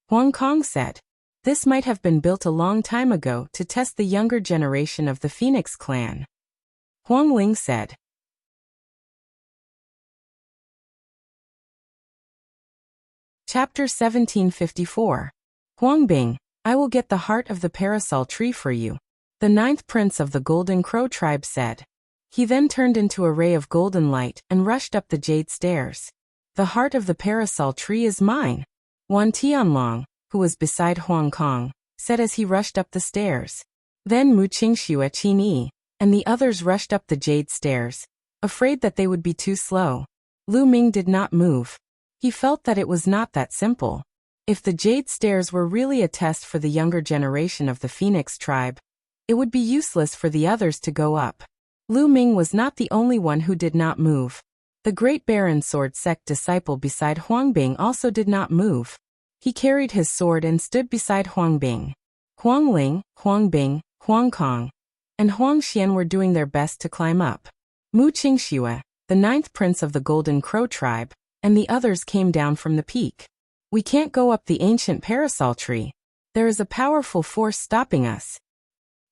Huang Kong said. This might have been built a long time ago to test the younger generation of the Phoenix clan. Huang Ling said. Chapter 1754. Huang Bing, I will get the heart of the parasol tree for you, the 9th prince of the Golden Crow tribe said. He then turned into a ray of golden light and rushed up the jade stairs. The heart of the parasol tree is mine, Wan Tianlong, who was beside Huang Kong, said as he rushed up the stairs. Then Mu Qingxue, Qin Yi, and the others rushed up the jade stairs, afraid that they would be too slow. Lu Ming did not move. He felt that it was not that simple. If the jade stairs were really a test for the younger generation of the Phoenix tribe, it would be useless for the others to go up. Lu Ming was not the only one who did not move. The great Baron sword sect disciple beside Huang Bing also did not move. He carried his sword and stood beside Huang Bing. Huang Ling, Huang Bing, Huang Kong, and Huang Xian were doing their best to climb up. Mu Qingxue, the 9th prince of the Golden Crow tribe, and the others came down from the peak. We can't go up the ancient parasol tree. There is a powerful force stopping us,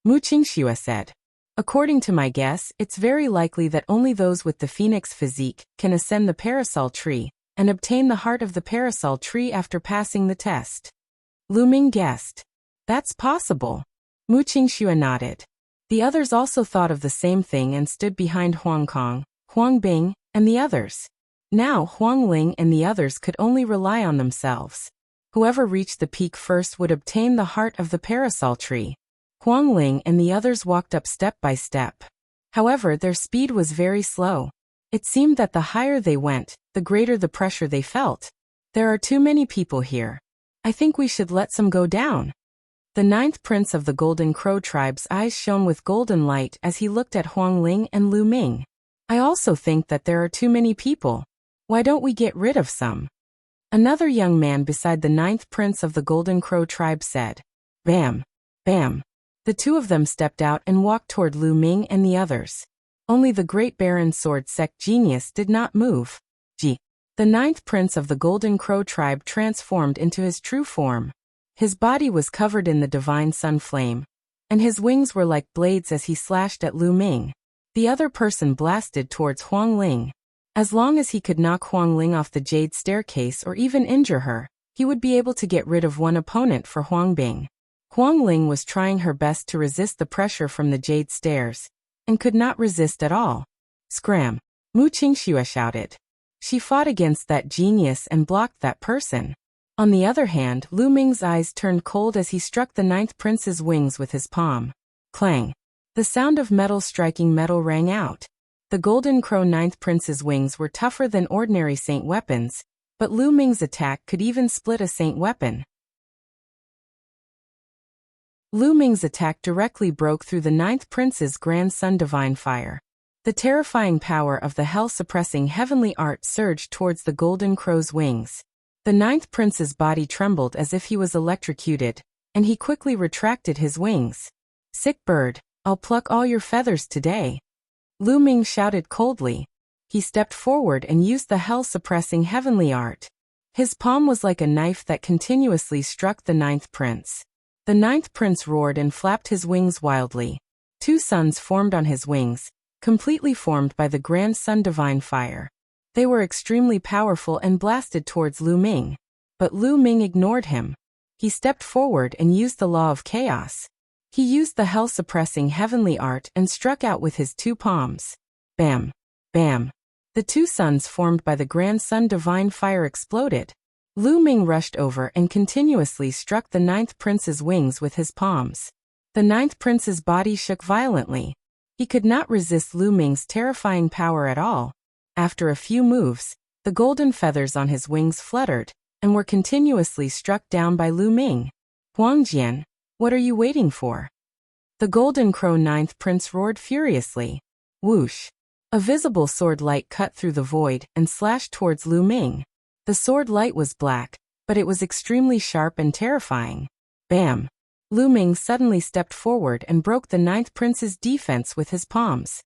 Mu Qingxue said. According to my guess, it's very likely that only those with the phoenix physique can ascend the parasol tree and obtain the heart of the parasol tree after passing the test. Lu Ming guessed. That's possible. Mu Qingxue nodded. The others also thought of the same thing and stood behind Huang Kong, Huang Bing, and the others. Now Huang Ling and the others could only rely on themselves. Whoever reached the peak first would obtain the heart of the parasol tree. Huang Ling and the others walked up step by step. However, their speed was very slow. It seemed that the higher they went, the greater the pressure they felt. There are too many people here. I think we should let some go down. The 9th prince of the Golden Crow tribe's eyes shone with golden light as he looked at Huang Ling and Lu Ming. I also think that there are too many people. Why don't we get rid of some? Another young man beside the 9th prince of the Golden Crow tribe said. Bam! Bam! The 2 of them stepped out and walked toward Lu Ming and the others. Only the great Baron sword sect genius did not move. The 9th prince of the Golden Crow tribe transformed into his true form. His body was covered in the divine sun flame, and his wings were like blades as he slashed at Lu Ming. The other person blasted towards Huang Ling. As long as he could knock Huang Ling off the jade staircase or even injure her, he would be able to get rid of one opponent for Huang Bing. Huang Ling was trying her best to resist the pressure from the jade stairs, and could not resist at all. Scram! Mu Qingxue shouted. She fought against that genius and blocked that person. On the other hand, Lu Ming's eyes turned cold as he struck the ninth prince's wings with his palm. Clang! The sound of metal striking metal rang out. The Golden Crow ninth prince's wings were tougher than ordinary saint weapons, but Lu Ming's attack could even split a saint weapon. Lu Ming's attack directly broke through the ninth prince's grandson divine fire. The terrifying power of the hell-suppressing heavenly art surged towards the Golden Crow's wings. The ninth prince's body trembled as if he was electrocuted, and he quickly retracted his wings. Sick bird, I'll pluck all your feathers today. Lu Ming shouted coldly. He stepped forward and used the hell-suppressing heavenly art. His palm was like a knife that continuously struck the ninth prince. The ninth prince roared and flapped his wings wildly. Two suns formed on his wings, completely formed by the Grand Sun Divine Fire. They were extremely powerful and blasted towards Lu Ming. But Lu Ming ignored him. He stepped forward and used the law of chaos. He used the hell-suppressing heavenly art and struck out with his two palms. Bam! Bam! The two suns formed by the Grand Sun Divine Fire exploded. Lu Ming rushed over and continuously struck the ninth prince's wings with his palms. The ninth prince's body shook violently. He could not resist Lu Ming's terrifying power at all. After a few moves, the golden feathers on his wings fluttered, and were continuously struck down by Lu Ming. Huang Jian, what are you waiting for? The Golden Crow ninth prince roared furiously. Whoosh! A visible sword light cut through the void and slashed towards Lu Ming. The sword light was black, but it was extremely sharp and terrifying. Bam! Lu Ming suddenly stepped forward and broke the ninth prince's defense with his palms.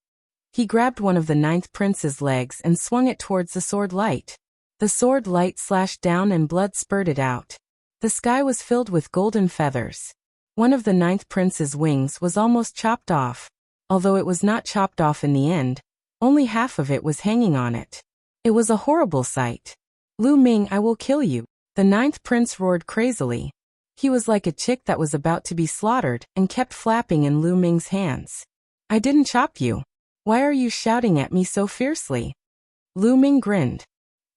He grabbed one of the ninth prince's legs and swung it towards the sword light. The sword light slashed down and blood spurted out. The sky was filled with golden feathers. One of the ninth prince's wings was almost chopped off. Although it was not chopped off in the end, only half of it was hanging on it. It was a horrible sight. Lu Ming, I will kill you. The ninth prince roared crazily. He was like a chick that was about to be slaughtered and kept flapping in Lu Ming's hands. I didn't chop you. Why are you shouting at me so fiercely? Lu Ming grinned.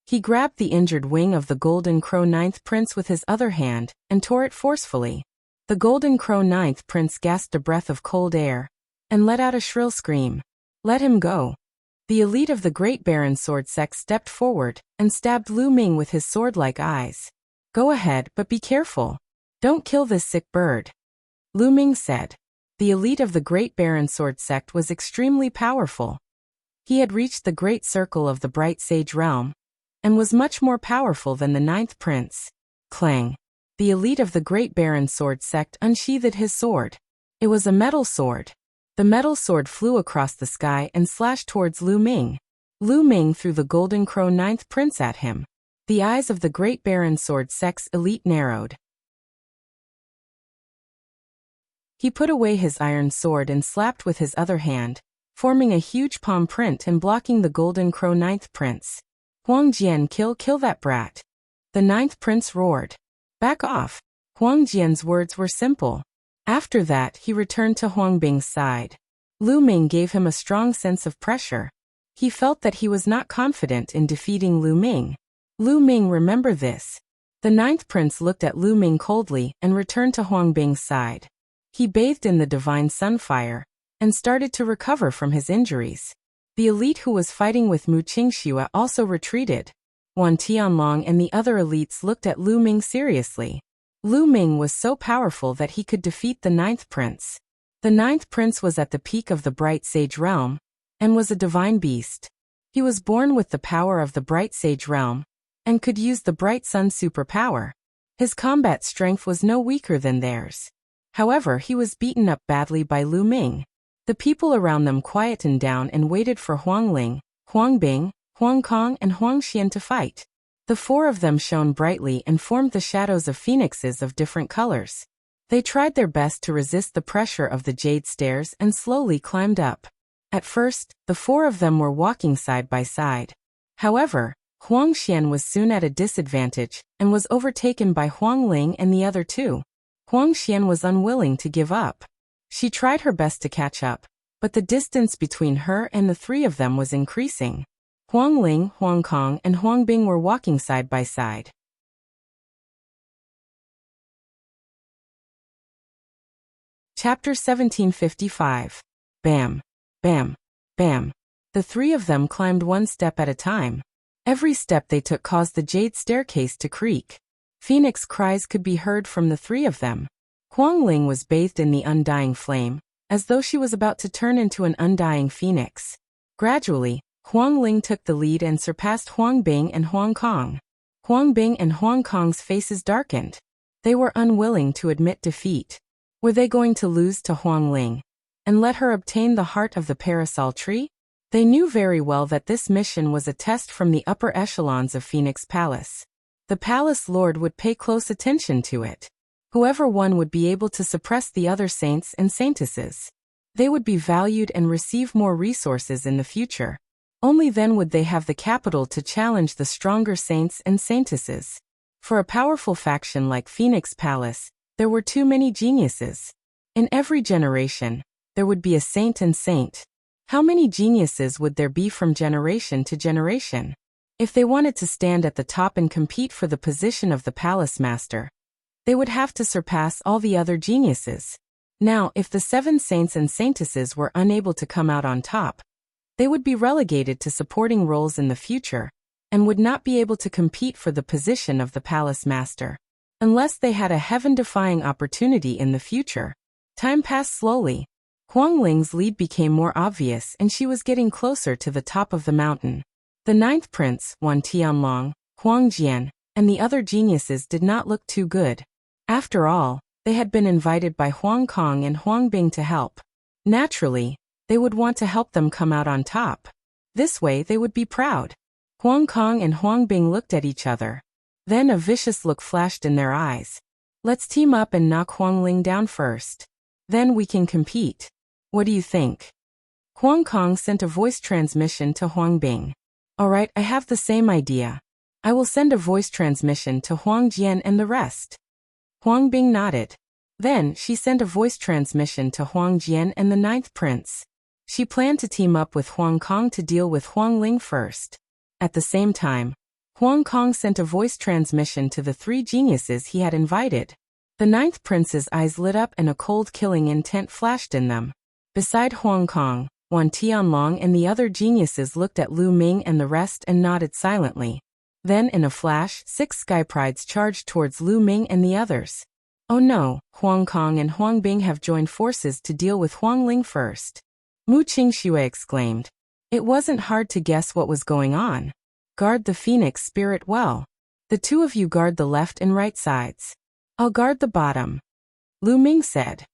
He grabbed the injured wing of the Golden Crow ninth prince with his other hand and tore it forcefully. The Golden Crow ninth prince gasped a breath of cold air and let out a shrill scream. Let him go. The elite of the Great Baron Sword Sect stepped forward and stabbed Lu Ming with his sword-like eyes. Go ahead, but be careful. Don't kill this sick bird. Lu Ming said. The elite of the Great Baron Sword Sect was extremely powerful. He had reached the great circle of the Bright Sage realm, and was much more powerful than the ninth prince. Clang! The elite of the Great Baron Sword Sect unsheathed his sword. It was a metal sword. The metal sword flew across the sky and slashed towards Lu Ming. Lu Ming threw the Golden Crow ninth prince at him. The eyes of the Great Baron Sword Sect's elite narrowed. He put away his iron sword and slapped with his other hand, forming a huge palm print and blocking the Golden Crow ninth prince. Huang Jian, kill that brat. The ninth prince roared. Back off. Huang Jian's words were simple. After that, he returned to Huang Bing's side. Lu Ming gave him a strong sense of pressure. He felt that he was not confident in defeating Lu Ming. Lu Ming, remember this. The ninth prince looked at Lu Ming coldly and returned to Huang Bing's side. He bathed in the divine sunfire and started to recover from his injuries. The elite who was fighting with Mu Qingxue also retreated. Wan Tianlong and the other elites looked at Lu Ming seriously. Lu Ming was so powerful that he could defeat the ninth prince. The ninth prince was at the peak of the Bright Sage realm and was a divine beast. He was born with the power of the Bright Sage realm and could use the Bright Sun superpower. His combat strength was no weaker than theirs. However, he was beaten up badly by Lu Ming. The people around them quietened down and waited for Huang Ling, Huang Bing, Huang Kong and Huang Xian to fight. The four of them shone brightly and formed the shadows of phoenixes of different colors. They tried their best to resist the pressure of the jade stairs and slowly climbed up. At first, the four of them were walking side by side. However, Huang Xian was soon at a disadvantage and was overtaken by Huang Ling and the other two. Huang Xian was unwilling to give up. She tried her best to catch up, but the distance between her and the three of them was increasing. Huang Ling, Huang Kong, and Huang Bing were walking side by side. Chapter 1755. Bam, bam, bam. The three of them climbed one step at a time. Every step they took caused the jade staircase to creak. Phoenix cries could be heard from the three of them. Huang Ling was bathed in the undying flame, as though she was about to turn into an undying phoenix. Gradually, Huang Ling took the lead and surpassed Huang Bing and Huang Kong. Huang Bing and Huang Kong's faces darkened. They were unwilling to admit defeat. Were they going to lose to Huang Ling and let her obtain the heart of the parasol tree? They knew very well that this mission was a test from the upper echelons of Phoenix Palace. The palace lord would pay close attention to it. Whoever won would be able to suppress the other saints and saintesses. They would be valued and receive more resources in the future. Only then would they have the capital to challenge the stronger saints and saintesses. For a powerful faction like Phoenix Palace, there were too many geniuses. In every generation, there would be a saint and saint. How many geniuses would there be from generation to generation? If they wanted to stand at the top and compete for the position of the palace master, they would have to surpass all the other geniuses. Now, if the 7 saints and saintesses were unable to come out on top, they would be relegated to supporting roles in the future, and would not be able to compete for the position of the palace master, unless they had a heaven-defying opportunity in the future. Time passed slowly. Huang Ling's lead became more obvious and she was getting closer to the top of the mountain. The 9th prince, Wan Tianlong, Huang Jian, and the other geniuses did not look too good. After all, they had been invited by Huang Kong and Huang Bing to help. Naturally, they would want to help them come out on top. This way they would be proud. Huang Kong and Huang Bing looked at each other. Then a vicious look flashed in their eyes. Let's team up and knock Huang Ling down first. Then we can compete. What do you think? Huang Kong sent a voice transmission to Huang Bing. Alright, I have the same idea. I will send a voice transmission to Huang Jian and the rest. Huang Bing nodded. Then she sent a voice transmission to Huang Jian and the 9th prince. She planned to team up with Huang Kong to deal with Huang Ling first. At the same time, Huang Kong sent a voice transmission to the 3 geniuses he had invited. The 9th prince's eyes lit up and a cold killing intent flashed in them. Beside Huang Kong, Wan Tianlong and the other geniuses looked at Lu Ming and the rest and nodded silently. Then in a flash, 6 sky prides charged towards Lu Ming and the others. Oh no, Huang Kong and Huang Bing have joined forces to deal with Huang Ling first. Mu Qingxue exclaimed. It wasn't hard to guess what was going on. Guard the phoenix spirit well. The 2 of you guard the left and right sides. I'll guard the bottom. Lu Ming said.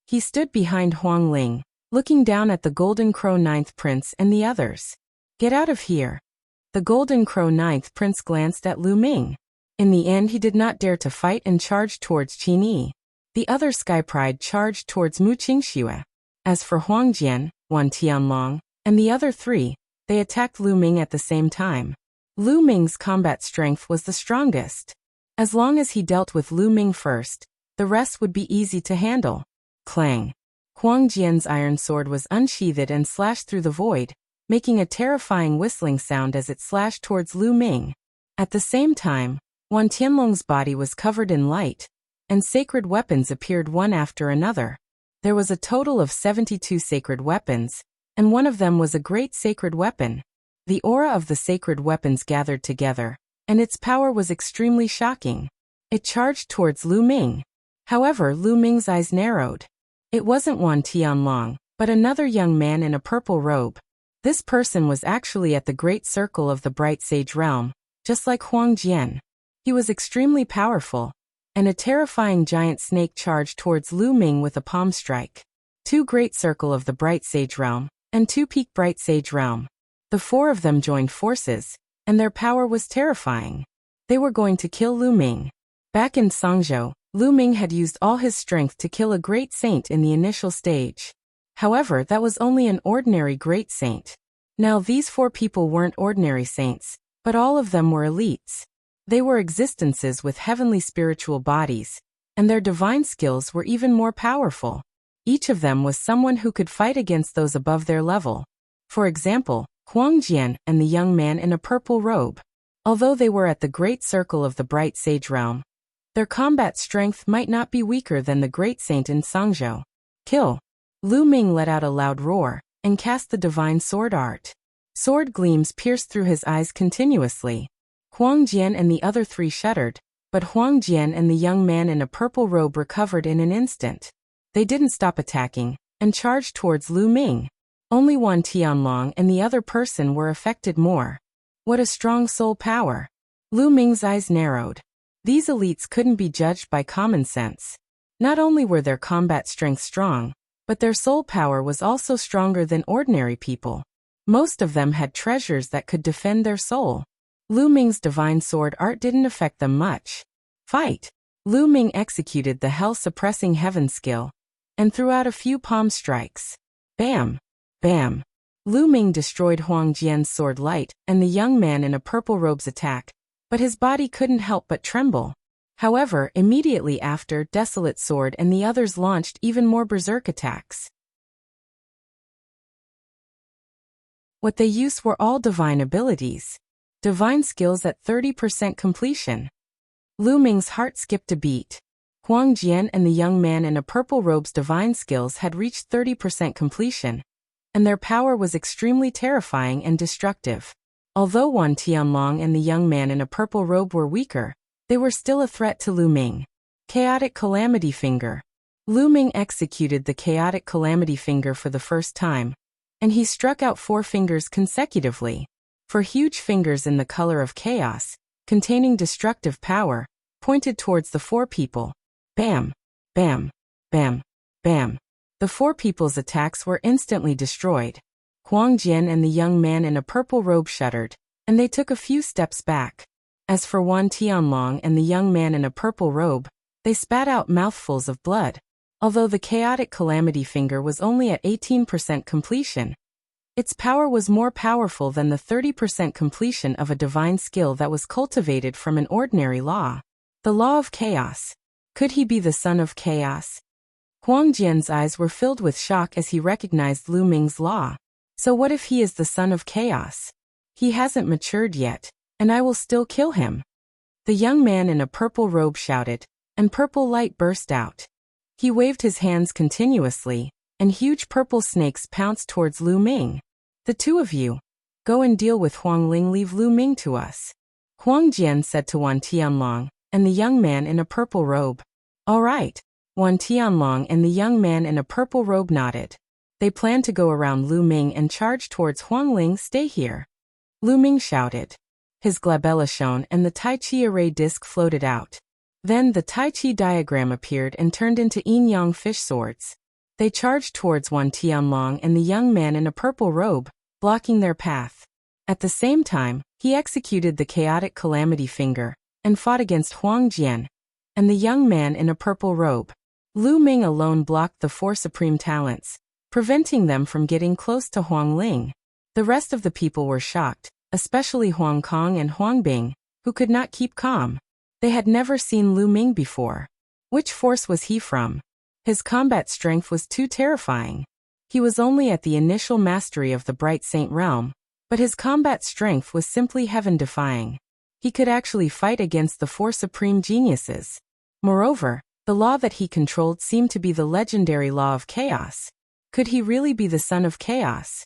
He stood behind Huang Ling, looking down at the Golden Crow 9th prince and the others. Get out of here. The Golden Crow 9th prince glanced at Lu Ming. In the end he did not dare to fight and charged towards Qin Yi. The other Sky Pride charged towards Mu Qingxue. As for Huang Jian, Wan Tianlong, and the other 3, they attacked Lu Ming at the same time. Lu Ming's combat strength was the strongest. As long as he dealt with Lu Ming first, the rest would be easy to handle. Clang. Huang Jian's iron sword was unsheathed and slashed through the void, making a terrifying whistling sound as it slashed towards Lu Ming. At the same time, Wan Tianlong's body was covered in light, and sacred weapons appeared one after another. There was a total of 72 sacred weapons, and one of them was a great sacred weapon. The aura of the sacred weapons gathered together, and its power was extremely shocking. It charged towards Lu Ming. However, Lu Ming's eyes narrowed. It wasn't Wan Tianlong, but another young man in a purple robe. This person was actually at the great circle of the bright sage realm, just like Huang Jian. He was extremely powerful, and a terrifying giant snake charged towards Lu Ming with a palm strike. 2 great circle of the bright sage realm, and 2 peak bright sage realm. The 4 of them joined forces, and their power was terrifying. They were going to kill Lu Ming. Back in Songzhou, Lu Ming had used all his strength to kill a great saint in the initial stage. However, that was only an ordinary great saint. Now these 4 people weren't ordinary saints, but all of them were elites. They were existences with heavenly spiritual bodies, and their divine skills were even more powerful. Each of them was someone who could fight against those above their level. For example, Huang Jian and the young man in a purple robe. Although they were at the great circle of the bright sage realm, their combat strength might not be weaker than the great saint in Sangzhou. Kill! Lu Ming let out a loud roar, and cast the divine sword art. Sword gleams pierced through his eyes continuously. Huang Jian and the other 3 shuddered, but Huang Jian and the young man in a purple robe recovered in an instant. They didn't stop attacking, and charged towards Lu Ming. Only Wan Tianlong and the other person were affected more. What a strong soul power! Lu Ming's eyes narrowed. These elites couldn't be judged by common sense. Not only were their combat strength strong, but their soul power was also stronger than ordinary people. Most of them had treasures that could defend their soul. Lu Ming's divine sword art didn't affect them much. Fight! Lu Ming executed the hell-suppressing heaven skill, and threw out a few palm strikes. Bam! Bam! Lu Ming destroyed Huang Jian's sword light and the young man in a purple robe's attack, but his body couldn't help but tremble. However, immediately after, Desolate Sword and the others launched even more berserk attacks. What they used were all divine abilities. Divine skills at 30% completion. Lu Ming's heart skipped a beat. Huang Jian and the young man in a purple robe's divine skills had reached 30% completion, and their power was extremely terrifying and destructive. Although Wan Tianlong and the young man in a purple robe were weaker, they were still a threat to Lu Ming. Chaotic Calamity Finger. Lu Ming executed the Chaotic Calamity Finger for the first time, and he struck out 4 fingers consecutively. 4 huge fingers in the color of chaos, containing destructive power, pointed towards the 4 people. Bam! Bam! Bam! Bam! The 4 people's attacks were instantly destroyed. Huang Jian and the young man in a purple robe shuddered, and they took a few steps back. As for Wan Tianlong and the young man in a purple robe, they spat out mouthfuls of blood. Although the Chaotic Calamity Finger was only at 18% completion, its power was more powerful than the 30% completion of a divine skill that was cultivated from an ordinary law. The law of chaos. Could he be the son of chaos? Huang Jian's eyes were filled with shock as he recognized Lu Ming's law. So what if he is the son of chaos? He hasn't matured yet, and I will still kill him. The young man in a purple robe shouted, and purple light burst out. He waved his hands continuously, and huge purple snakes pounced towards Lu Ming. The 2 of you, go and deal with Huang Ling, leave Lu Ming to us. Huang Jian said to Wan Tianlong and the young man in a purple robe. All right. Wan Tianlong and the young man in a purple robe nodded. They planned to go around Lu Ming and charge towards Huang Ling. Stay here. Lu Ming shouted. His glabella shone and the Tai Chi array disc floated out. Then the Tai Chi diagram appeared and turned into yin-yang fish swords. They charged towards Wan Tianlong and the young man in a purple robe, blocking their path. At the same time, he executed the Chaotic Calamity Finger and fought against Huang Jian and the young man in a purple robe. Lu Ming alone blocked the 4 supreme talents, preventing them from getting close to Huang Ling. The rest of the people were shocked, especially Huang Kong and Huang Bing, who could not keep calm. They had never seen Lu Ming before. Which force was he from? His combat strength was too terrifying. He was only at the initial mastery of the Bright Saint realm, but his combat strength was simply heaven-defying. He could actually fight against the 4 supreme geniuses. Moreover, the law that he controlled seemed to be the legendary law of chaos. Could he really be the son of chaos?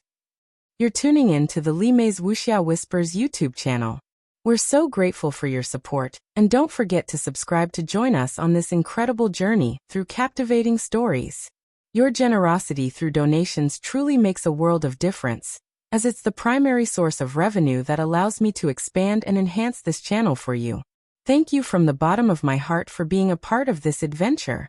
You're tuning in to the Li Mei's Wuxia Whispers YouTube channel. We're so grateful for your support, and don't forget to subscribe to join us on this incredible journey through captivating stories. Your generosity through donations truly makes a world of difference, as it's the primary source of revenue that allows me to expand and enhance this channel for you. Thank you from the bottom of my heart for being a part of this adventure.